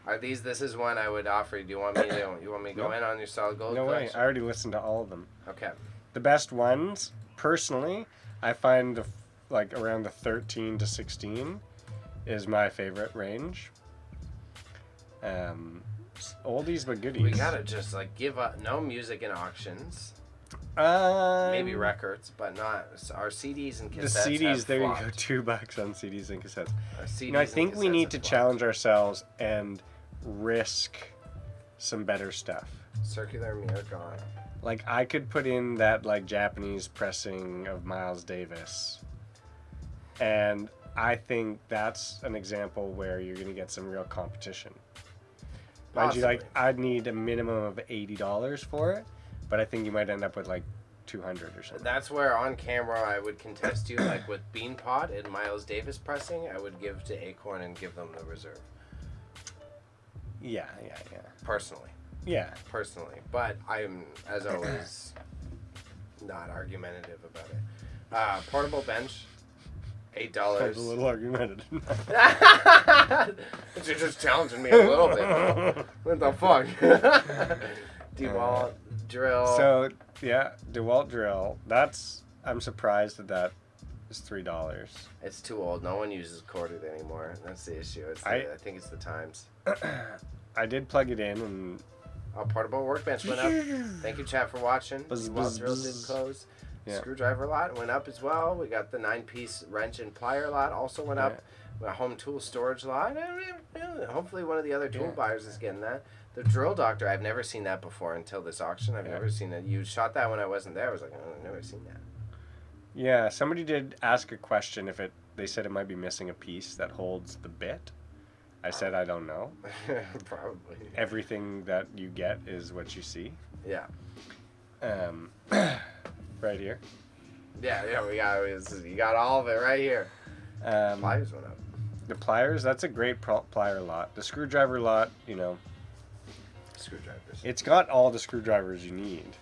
Are these? This is one I would offer. Do you want me to? You want me to go in on your solid gold? No way. collection? I already listened to all of them. Okay. The best ones, personally, I find like around the 13 to 16 is my favorite range. Oldies but goodies. We gotta just like give up. No music in auctions. Maybe records, but not our CDs and cassettes. The CDs, there you flopped. go, $2 on CDs and cassettes. CDs I think we need to flopped. challenge ourselves and risk some better stuff. Circular mirror gone. Like, I could put in that, like, Japanese pressing of Miles Davis. And I think that's an example where you're going to get some real competition. Mind you, like, I'd need a minimum of $80 for it, but I think you might end up with, like, 200 or something. That's where on camera I would contest you, like with Beanpot and Miles Davis pressing, I would give to Acorn and give them the reserve. Yeah. Personally. Yeah. But I'm, as always, not argumentative about it. Portable bench, $8. Sounds a little argumentative. You're just challenging me a little bit. What the fuck? DeWalt drill. So, yeah, DeWalt drill. I'm surprised that is $3. It's too old. No one uses corded anymore. That's the issue. I think it's the times. I did plug it in and... Oh, portable workbench went up. Thank you, chat, for watching. Buzz, DeWalt buzz, drill buzz. did close. Yeah. Screwdriver lot went up as well. We got the 9-piece wrench and plier lot also went up. A home tool storage lot. Hopefully one of the other tool buyers is getting that. The drill doctor, I've never seen that before until this auction. I've never seen it. You shot that when I wasn't there. I was like, oh, I've never seen that. Yeah, somebody did ask a question if they said it might be missing a piece that holds the bit. I said I don't know. Probably. Everything that you get is what you see. Yeah. Right here. Yeah, you got all of it right here. Pliers went up. The pliers, that's a great plier lot. The screwdriver lot, Screwdrivers. it's got all the screwdrivers you need.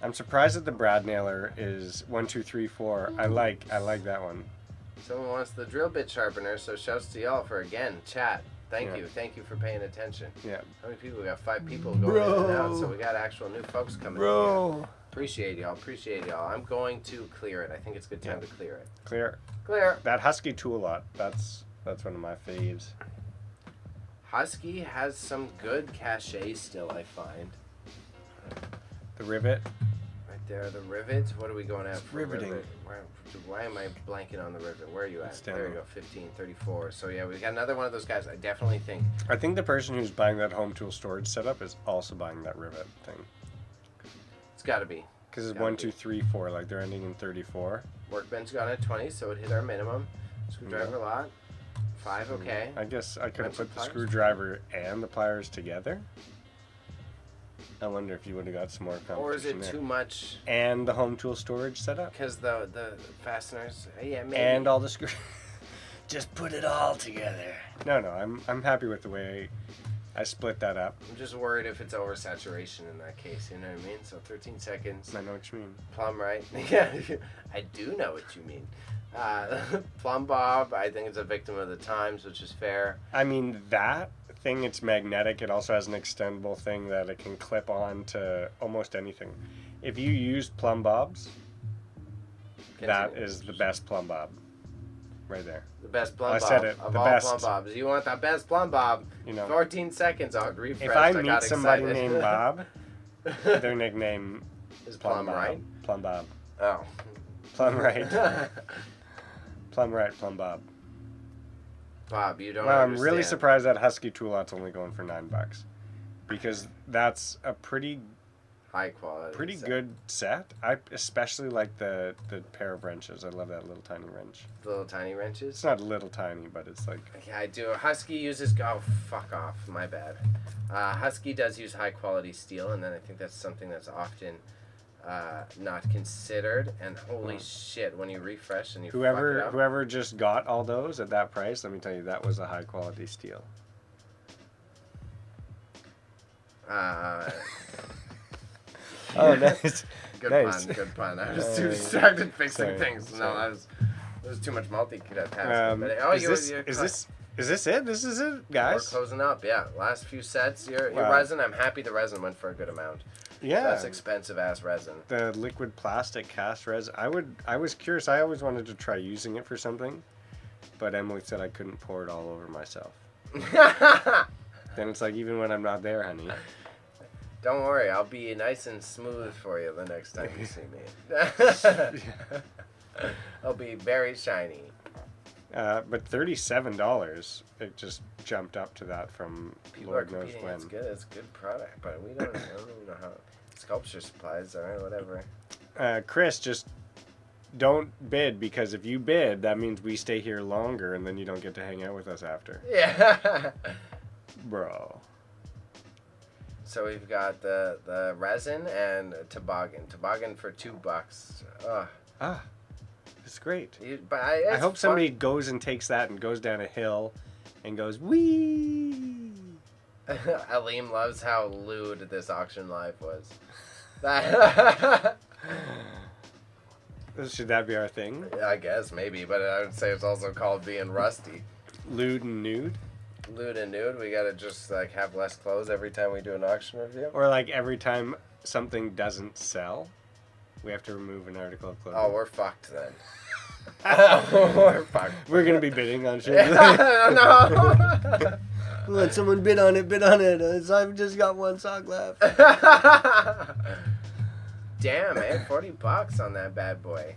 I'm surprised that the brad nailer is 1, 2, 3, 4. I like that one. Someone wants the drill bit sharpener, so shouts to y'all for chat. Thank you for paying attention. Yeah. How many people? We got 5 people going in and out, so we got actual new folks coming in here. Appreciate y'all. I'm going to clear it. I think it's a good time to clear it. Clear. That Husky tool lot, that's one of my faves. Husky has some good cachet still, I find. The rivet. Right there, the rivet. What are we going at for Riveting. rivet? Why am I blanking on the rivet? Where are you at? down There you go, 15, 34. So yeah, we got another one of those guys. I definitely think. I think the person who's buying that home tool storage setup is also buying that rivet thing. It's got to be. Because it's 1, 2, 3, 4. Like they're ending in 34. Workbench got at 20, so it hit our minimum. Screwdriver lot, 5. Okay. I guess I could have put the pliers? screwdriver and the pliers together. I wonder if you would have got some more competition Or is it there. too much? And the home tool storage setup. Because the fasteners. Yeah, maybe. And all the screw. Just put it all together. No, I'm happy with the way I split that up. I'm just worried if it's oversaturation in that case. You know what I mean? So 13 seconds. I know what you mean. Plumb right. Yeah, I do know what you mean. Plumb bob. I think it's a victim of the times, which is fair. I mean, that thing, it's magnetic. It also has an extendable thing that it can clip on to almost anything. If you use plumb bobs, that is the best plumb bob. Right there. The best plumb I bob said it, of the all best. plumb bobs. You want the best plumb bob? 14 seconds. I'll refresh. If I got meet somebody excited. named Bob, their nickname is Plumb Right? Plumb Bob. Oh. Plumb Right. Plumb Right, Plumb Bob. Bob, you don't Well, I'm understand. really surprised that Husky tool lot's only going for $9. Because that's a pretty High quality. set. good set. I especially like the pair of wrenches. I love that little tiny wrench. Little tiny wrenches. It's not little tiny, but it's like... Yeah, I do. Husky uses... Oh, fuck off. My bad. Husky does use high quality steel, and then I think that's something that's often not considered. And holy shit, when you refresh and you fuck it Whoever up. whoever just got all those at that price, let me tell you, that was a high quality steal. Oh, nice. Good Nice. pun, good pun. I was too distracted fixing sorry, things. sorry. No, there was too much multitasking. Is this it? This is it, guys? We're closing up, yeah. Last few sets. Your Wow. resin, I'm happy the resin went for a good amount. Yeah. That's expensive ass resin. The liquid plastic cast resin. I was curious. I always wanted to try using it for something, but Emily said I couldn't pour it all over myself. Then it's like, even when I'm not there, honey. Don't worry, I'll be nice and smooth for you the next time you see me. I'll be very shiny. But $37, it just jumped up to that from People Lord are knows competing. when. It's good. It's a good product, but I don't even know how. Sculpture supplies, all right, whatever. Chris, just don't bid, because if you bid, that means we stay here longer, and then you don't get to hang out with us after. Yeah. Bro. So we've got the resin and toboggan. Toboggan for $2. Ugh. It's great. I hope somebody goes and takes that and goes down a hill and goes, wee. Aleem loves how lewd this auction live was. Should that be our thing? I guess, maybe, but I would say it's also called being rusty. Lewd and nude? Lewd and nude, we gotta just like have less clothes every time we do an auction review? Or like every time something doesn't sell, we have to remove an article of clothing. Oh, we're fucked then. We're fucked. We're gonna be bidding on shit. No. Let someone bid on it. I've just got one sock left. Damn, man, $40 on that bad boy.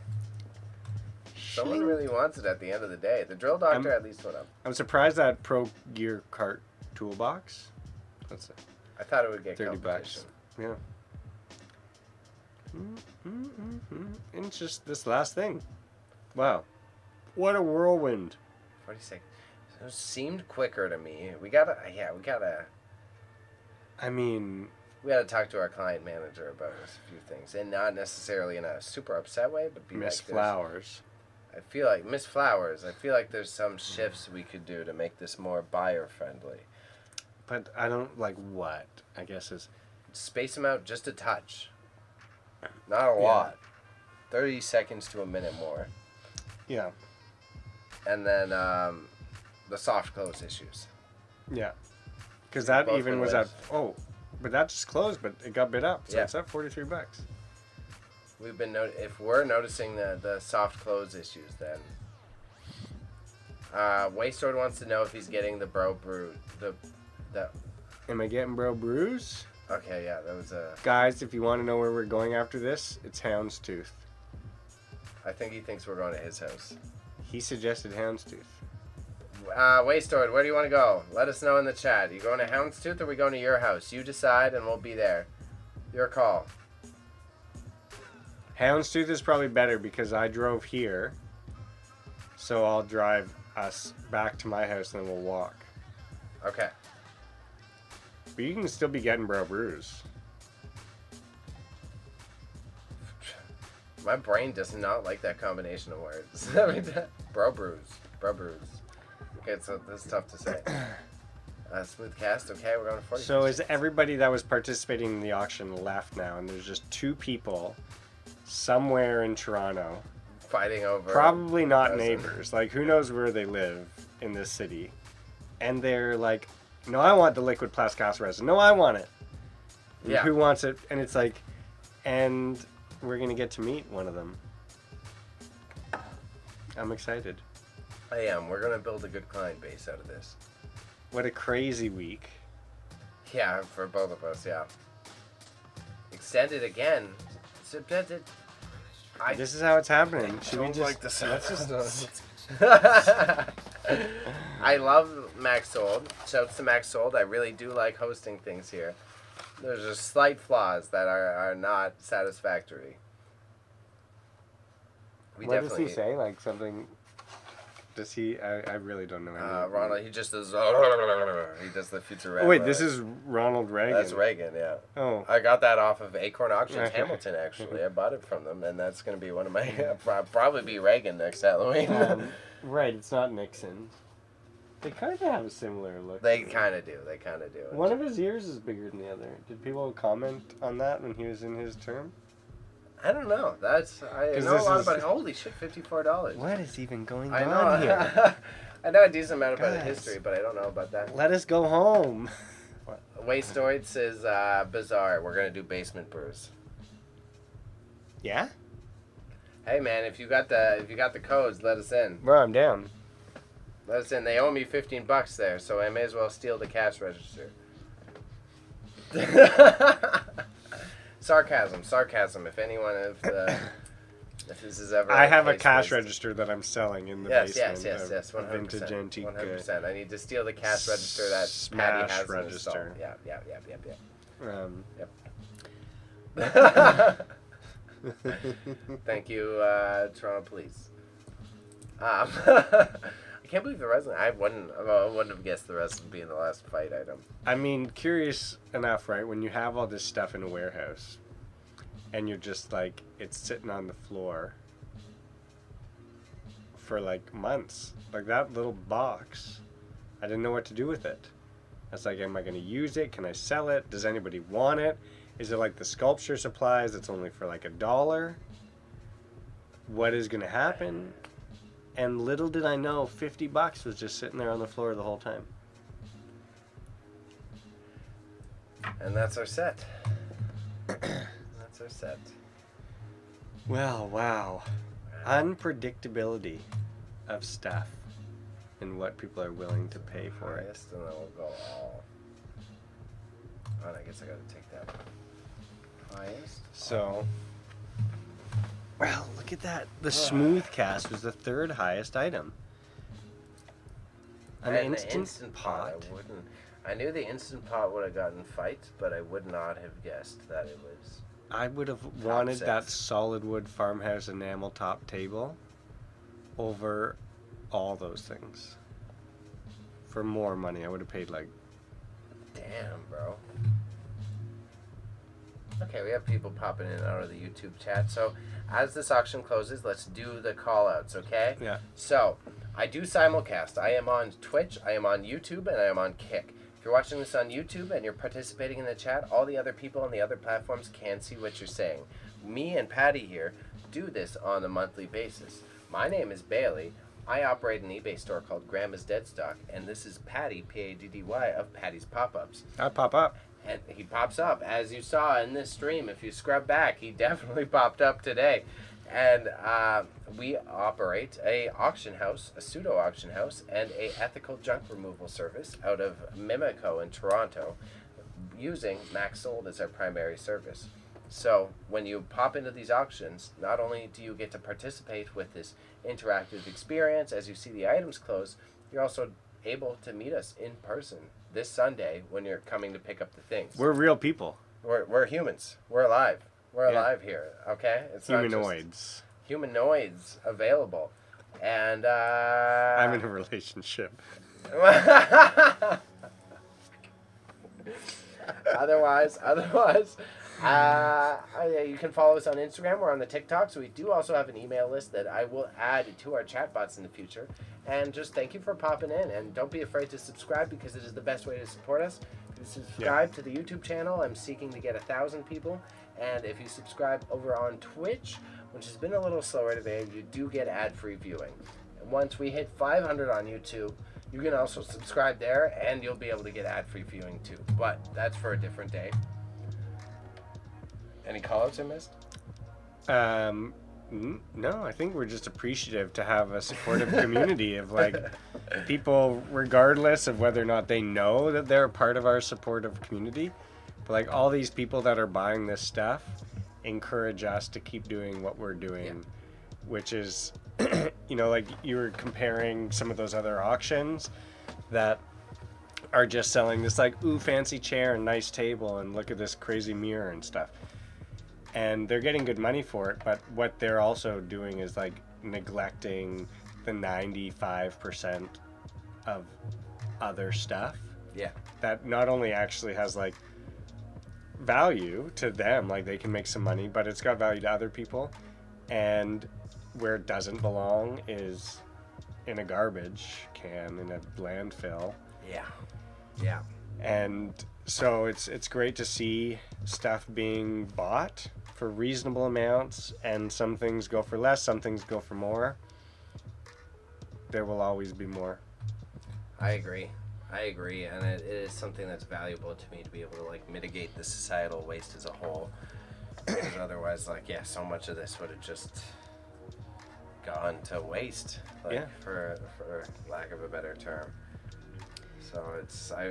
Someone really wants it at the end of the day. The drill doctor at least went up. I'm surprised that Pro Gear Cart toolbox. That's it. I thought it would get $30. competition. Yeah. And it's just this last thing. Wow. What a whirlwind. 46. So it seemed quicker to me. We gotta. I mean, We gotta talk to our client manager about a few things, and not necessarily in a super upset way, but be Miss like Flowers. I feel like Miss Flowers. I feel like there's some shifts we could do to make this more buyer friendly. But I don't like what. I guess is Space them out just a touch. Not a lot. 30 seconds to a minute more. yeah. And then the soft close issues. Yeah. Because that Both even been was at lists. but that just closed, but it got bid up, so Yeah. it's at $43. We've been if we're noticing the soft close issues, then Waystord wants to know if he's getting the bro brew the Am I getting bro brews? okay, yeah, that was a Guys, if you want to know where we're going after this, it's Houndstooth. I think he thinks we're going to his house. He suggested Houndstooth. Waystord, where do you want to go? Let us know in the chat. You going to Houndstooth or we going to your house? You decide and we'll be there. Your call. Houndstooth is probably better because I drove here, so I'll drive us back to my house and then we'll walk. Okay. But you can still be getting bro brews. My brain does not like that combination of words. Bro brews. Okay, so that's tough to say. Smooth cast. Okay, we're going to 40. So is everybody that was participating in the auction left now, and there's just two people somewhere in Toronto, fighting over? probably not resin. neighbors. Like, who knows where they live in this city? And they're like, no, I want the liquid plastic resin. No, I want it. And Yeah. who wants it? And it's like, and we're going to get to meet one of them. I'm excited. I am. We're going to build a good client base out of this. What a crazy week. Yeah, for both of us, yeah. Extended again. This is how it's happening. Should we don't just like this. let's just I love Max Sold. Shouts to Max Sold. I really do like hosting things here. There's just slight flaws that are not satisfactory. What does he say? Like something Does he? I really don't know. Ronald, he just does. He does the Futurama. Oh wait, this is Ronald Reagan. That's Reagan, yeah. Oh. I got that off of Acorn Auctions, Hamilton. Actually, I bought it from them, and that's gonna be one of my. Probably be Reagan next Halloween. Right, it's not Nixon. They kind of have a similar look. They kind of do. One of his ears is bigger than the other. Did people comment on that when he was in his term? I don't know. I know a lot about it. Holy shit, $54. What is even going I on know. here? I know a decent amount about the Guys. history, but I don't know about that. Let us go home. Wastoid says Bazaar. We're gonna do basement brews. Yeah? Hey man, if you got the codes, let us in. Bro, I'm down. Let us in. They owe me $15 there, so I may as well steal the cash register. Sarcasm. If anyone, if this is ever, I have a cash register that I'm selling in the basement. Yes, 100%. Vintage antique. 100%. I need to steal the cash register that Patty has register. installed. Yeah. Thank you, Toronto Police. I can't believe the rest. I wouldn't have guessed the rest would be in the last fight item. I mean, curious enough, right? When you have all this stuff in a warehouse, and you're just like, it's sitting on the floor for like months. Like that little box, I didn't know what to do with it. I was like, am I going to use it? Can I sell it? Does anybody want it? Is it like the sculpture supplies? It's only for like $1. What is going to happen? And little did I know, $50 was just sitting there on the floor the whole time. And that's our set. That's our set. Well, wow. Unpredictability of stuff and what people are willing to pay for it. And then we'll go all. Oh, I guess I gotta take that. Highest. So, well, look at that. The smooth cast was the third highest item. An instant pot. I knew the Instant Pot would have gotten fights, but I would not have guessed that it was. I would have wanted that solid wood farmhouse enamel top table over all those things. For more money, I would have paid like... Damn, bro. Okay, we have people popping in and out of the YouTube chat. So, as this auction closes, let's do the call-outs, okay? Yeah. So, I do simulcast. I am on Twitch, I am on YouTube, and I am on Kick. If you're watching this on YouTube and you're participating in the chat, all the other people on the other platforms can see what you're saying. Me and Patty here do this on a monthly basis. My name is Bailey. I operate an eBay store called Grandma's Deadstock, and this is Patty, P-A-D-D-Y, of Patty's Pop-Ups. I pop up. And he pops up, as you saw in this stream. If you scrub back, he definitely popped up today. And we operate a auction house, a pseudo auction house, and a ethical junk removal service out of Mimico in Toronto, using Max Sold as our primary service. So when you pop into these auctions, not only do you get to participate with this interactive experience as you see the items close, you're also able to meet us in person this Sunday when you're coming to pick up the things. We're real people. We're humans. We're alive. We're alive here, okay? It's humanoids. Not just humanoids available. And I'm in a relationship. Otherwise, you can follow us on Instagram. We're on the TikTok, so we do also have an email list that I will add to our chatbots in the future. And just thank you for popping in, and don't be afraid to subscribe because it is the best way to support us. If you subscribe to the YouTube channel, I'm seeking to get 1,000 people, and if you subscribe over on Twitch, which has been a little slower today, you do get ad-free viewing. And once we hit 500 on YouTube, you can also subscribe there, and you'll be able to get ad-free viewing too. But that's for a different day. Any call-outs I missed? No, I think we're just appreciative to have a supportive community of like people, regardless of whether or not they know that they're a part of our supportive community. But like all these people that are buying this stuff encourage us to keep doing what we're doing, which is, you know, like you were comparing some of those other auctions that are just selling this like, ooh, fancy chair and nice table and look at this crazy mirror and stuff. And they're getting good money for it, but what they're also doing is like neglecting the 95% of other stuff Yeah. that not only actually has like value to them, like they can make some money, but it's got value to other people. And where it doesn't belong is in a garbage can in a landfill. Yeah. Yeah. And so it's great to see stuff being bought for reasonable amounts, and some things go for less, some things go for more. There will always be more. I agree, and it is something that's valuable to me to be able to like mitigate the societal waste as a whole. Because otherwise, like, yeah, so much of this would have just gone to waste, like, Yeah. for lack of a better term. So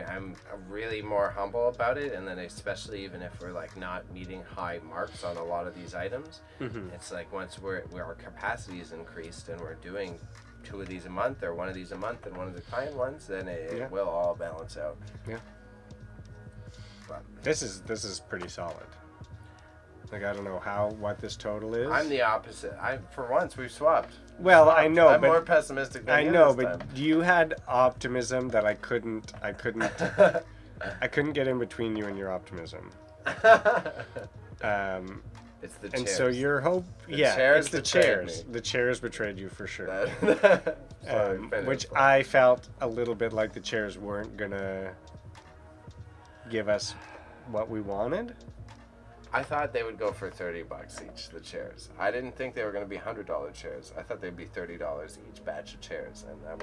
I'm really more humble about it, and then especially even if we're like not meeting high marks on a lot of these items, it's like once our capacity is increased and we're doing 2 of these a month or 1 of these a month and one of the client ones, then it will all balance out. Yeah. But This is pretty solid. Like, I don't know what this total is. I'm the opposite. For once we've swapped. Well, I know, I'm but more pessimistic than I you know, this but time. you had optimism that I couldn't I couldn't get in between you and your optimism. It's the And chairs. so your hope, The yeah, chairs it's the betrayed chairs. me. The chairs betrayed you for sure. Sorry, finish. Which I felt a little bit like the chairs weren't gonna give us what we wanted. I thought they would go for $30 each, the chairs. I didn't think they were going to be $100 chairs. I thought they'd be $30 each batch of chairs, and that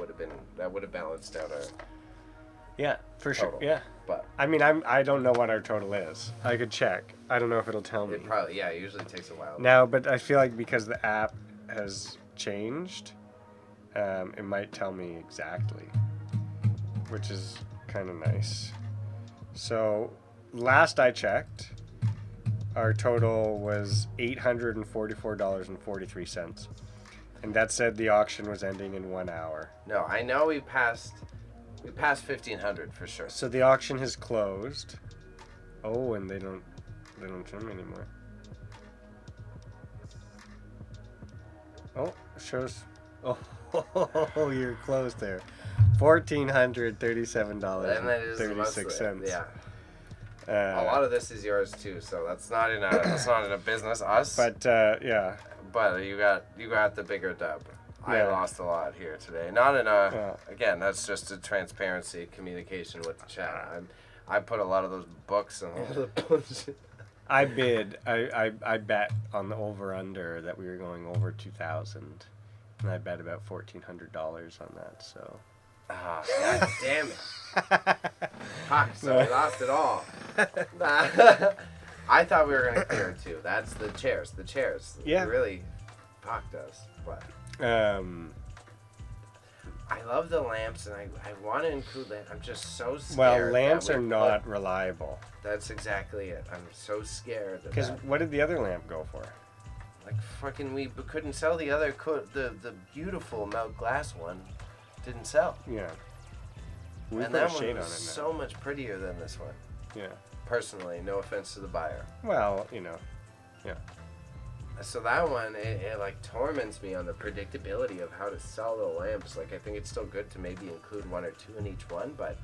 would have balanced out our Yeah, for sure. total. Yeah. But I mean, I don't know what our total is. I could check. I don't know if it'll tell me. it probably, it usually takes a while. Now, but I feel like because the app has changed, it might tell me exactly, which is kind of nice. So, last I checked, our total was $844.43. And that said the auction was ending in 1 hour. No, I know we passed 1,500 for sure. So the auction has closed. Oh, and they don't show me anymore. Oh, it shows. Oh, you're close there. $1,437.36. Yeah. A lot of this is yours too, so that's not in a business us. But yeah. But you got the bigger dub. I Yeah. lost a lot here today. Not in again, that's just a transparency communication with the chat. I put a lot of those books and all the bullshit. I bet on the over under that we were going over 2,000, and I bet about $1,400 on that. So. Ah, god damn it! Fuck, so we lost it all. I thought we were gonna clear it too. That's the chairs. The chairs. Yeah. It really fucked us. But I love the lamps, and I want to include lamps. I'm just so scared. Well, lamps that are not reliable. That's exactly it. I'm so scared. Because what did the other lamp go for? like fucking we couldn't sell the other the beautiful melt glass one. Didn't sell. Yeah. We And put a that shade one on it was now. so much prettier than this one. Yeah. Personally, no offense to the buyer. Well, you know. Yeah. So that one, it like torments me on the predictability of how to sell the lamps. Like I think it's still good to maybe include one or two in each one, but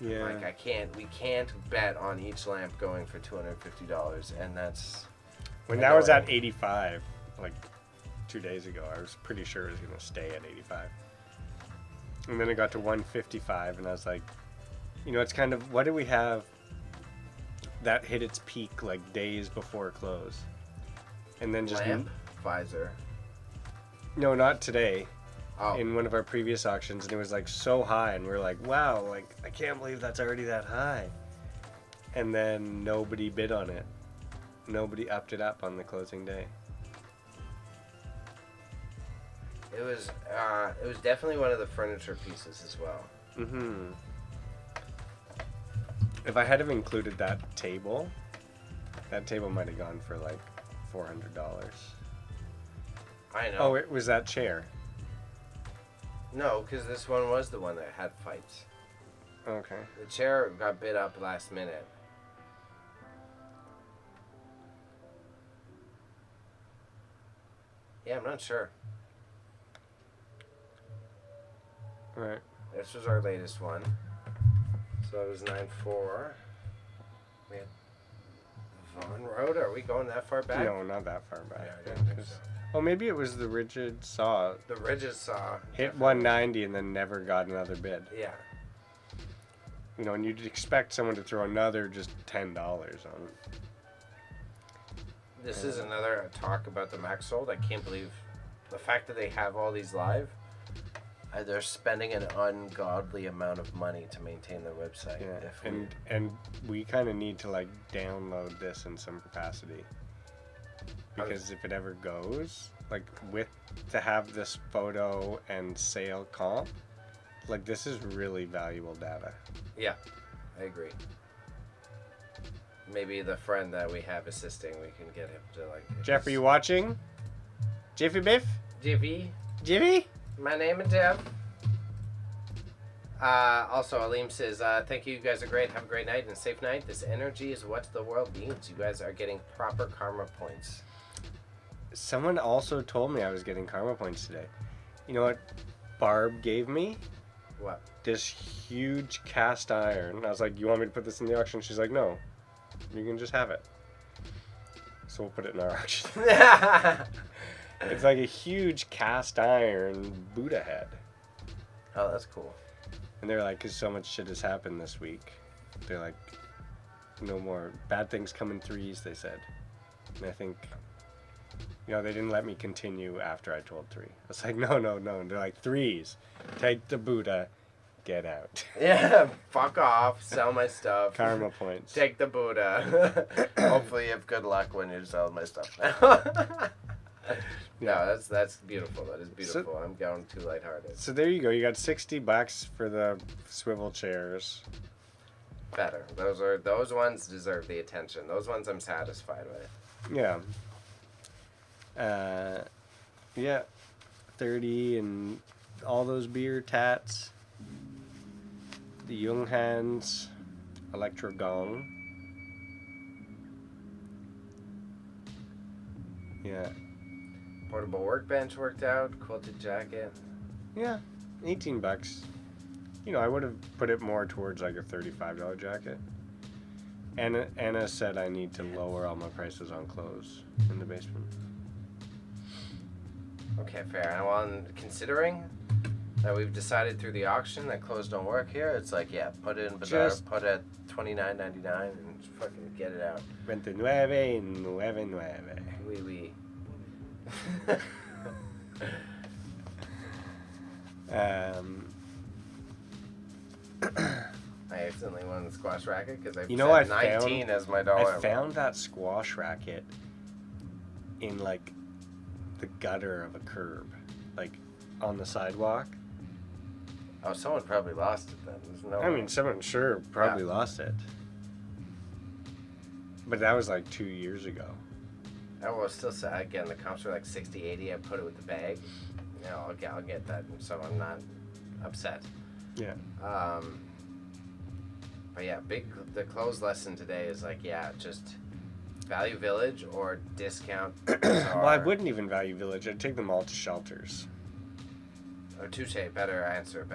Yeah. like we can't bet on each lamp going for $250, and that's When that was at 85, like 2 days ago, I was pretty sure it was going to stay at 85. And then it got to 155, and I was like, you know, it's kind of, what do we have that hit its peak like days before close? And then just lamp visor. no, not today. Oh, In one of our previous auctions, and it was like so high, and we were like, wow, like I can't believe that's already that high. And then nobody bid on it. Nobody upped it up on the closing day. it was definitely one of the furniture pieces as well. Mm-hmm. If I had have included that table might have gone for like $400. I know. Oh, it was that chair. No, because this one was the one that had fights. Okay. The chair got bid up last minute. Yeah, I'm not sure. Right. This was our latest one. So it was 9.4. We had Vaughan Road. Are we going that far back? No, not that far back. Yeah, I don't think so. Oh, maybe it was the rigid saw. The Ridges saw. Hit 190 and then never got another bid. Yeah. You know, and you'd expect someone to throw another just $10 on it. This is another talk about the Max Sold. I can't believe the fact that they have all these live. They're spending an ungodly amount of money to maintain their website. Yeah, and we kind of need to like download this in some capacity, because if it ever goes, like to have this photo and sale comp, like this is really valuable data. Yeah, I agree. Maybe the friend that we have assisting, we can get him to like. Jeff, are you watching? Jiffy Biff? Jiffy? Jiffy? My name is Jeff. Also, Aleem says, thank you guys are great. Have a great night and a safe night. This energy is what the world needs. You guys are getting proper karma points. Someone also told me I was getting karma points today. You know what Barb gave me? What? This huge cast iron. I was like, you want me to put this in the auction? She's like, no. You can just have it. So we'll put it in our auction. It's like a huge cast iron Buddha head. Oh, that's cool. And they're like, because so much shit has happened this week. They're like, no more bad things come in threes, they said. And I think, you know, they didn't let me continue after I told 3. I was like, no. And they're like, 3s. Take the Buddha. Get out. Yeah, fuck off. Sell my stuff. Karma points. Take the Buddha. Hopefully you have good luck when you sell my stuff now. No, that's beautiful. That is beautiful. So, I'm going too lighthearted. So there you go. You got $60 for the swivel chairs. Better. Those ones deserve the attention. Those ones I'm satisfied with. Yeah. Yeah. 30 and all those beer tats. The Junghans Electro Gong. Yeah. Portable workbench worked out. Quilted jacket. Yeah, $18. You know, I would have put it more towards like a $35 jacket. Anna said I need to lower all my prices on clothes in the basement. Okay, fair. And well, considering that we've decided through the auction that clothes don't work here, it's like, yeah, put it in bazaar, put it at $29.99 and fucking get it out. $29.99. Oui, oui. I accidentally won the squash racket because I set 19 as my dollar. I found that squash racket in like the gutter of a curb, like on the sidewalk. Oh, someone probably lost it then. There's no I mean, someone sure probably lost it. But that was like 2 years ago. I was still sad. Again, the comps were like 60, 80. I put it with the bag. You know, I'll get that, so I'm not upset. Yeah. But yeah, the clothes lesson today is like, yeah, just Value Village or discount. Well, I wouldn't even Value Village. I'd take them all to shelters. Oh, touche. Better answer.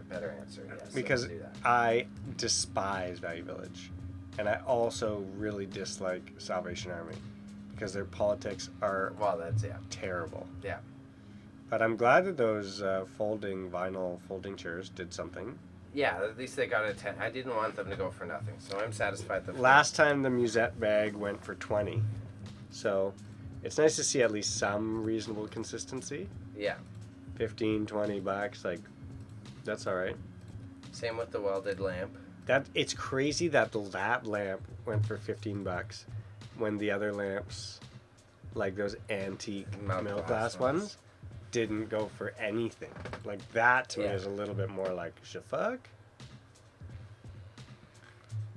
Yes. Because I despise Value Village. And I also really dislike Salvation Army. Because their politics are terrible. Yeah. But I'm glad that those vinyl folding chairs did something. Yeah, at least they got a 10. I didn't want them to go for nothing, so I'm satisfied. Last time the Musette bag went for 20. So it's nice to see at least some reasonable consistency. Yeah. 15, $20, like, that's all right. Same with the welded lamp. It's crazy that that lamp went for $15 when the other lamps, like those antique milk glass ones, didn't go for anything. Like, that to me is a little bit more like, fuck?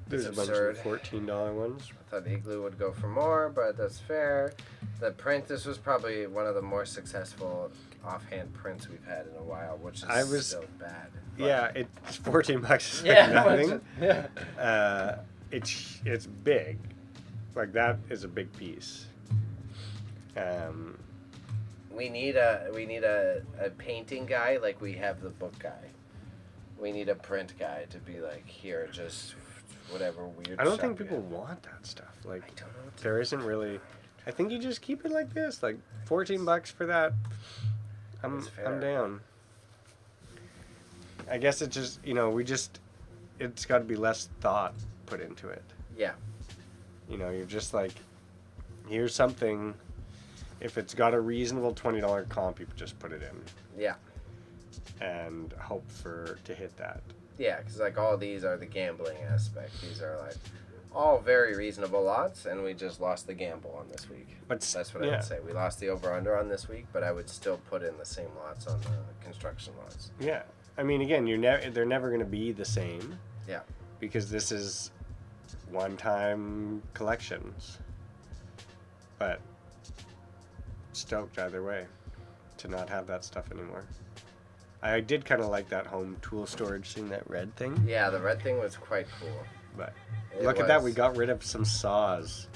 There's a bunch of $14 ones. I thought Igloo would go for more, but that's fair. The print, this was probably one of the more successful offhand prints we've had in a while, which is still bad. But yeah, it's $14 is like nothing. Yeah. It's big. Like, that is a big piece. We need a painting guy like we have the book guy. We need a print guy to be like, here, just whatever weird. I don't shit think we people have. want that stuff. Like, I don't know. there isn't really. I think you just keep it like this, like $14 for that. I'm fair. down. I guess it just it's got to be less thought put into it. Yeah. You're just like, here's something. If it's got a reasonable $20 comp, you just put it in. Yeah. And hope to hit that. Yeah, because like all these are the gambling aspect. These are like all very reasonable lots, and we just lost the gamble on this week. But that's what I would say. We lost the over/under on this week, but I would still put in the same lots on the construction lots. Yeah, I mean, again, they're never going to be the same. Yeah. Because this is one-time collections. But stoked either way to not have that stuff anymore. I did kind of like that home tool storage thing, that red thing. Yeah, the red thing was quite cool. But look at that, we got rid of some saws.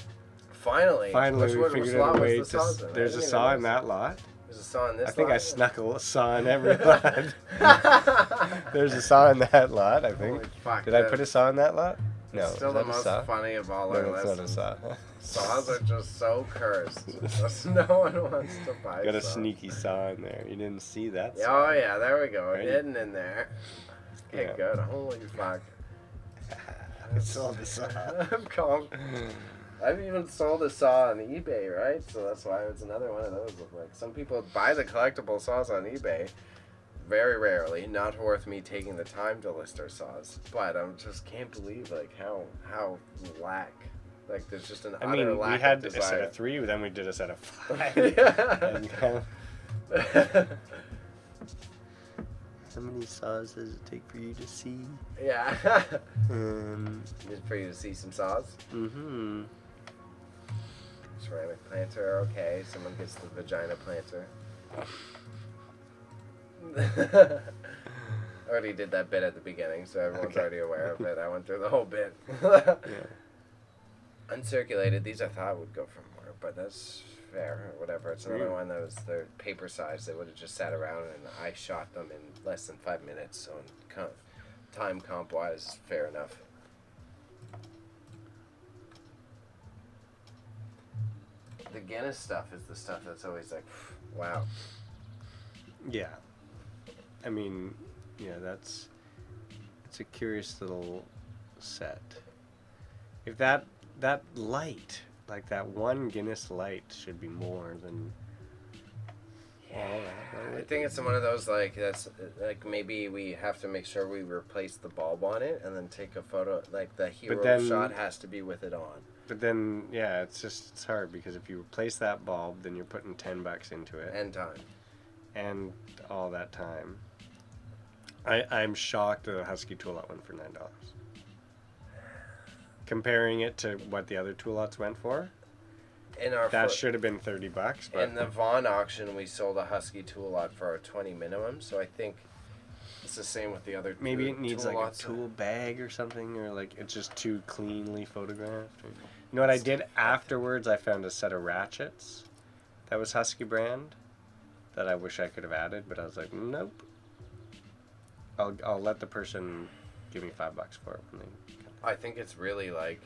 Finally, we figured out a way to. There's a saw in that lot. There's a saw in this lot? I think I snuck a saw in every lot. There's a saw in that lot, I think. Holy fuck, Did I put a saw in that lot? No. It's still the most funny of all our lists. No, lists. it's not a saw. Saws are just so cursed. No one wants to buy Got a saws. sneaky saw in there. You didn't see that saw. Oh yeah, there we go. Right. Hidden in there. Okay, Yeah. good. Holy fuck. I sold the saw. I'm calm. I've even sold a saw on eBay, right? So that's why it's another one of those. Like some people buy the collectible saws on eBay. Very rarely. Not worth me taking the time to list our saws. But I just can't believe like how lack. Like there's just an utter lack we had of a desire. set of 3, then we did a set of 5. Yeah. How many saws does it take for you to see? Yeah. Just for you to see some saws. Mm-hmm. Ceramic planter, okay. Someone gets the vagina planter. I already did that bit at the beginning, so everyone's already aware of it. I went through the whole bit. Yeah. Uncirculated, these I thought would go for more, but that's fair or whatever. It's another one that was the paper size. They would have just sat around and I shot them in less than 5 minutes, so time comp wise, fair enough. The Guinness stuff is the stuff that's always like, wow. Yeah. I mean, yeah, it's a curious little set. If that light, like that one Guinness light, should be more than all that. I think it's one of those like that's like maybe we have to make sure we replace the bulb on it and then take a photo. Like the hero shot has to be with it on. But then, yeah, it's hard because if you replace that bulb, then you're putting $10 into it And time. and all that time. I'm shocked that the Husky tool lot went for $9. Comparing it to what the other tool lots went for, that should have been $30. But in the Vaughn auction, we sold a Husky tool lot for our 20 minimum. So I think it's the same with the other. Maybe it needs like a lots. tool bag or something, or like it's just too cleanly photographed. You know what I did afterwards? I found a set of ratchets that was Husky brand that I wish I could have added, but I was like, nope. I'll let the person give me $5 for it when they. I think it's really like.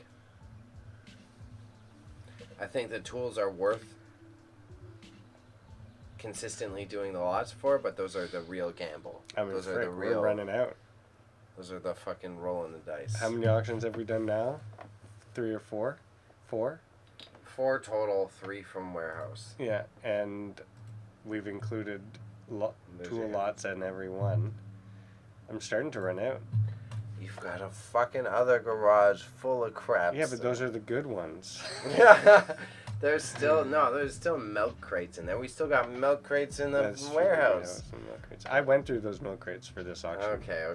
I think the tools are worth consistently doing the lots for, but those are the real gamble. I mean, those are the real. We're running out. Those are the fucking rolling the dice. How many auctions have we done now? 3 or 4? 4? 4 total, 3 from warehouse. Yeah, and we've included tool lots in every one. I'm starting to run out. You've got a fucking other garage full of crap. Yeah, but those are the good ones. There's still milk crates in there. We still got milk crates in the warehouse. I went through those milk crates for this auction. Okay.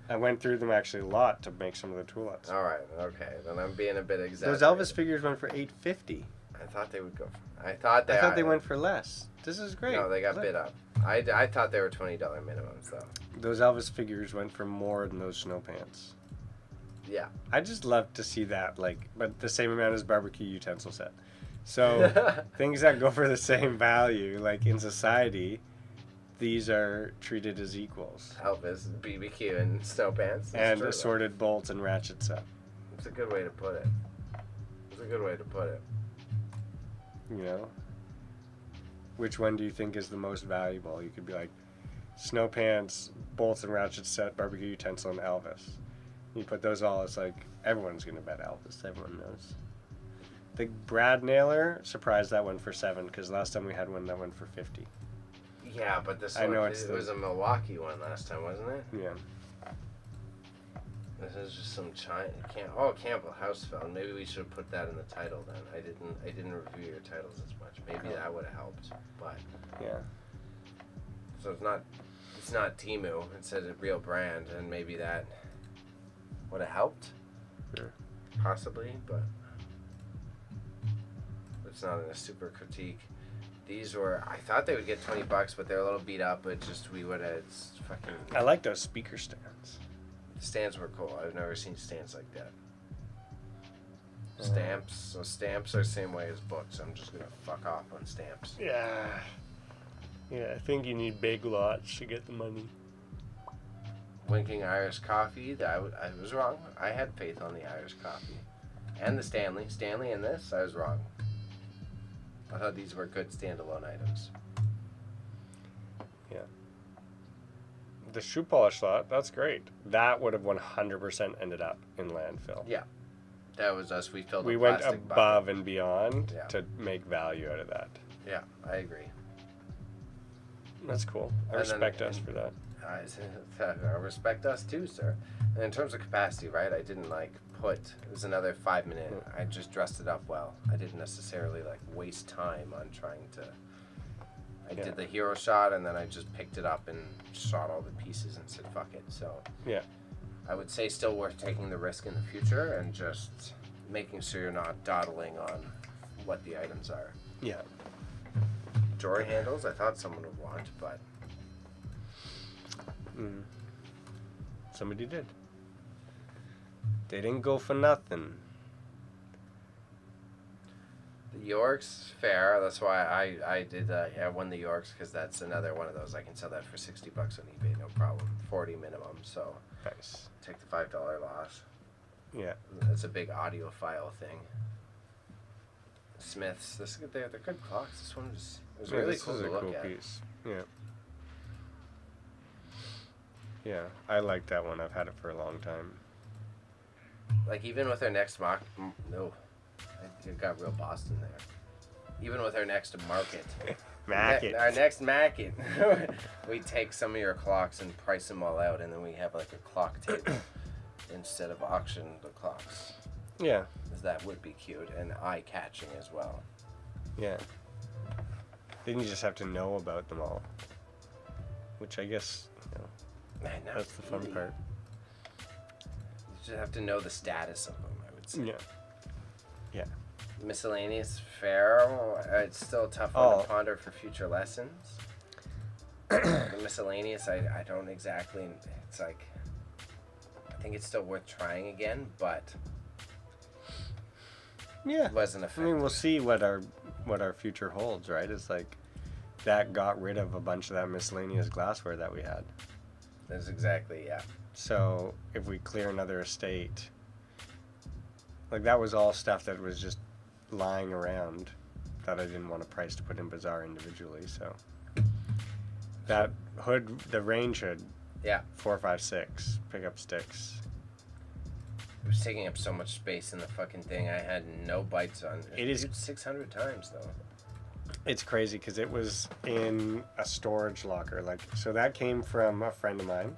I went through them actually a lot to make some of the tool lots. All right, okay. Then I'm being a bit exaggerated. Those Elvis figures went for $850. I thought they would go. I thought they went for less. This is great. No, they got bid up. I thought they were $20 minimums though. Those Elvis figures went for more than those snow pants. Yeah. I just love to see that, but the same amount as barbecue utensil set. So things that go for the same value, like in society, these are treated as equals. Elvis, BBQ, and snow pants. And assorted bolts and ratchet set. It's a good way to put it. It's a good way to put it. You know? Which one do you think is the most valuable? You could be like, snow pants, bolts and ratchet set, barbecue utensil, and Elvis. You put those all, it's like, everyone's going to bet Elvis. Everyone knows. The Brad Nailer, surprised that went for 7, because last time we had one that went for 50. Yeah, but this I one, know it was a Milwaukee one last time, wasn't it? Yeah. This is just some Campbell House phone. Maybe we should have put that in the title then. I didn't review your titles as much. Maybe that would have helped. But Yeah. so it's not Temu. It says a real brand, and maybe that would have helped. Yeah. Possibly, but it's not in a super critique. These were, I thought they would get $20, but they're a little beat up. But just it's fucking. I like those speaker stands. Stands were cool. I've never seen stands like that. Stamps. So stamps are the same way as books. I'm just gonna fuck off on stamps. Yeah. Yeah, I think you need big lots to get the money. Winking Irish Coffee. I was wrong. I had faith on the Irish Coffee. And the Stanley. Stanley and this, I was wrong. I thought these were good standalone items. Yeah. The shoe polish lot, that's great. That would have 100% ended up in landfill. Yeah. That was us. We filled We a went plastic above bucket. and beyond Yeah. to make value out of that. Yeah, I agree. That's cool. I And then- respect us for that. I respect us too, sir. And in terms of capacity, right? I didn't it was another 5-minute. I just dressed it up well. I didn't necessarily waste time on trying to. I did the hero shot and then I just picked it up and shot all the pieces and said fuck it. So Yeah. I would say still worth taking the risk in the future and just making sure you're not dawdling on what the items are. Yeah. Drawer handles, I thought someone would want, but Somebody did. They didn't go for nothing. the Yorks, fair. That's why I did. I won the Yorks because that's another one of those. I can sell that for $60 on eBay, no problem. 40 minimum. So Nice. take the $5 loss. Yeah. That's a big audiophile thing. Smiths, they're good clocks. This one was really this cool is to a look cool at. piece. Yeah. Yeah, I like that one. I've had it for a long time. Even with our next no, it got real Boston there. Even with our next market, our next market, we take some of your clocks and price them all out, and then we have a clock table instead of auction the clocks. Yeah. That would be cute and eye-catching as well. Yeah. Then you just have to know about them all. Which I guess, that's the fun part. You just have to know the status of them, I would say. Yeah. Yeah. Miscellaneous fair. It's still a tough one to ponder for future lessons. The miscellaneous, I don't exactly. It's I think it's still worth trying again, but Yeah. it wasn't I effective. mean, we'll see what our future holds, right? It's that got rid of a bunch of that miscellaneous glassware that we had. That's exactly, yeah. So if we clear another estate, that was all stuff that was just lying around that I didn't want to price to put in Bazaar individually. So that hood, the range hood, Yeah. 4, 5, 6 pickup sticks. It was taking up so much space in the fucking thing. I had no bites on. It is 600 times though. It's crazy because it was in a storage locker. So that came from a friend of mine,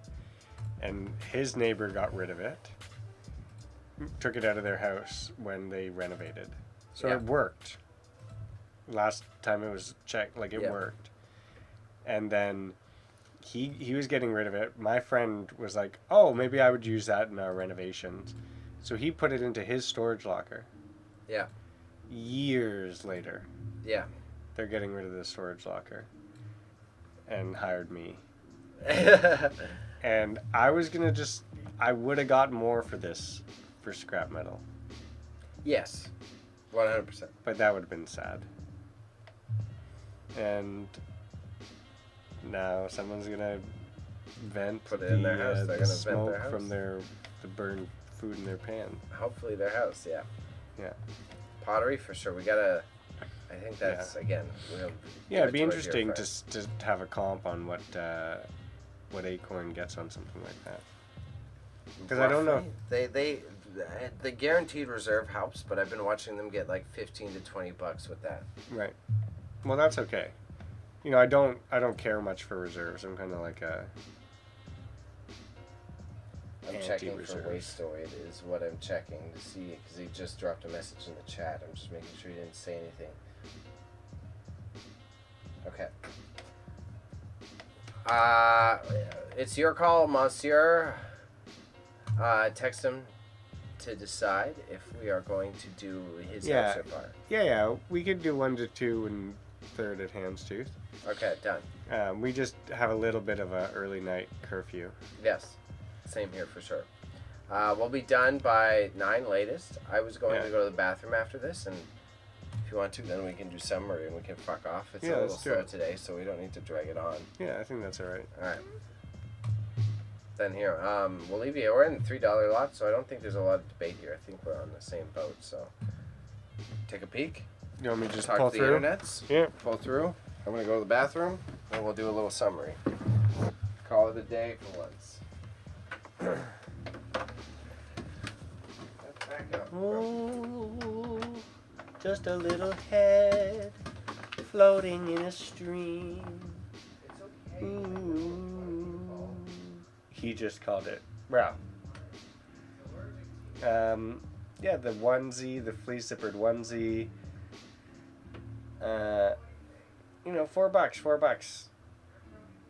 and his neighbor got rid of it, took it out of their house when they renovated. So Yeah. it worked. Last time it was checked, it Yeah. worked. And then he was getting rid of it. My friend was like, oh, maybe I would use that in our renovations. So he put it into his storage locker. Yeah. Years later, Yeah. they're getting rid of the storage locker and hired me. And I was going to I would have got more for this for scrap metal. Yes. 100%. But that would have been sad. And now someone's gonna vent Put it in their house. They're the gonna vent smoke their house. from the burned food in their pan. Hopefully their house, yeah. Yeah. Pottery for sure. We gotta. I think that's again. We'll Yeah, it'd be interesting to have a comp on what Acorn gets on something like that. Because I don't know. The guaranteed reserve helps, but I've been watching them get like $15 to $20 with that. Right. Well, that's okay. You know, I don't care much for reserves. I'm kind of like a. I'm checking for wasteoid is what I'm checking to see, because he just dropped a message in the chat. I'm just making sure he didn't say anything. Okay. It's your call, monsieur. Text him to decide if we are going to do his extra part. Yeah. We could do 1 to 2 and 3rd at Hamstooth. Okay, done. We just have a little bit of a early night curfew. Yes. Same here for sure. We'll be done by 9 latest. I was going to go to the bathroom after this, and if you want to, then we can do summary and we can fuck off. It's a little slow today, so we don't need to drag it on. Yeah, I think that's all right. All right. Then here, we'll leave you. We're in the $3 lot, so I don't think there's a lot of debate here. I think we're on the same boat. So take a peek. You want me to just talk pull to through? the internets? Yeah. Pull through. I'm gonna go to the bathroom, and we'll do a little summary. Call it a day for once. Ooh, just a little head floating in a stream. It's okay. Ooh. He just called it. Wow. Yeah, the onesie, the fleece zippered onesie. You know, $4.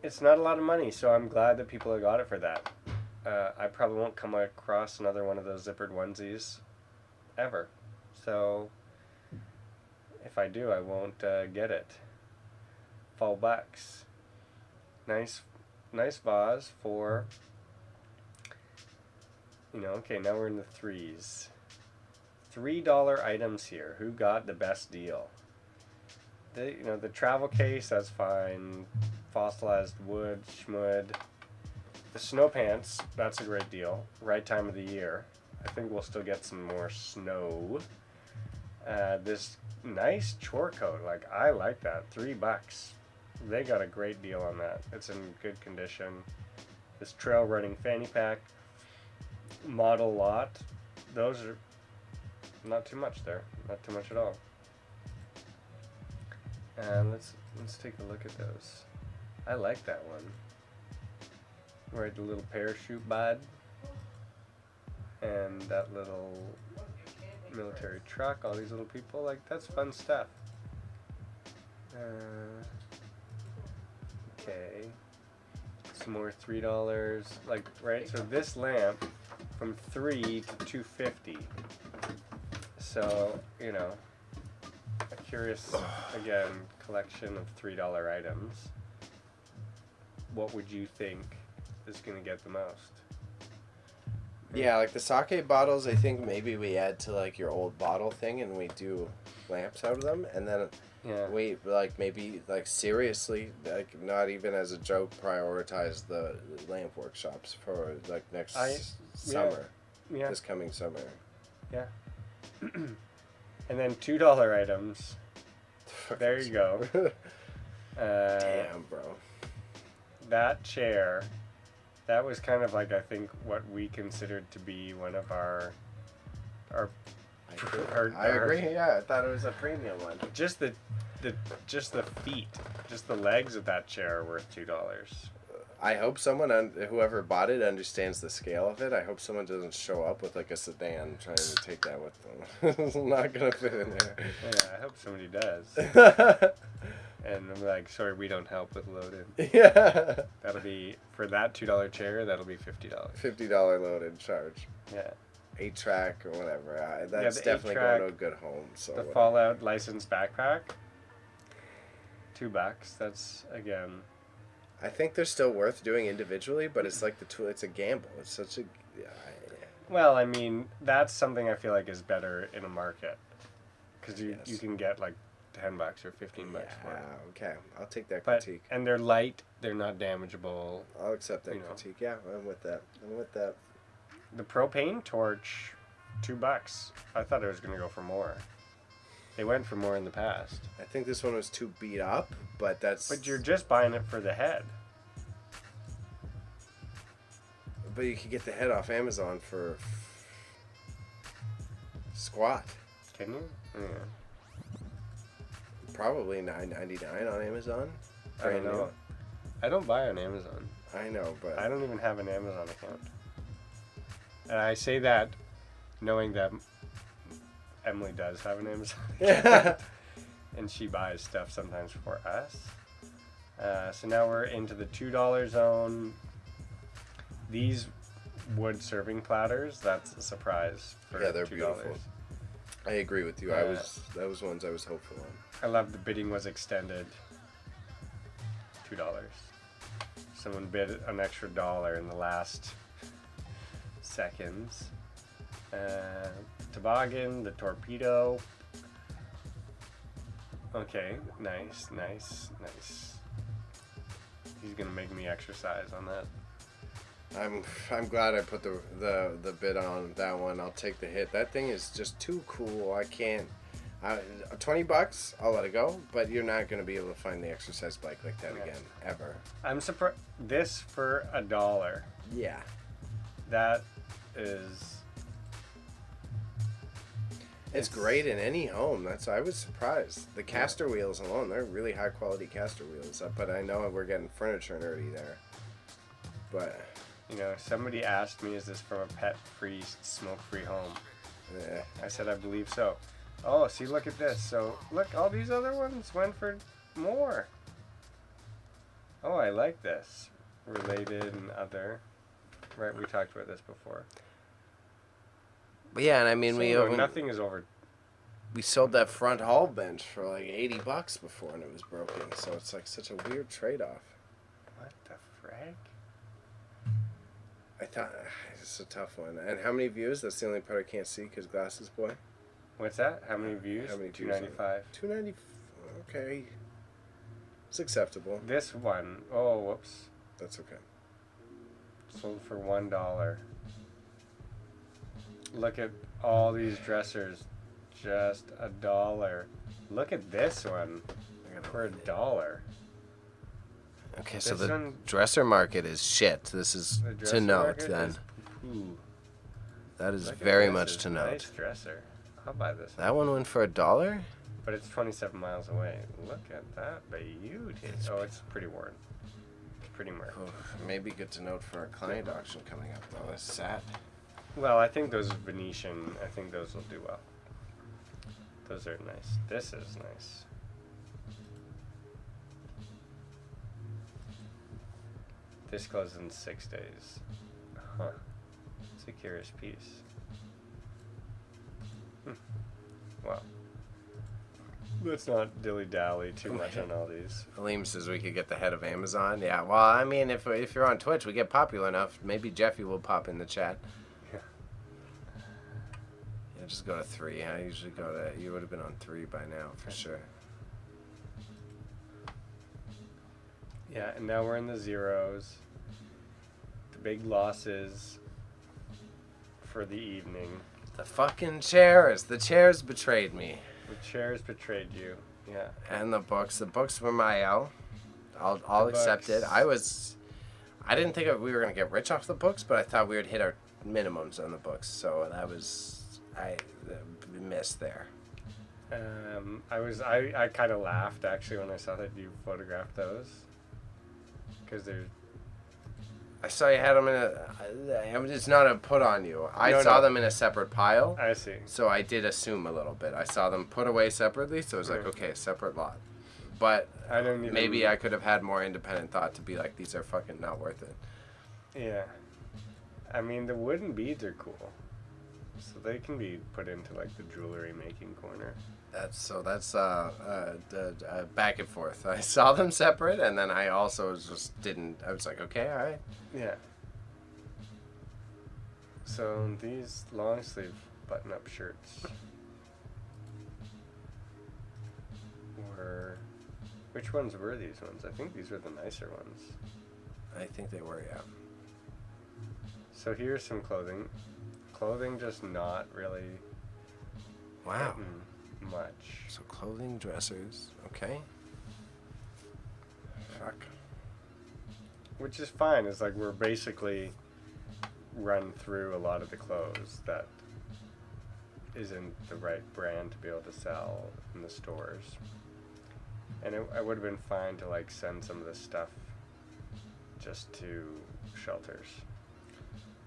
It's not a lot of money, so I'm glad that people have got it for that. I probably won't come across another one of those zippered onesies ever. So if I do, I won't get it. $4. Nice vase for, you know, okay, now we're in the threes. $3 items here. Who got the best deal? The travel case, that's fine. Fossilized wood, schmud. The snow pants, that's a great deal. Right time of the year. I think we'll still get some more snow. This nice chore coat, like I like that. $3. They got a great deal on that. It's in good condition. This trail running fanny pack, model lot. Those are not too much there. Not too much at all. And let's take a look at those. I like that one. Right, the little parachute bud. And that little military truck, all these little people, like that's fun stuff. Okay. Some more $3. Like, right, so this lamp from $3 to $2.50. So, you know, a curious, again, collection of $3 items. What would you think is going to get the most? Yeah, like the sake bottles, I think maybe we add to like your old bottle thing and we do lamps out of them, and then we like maybe like seriously, like not even as a joke, prioritize the lamp workshops for like next summer. Yeah. This coming summer. Yeah. And then $2 items. There you go. Damn, bro. That chair. That was kind of like, I think, what we considered to be one of our I agree. Yeah, I thought it was a premium one. Just the feet, just the legs of that chair are worth $2. I hope someone, whoever bought it, understands the scale of it. I hope someone doesn't show up with like a sedan trying to take that with them. It's not gonna fit in there. Yeah, I hope somebody does. And I'm like, sorry, we don't help with load-in. Yeah. That'll be, for that $2 chair, that'll be $50. $50 load-in charge. Yeah. 8-track or whatever. That's definitely going to a good home. So the Fallout licensed backpack, $2. That's, again... I think they're still worth doing individually, but it's like it's a gamble. It's such a... Well, I mean, that's something I feel like is better in a market. Because you can get, like, $10 or $15 for Yeah, it. okay. I'll take that But critique. and they're light. They're not damageable. I'll accept that you know. critique. Yeah, I'm with that. I'm with that. The propane torch, $2. I thought it was gonna go for more. They went for more in the past. I think this one was too beat up, but that's... But you're just buying it for the head. But you could get the head off Amazon for squat. Can you? Yeah. Probably $9.99 on Amazon. I don't Brand new. know. I don't buy on Amazon. I know, but I don't even have an Amazon account. And I say that knowing that Emily does have an Amazon account. And she buys stuff sometimes for us. So now we're into the $2 zone. These wood serving platters, that's a surprise for Yeah, they're $2. beautiful. I agree with you. That was ones I was hopeful on. I love the bidding was extended. $2. Someone bid an extra $1 in the last seconds. Toboggan, the torpedo. Okay, nice. He's gonna make me exercise on that. I'm glad I put the bid on that one. I'll take the hit. That thing is just too cool. I can't. $20, I'll let it go. But you're not gonna be able to find the exercise bike like that again, ever. I'm surprised. This for $1. Yeah. That is. It's great in any home. I was surprised. The caster wheels alone, they're really high quality caster wheels. But I know we're getting furniture nerdy there. But You know, somebody asked me, is this from a pet-free, smoke-free home? yeah. I said, I believe so. Oh, see, look at this. So, look, all these other ones went for more. Oh, I like this. Related and other. Right, we talked about this before. But yeah, and I mean nothing is over. we sold that front hall bench for like $80 before and it was broken. So it's like such a weird trade-off. What the frick? I thought it's a tough one. And how many views? That's the only part I can't see because glasses boy. What's that? How many views? How many views? 295. 290. Okay. It's acceptable. This one, oh, whoops. That's okay. Sold for $1. Look at all these dressers. Just $1. Look at this one for $1. Okay, so This the one- dresser market is shit. This is The to dresser note market then. is poo-poo. That is Look at very this, much it's to a note. Nice dresser. I'll buy this. That one went for $1? But it's 27 miles away. Look at that beauty. It's pretty worn. It's pretty murky. Maybe good to note for our client auction coming up though. That's sad. Well, I think those Venetian, I think those will do well. Those are nice. This is nice. This closes in 6 days. Huh. It's a curious piece. Well, let's not dilly-dally too much on all these. Aleem says we could get the head of Amazon. Yeah, well, I mean, if you're on Twitch, we get popular enough. Maybe Jeffy will pop in the chat. Yeah. Yeah, just go to 3. I usually go to... You would have been on 3 by now, for sure. Yeah, and now we're in the zeros. The big losses for the evening. The fucking chairs. The chairs betrayed me. The chairs betrayed you. Yeah. And the books. The books were my L. I'll accept it. books. I didn't think we were going to get rich off the books, but I thought we would hit our minimums on the books. So that was... I missed there. I kind of laughed actually when I saw that you photographed those. Because they're... I saw you had them in a... It's not a put on you. I saw them in a separate pile. I see. So I did assume a little bit. I saw them put away separately, so it was like, okay, separate lot. But maybe I could have had more independent thought to be like, these are fucking not worth it. Yeah. I mean, the wooden beads are cool. So they can be put into like the jewelry making corner. That's back and forth. I saw them separate, and then I also just didn't. I was like, okay, all right. Yeah. So these long sleeve button up shirts. Which ones were these ones? I think these were the nicer ones. I think they were, yeah. So here's some clothing. Clothing just not really Wow. much. So clothing, dressers, okay. Fuck. Which is fine. It's like we're basically run through a lot of the clothes that isn't the right brand to be able to sell in the stores. And I would have been fine to like send some of this stuff just to shelters.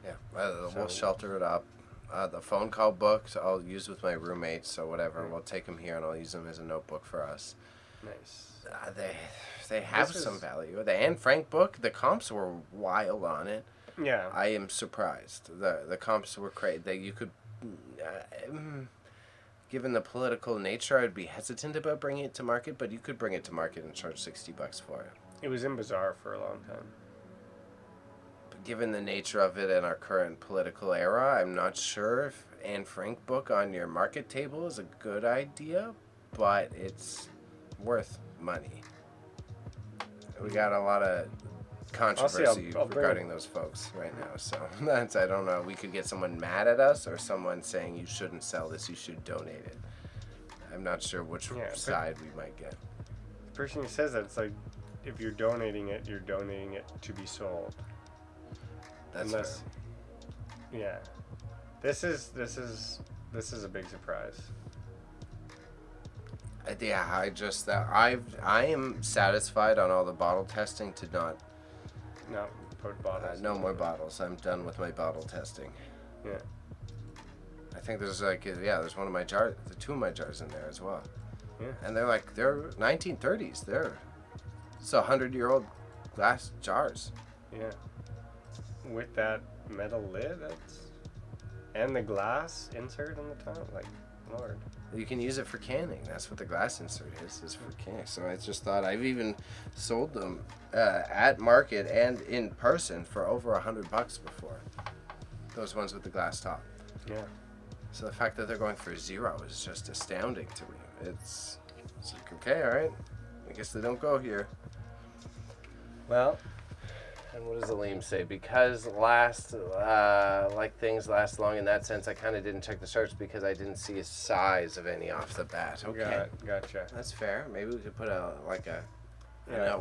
Yeah, we'll So- shelter it up. The phone call books I'll use with my roommates, so whatever. We'll take them here and I'll use them as a notebook for us. Nice. They have This some was- value. The Anne Frank book, the comps were wild on it. Yeah. I am surprised. The comps were crazy. That you could, given the political nature, I'd be hesitant about bringing it to market. But you could bring it to market and charge $60 for it. It was in Bazaar for a long time. But given the nature of it in our current political era, I'm not sure if Anne Frank book on your market table is a good idea. But it's worth money. We got a lot of controversy I'll bring regarding it. those folks right now, so that's, I don't know, we could get someone mad at us or someone saying you shouldn't sell this, you should donate it. I'm not sure which Yeah, but- side we might get. The person who says that, it's like, if you're donating it to be sold. That's Unless, fair. yeah, this is a big surprise. Yeah, I am satisfied on all the bottle testing to not Not put bottles. no in more it. bottles. I'm done with my bottle testing. Yeah. I think there's there's one of my jars, two of my jars in there as well. Yeah. And they're 1930s. It's 100-year-old glass jars. Yeah. With that metal lid, and the glass insert on the top, like, Lord. You can use it for canning. That's what the glass insert is for canning. So I just thought, I've even sold them at market and in person for over $100 before. Those ones with the glass top. Yeah. So the fact that they're going for $0 is just astounding to me. It's like, okay, all right. I guess they don't go here. Well, And what does Aleem say? Because things last long in that sense, I kind of didn't check the shirts because I didn't see a size of any off the bat. Okay, gotcha. that's fair. Maybe we could put Yeah,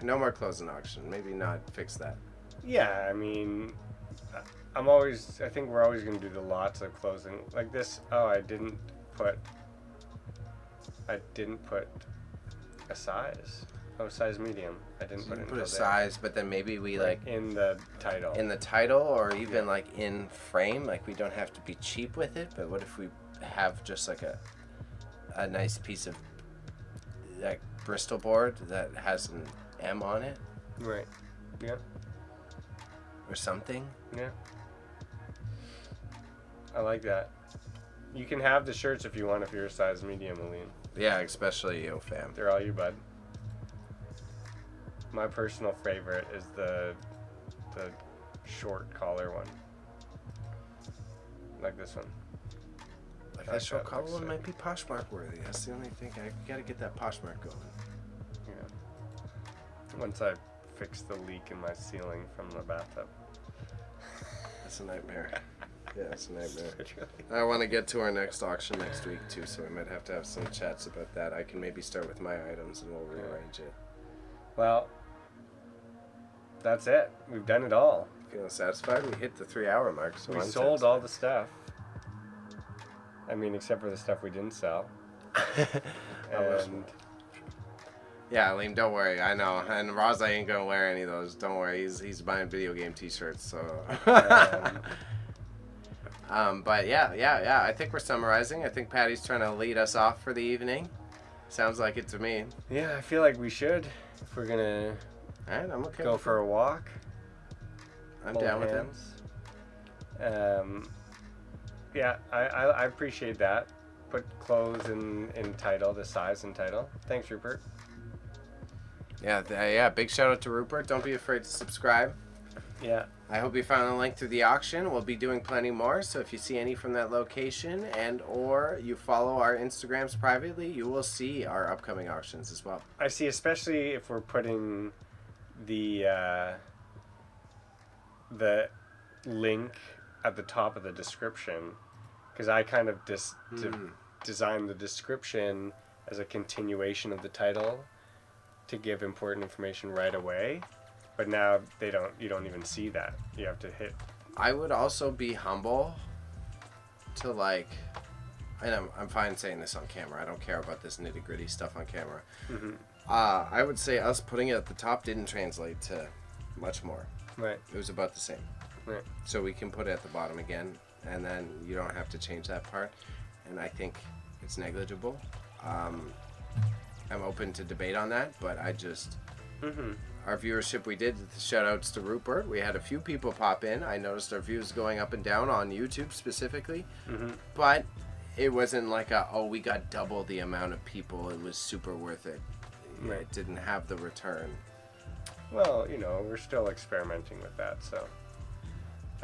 no more closing auction. Maybe not fix that. Yeah, I mean, I think we're always going to do the lots of closing. Like this, I didn't put a size. Oh, size medium. I didn't put it Put a until size, but then maybe we there. In the title. in the title, or even in frame. Like, we don't have to be cheap with it, but what if we have just like a nice piece of Bristol board that has an M on it Right. Yeah. or something? Yeah. I like that. You can have the shirts if you want, if you're a size medium, Aline. Yeah, especially you, fam. They're all you, bud. My personal favorite is the short collar one. Like this one. Like I that short that collar looks one sick. might be Poshmark worthy. That's the only thing. I gotta get that Poshmark going. Yeah. Once I fix the leak in my ceiling from the bathtub. That's a nightmare. Yeah, it's a nightmare. I want to get to our next auction next week too, so we might have to have some chats about that. I can maybe start with my items and we'll rearrange it. Well, that's it. We've done it all. Feeling satisfied? We hit the 3-hour mark, so We I'm sold all satisfied. the stuff. I mean, except for the stuff we didn't sell. And Yeah, Liam, don't worry. I know. And Raza ain't gonna wear any of those. Don't worry. He's buying video game T-shirts. So. But yeah. I think we're summarizing. I think Patty's trying to lead us off for the evening. Sounds like it to me. yeah, I feel like we should, if we're gonna All right, I'm okay. go for a walk. I'm hold down with it. hands. Yeah, I appreciate that. Put clothes in title, the size and title. Thanks, Rupert. Yeah. Big shout out to Rupert. Don't be afraid to subscribe. Yeah. I hope you found the link to the auction. We'll be doing plenty more, so if you see any from that location and or you follow our Instagrams privately, you will see our upcoming auctions as well. I see, especially if we're putting the link at the top of the description, because I kind of designed the description as a continuation of the title to give important information right away. But now you don't even see that. You have to hit. I would also be humble to like, and I'm fine saying this on camera. I don't care about this nitty gritty stuff on camera. Mm-hmm. I would say us putting it at the top didn't translate to much more. Right. It was about the same. Right. So we can put it at the bottom again, and then you don't have to change that part. And I think it's negligible. I'm open to debate on that, but I just... Mm-hmm. Our viewership, we did shout outs to Rupert. We had a few people pop in. I noticed our views going up and down on YouTube specifically. Mm-hmm. But it wasn't like we got double the amount of people. It was super worth it. Right. It didn't have the return. Well, we're still experimenting with that, so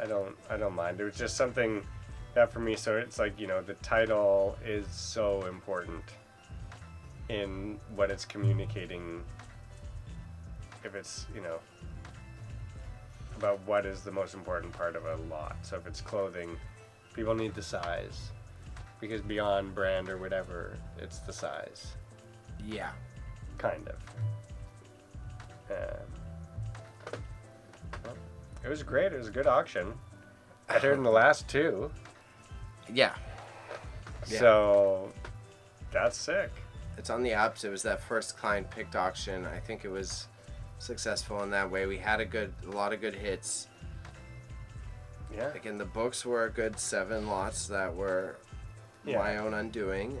I don't mind. It was just something that for me, so it's like, the title is so important in what it's communicating. If it's, about what is the most important part of a lot. So if it's clothing, people need the size, because beyond brand or whatever, it's the size. Yeah. Kind of. Well, it was great. It was a good auction. Better than the last two. Yeah. So that's sick. It's on the ups. It was that first client picked auction. I think it was successful in that way. We had a lot of good hits. Yeah. Again, the books were a good 7 lots that were my own undoing.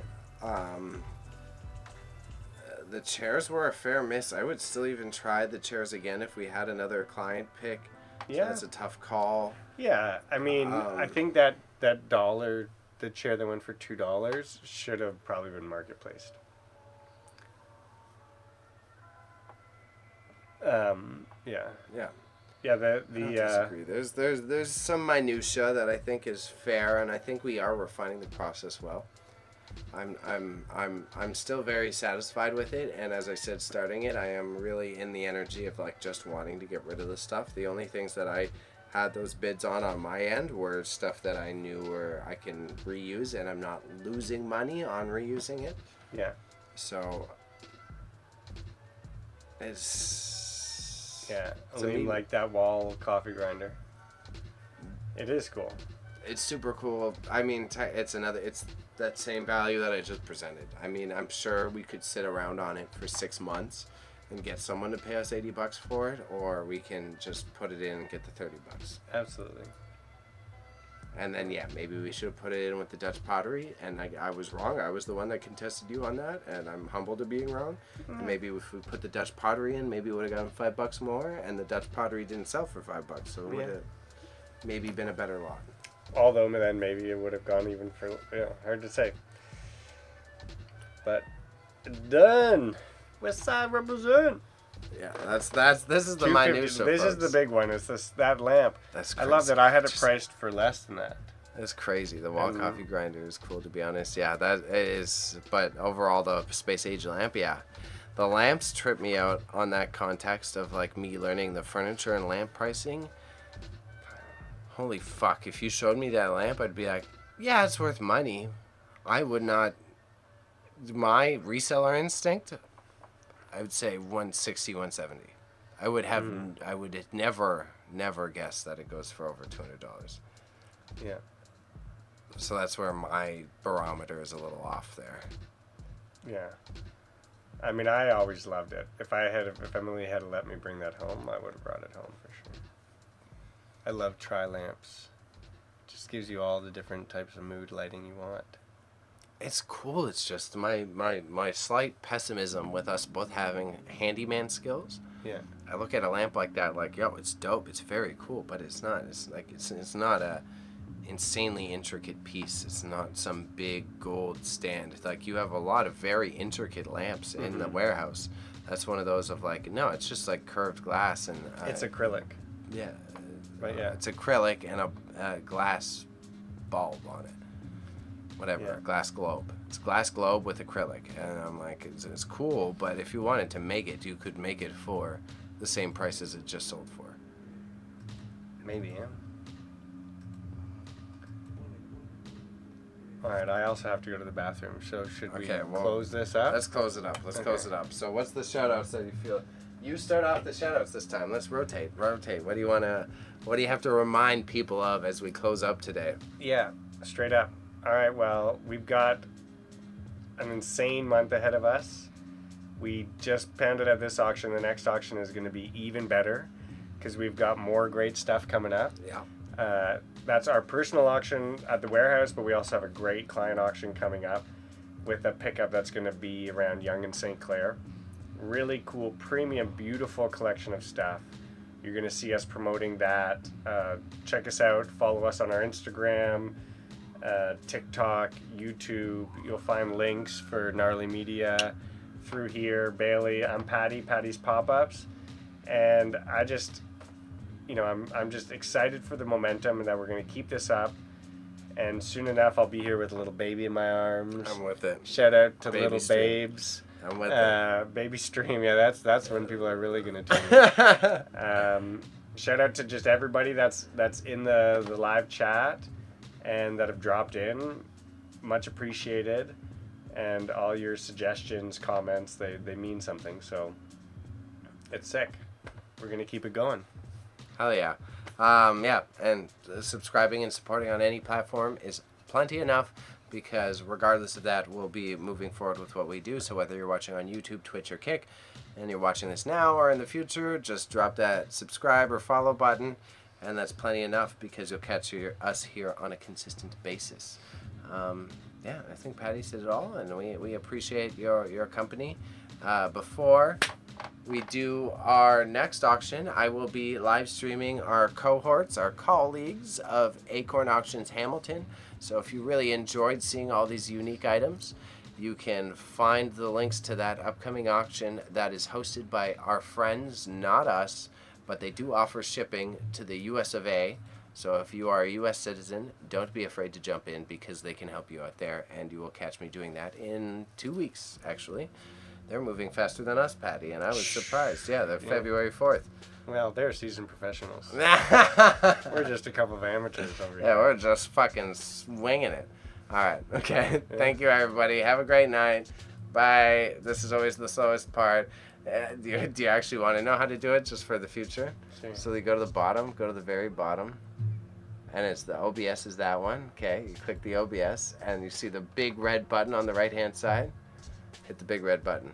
The chairs were a fair miss. I would still even try the chairs again if we had another client pick. Yeah. So that's a tough call. Yeah. I mean, I think that dollar, the chair that went for $2 should have probably been market placed. Yeah. Yeah, I don't disagree. There's some minutia that I think is fair, and I think we are refining the process well. I'm still very satisfied with it, and as I said, starting it, I am really in the energy of like just wanting to get rid of the stuff. The only things that I had those bids on my end were stuff that I knew were I can reuse, and I'm not losing money on reusing it. Yeah. So it's like that wall coffee grinder. It is cool. It's super cool. I mean, it's that same value that I just presented. I mean, I'm sure we could sit around on it for 6 months and get someone to pay us $80 for it, or we can just put it in and get the $30. Absolutely. And then, maybe we should have put it in with the Dutch pottery, and I was wrong. I was the one that contested you on that, and I'm humbled at being wrong. And maybe if we put the Dutch pottery in, maybe we would have gotten $5 more, and the Dutch pottery didn't sell for $5, so it would have maybe been a better lot. Although then maybe it would have gone even for, hard to say. But done. West Side represent. Yeah, this is the minutia. This is the big one. It's that lamp. That's crazy. I love that. I had it priced for less than that. It's crazy. The wall coffee grinder is cool, to be honest. Yeah, that is. But overall, the space age lamp, the lamps trip me out on that context of like me learning the furniture and lamp pricing. Holy fuck! If you showed me that lamp, I'd be like, yeah, it's worth money. I would not. My reseller instinct, I would say 160, 170. I would have. I would never guess that it goes for over $200. Yeah. So that's where my barometer is a little off there. Yeah. I mean, I always loved it. If Emily had let me bring that home, I would have brought it home for sure. I love tri-lamps. Just gives you all the different types of mood lighting you want. It's cool. It's just my slight pessimism with us both having handyman skills. Yeah. I look at a lamp like that, like, yo, it's dope. It's very cool, but it's not. It's not a insanely intricate piece. It's not some big gold stand. Like, you have a lot of very intricate lamps in the warehouse. That's one of those of like, no, it's just like curved glass and. It's acrylic. Yeah. But yeah. It's acrylic and a glass bulb on it. Whatever, Yeah. glass globe. It's glass globe with acrylic. And I'm like, it's cool, but if you wanted to make it, you could make it for the same price as it just sold for. Maybe, yeah. All right, I also have to go to the bathroom. So should we close this up? Let's close it up. Let's close it up. So what's the shout-outs that you feel? You start off the shout-outs this time. Let's rotate. What do you have to remind people of as we close up today? Yeah, straight up. All right, well, we've got an insane month ahead of us. We just pounded at this auction. The next auction is going to be even better because we've got more great stuff coming up. Yeah. That's our personal auction at the warehouse, but we also have a great client auction coming up with a pickup that's going to be around Yonge and St. Clair. Really cool, premium, beautiful collection of stuff. You're going to see us promoting that. Check us out. Follow us on our Instagram, TikTok, YouTube. You'll find links for NarleyMedia through here. Bailey, I'm Patty, Patty's Pop-Ups. And I just... I'm just excited for the momentum and that we're going to keep this up. And soon enough, I'll be here with a little baby in my arms. I'm with it. Shout out to Baby little stream. babes. I'm with it. Baby stream, yeah, that's when people are really going to tune in. Shout out to just everybody that's in the live chat and that have dropped in. Much appreciated. And all your suggestions, comments, they mean something. So it's sick. We're going to keep it going. Hell yeah. Yeah, and subscribing and supporting on any platform is plenty enough because regardless of that, we'll be moving forward with what we do. So whether you're watching on YouTube, Twitch, or Kick, and you're watching this now or in the future, just drop that subscribe or follow button, and that's plenty enough because you'll catch us here on a consistent basis. Yeah, I think Patty said it all, and we appreciate your company. Before we do our next auction, I will be live streaming our cohorts, our colleagues of Acorn Auctions Hamilton. So if you really enjoyed seeing all these unique items, you can find the links to that upcoming auction that is hosted by our friends, not us, but they do offer shipping to the US of A. So if you are a US citizen, don't be afraid to jump in because they can help you out there, and you will catch me doing that in 2 weeks, actually. They're moving faster than us, Patty, and I was surprised. Yeah, they're February 4th. Well, they're seasoned professionals. We're just a couple of amateurs over here. Yeah, we're just fucking swinging it. All right, okay. Thank you, everybody. Have a great night. Bye. This is always the slowest part. Do you actually want to know how to do it just for the future? Sure. So you go to the bottom, go to the very bottom, and it's the OBS is that one. Okay, you click the OBS, and you see the big red button on the right-hand side. Hit the big red button.